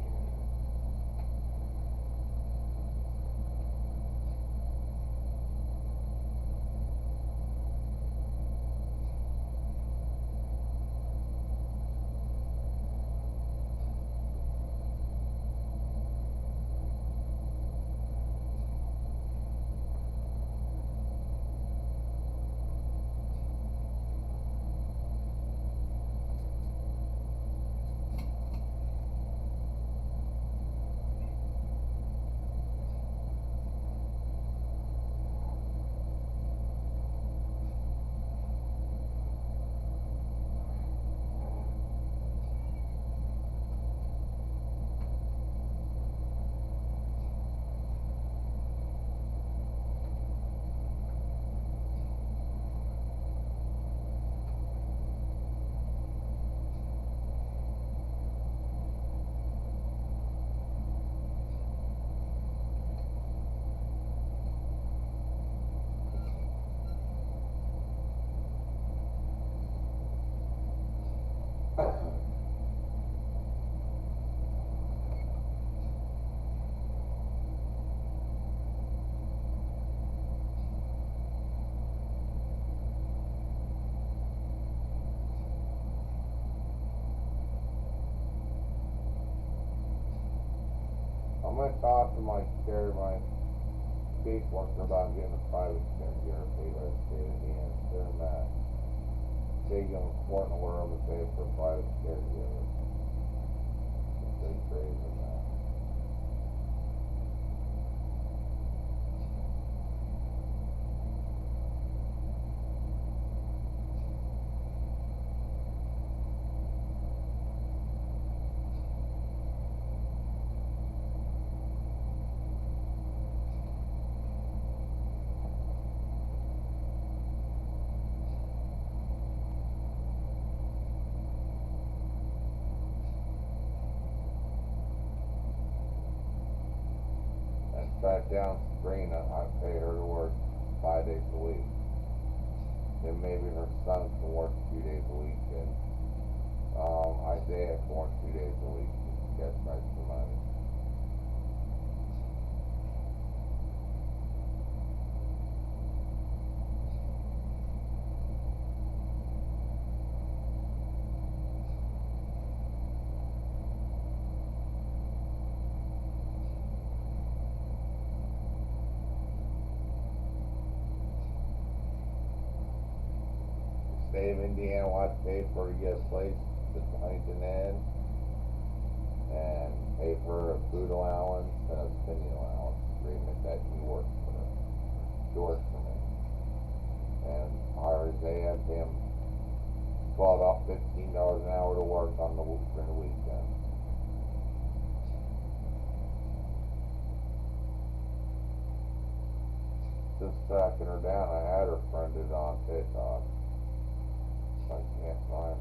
I'm gonna talk to my caseworker about getting a private caregiver paid by the state of Indiana. Instead of that, taking them to court and order them to pay for a private caregiver. It's pretty crazy than that. Track down Sabrina, I pay her to work 5 days a week. Then maybe her son can work 2 days a week, and Isaiah can work 2 days a week just to get extra money. State of Indiana will have to pay for her to get a place at Huntington Inn, and pay for a food allowance and a spending allowance agreement that he works for her. He works for me. And hire Isaiah and pay him about $15 an hour to work on during the weekend. Since tracking her down, I had her friended on TikTok. I can't find her.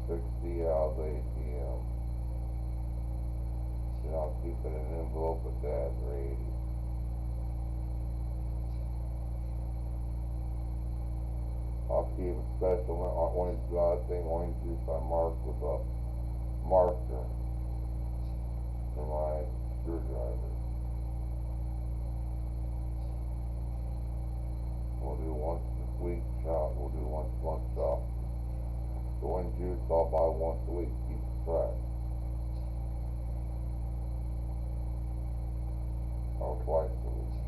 60 hours ATM. Then I'll keep it in an envelope with Dad's radio. I'll keep a special orange thing, orange juice I marked with a marker for my screwdriver. We'll do once a week shop, we'll do once a month shop. The orange juice I'll buy once a week, keep track. Or twice a week.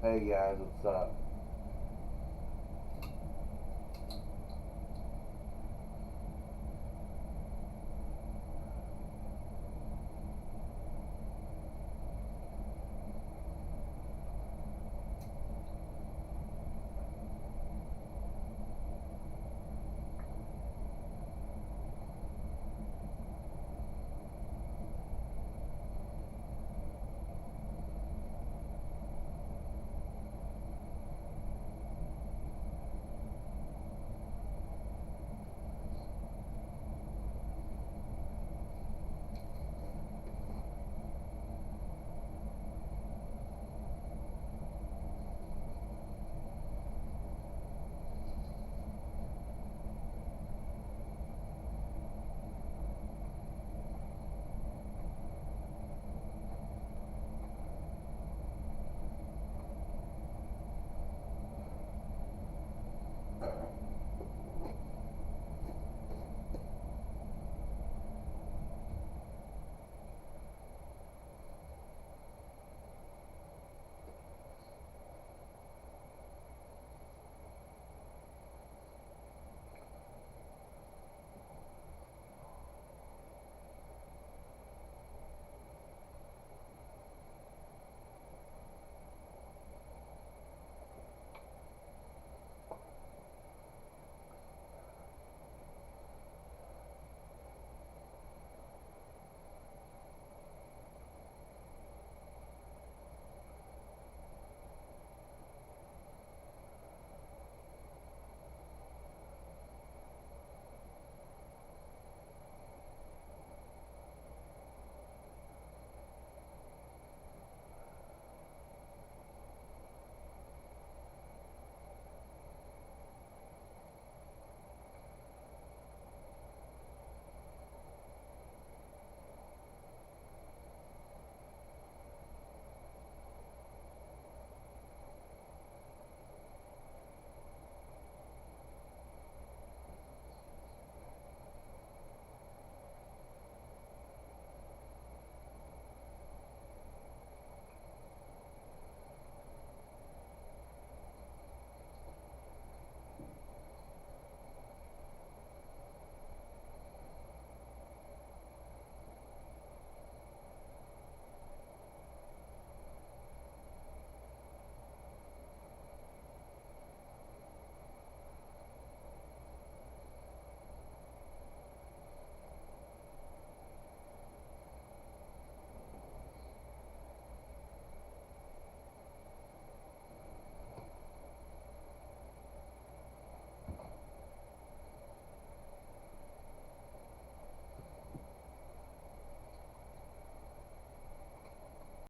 Hey guys, what's up?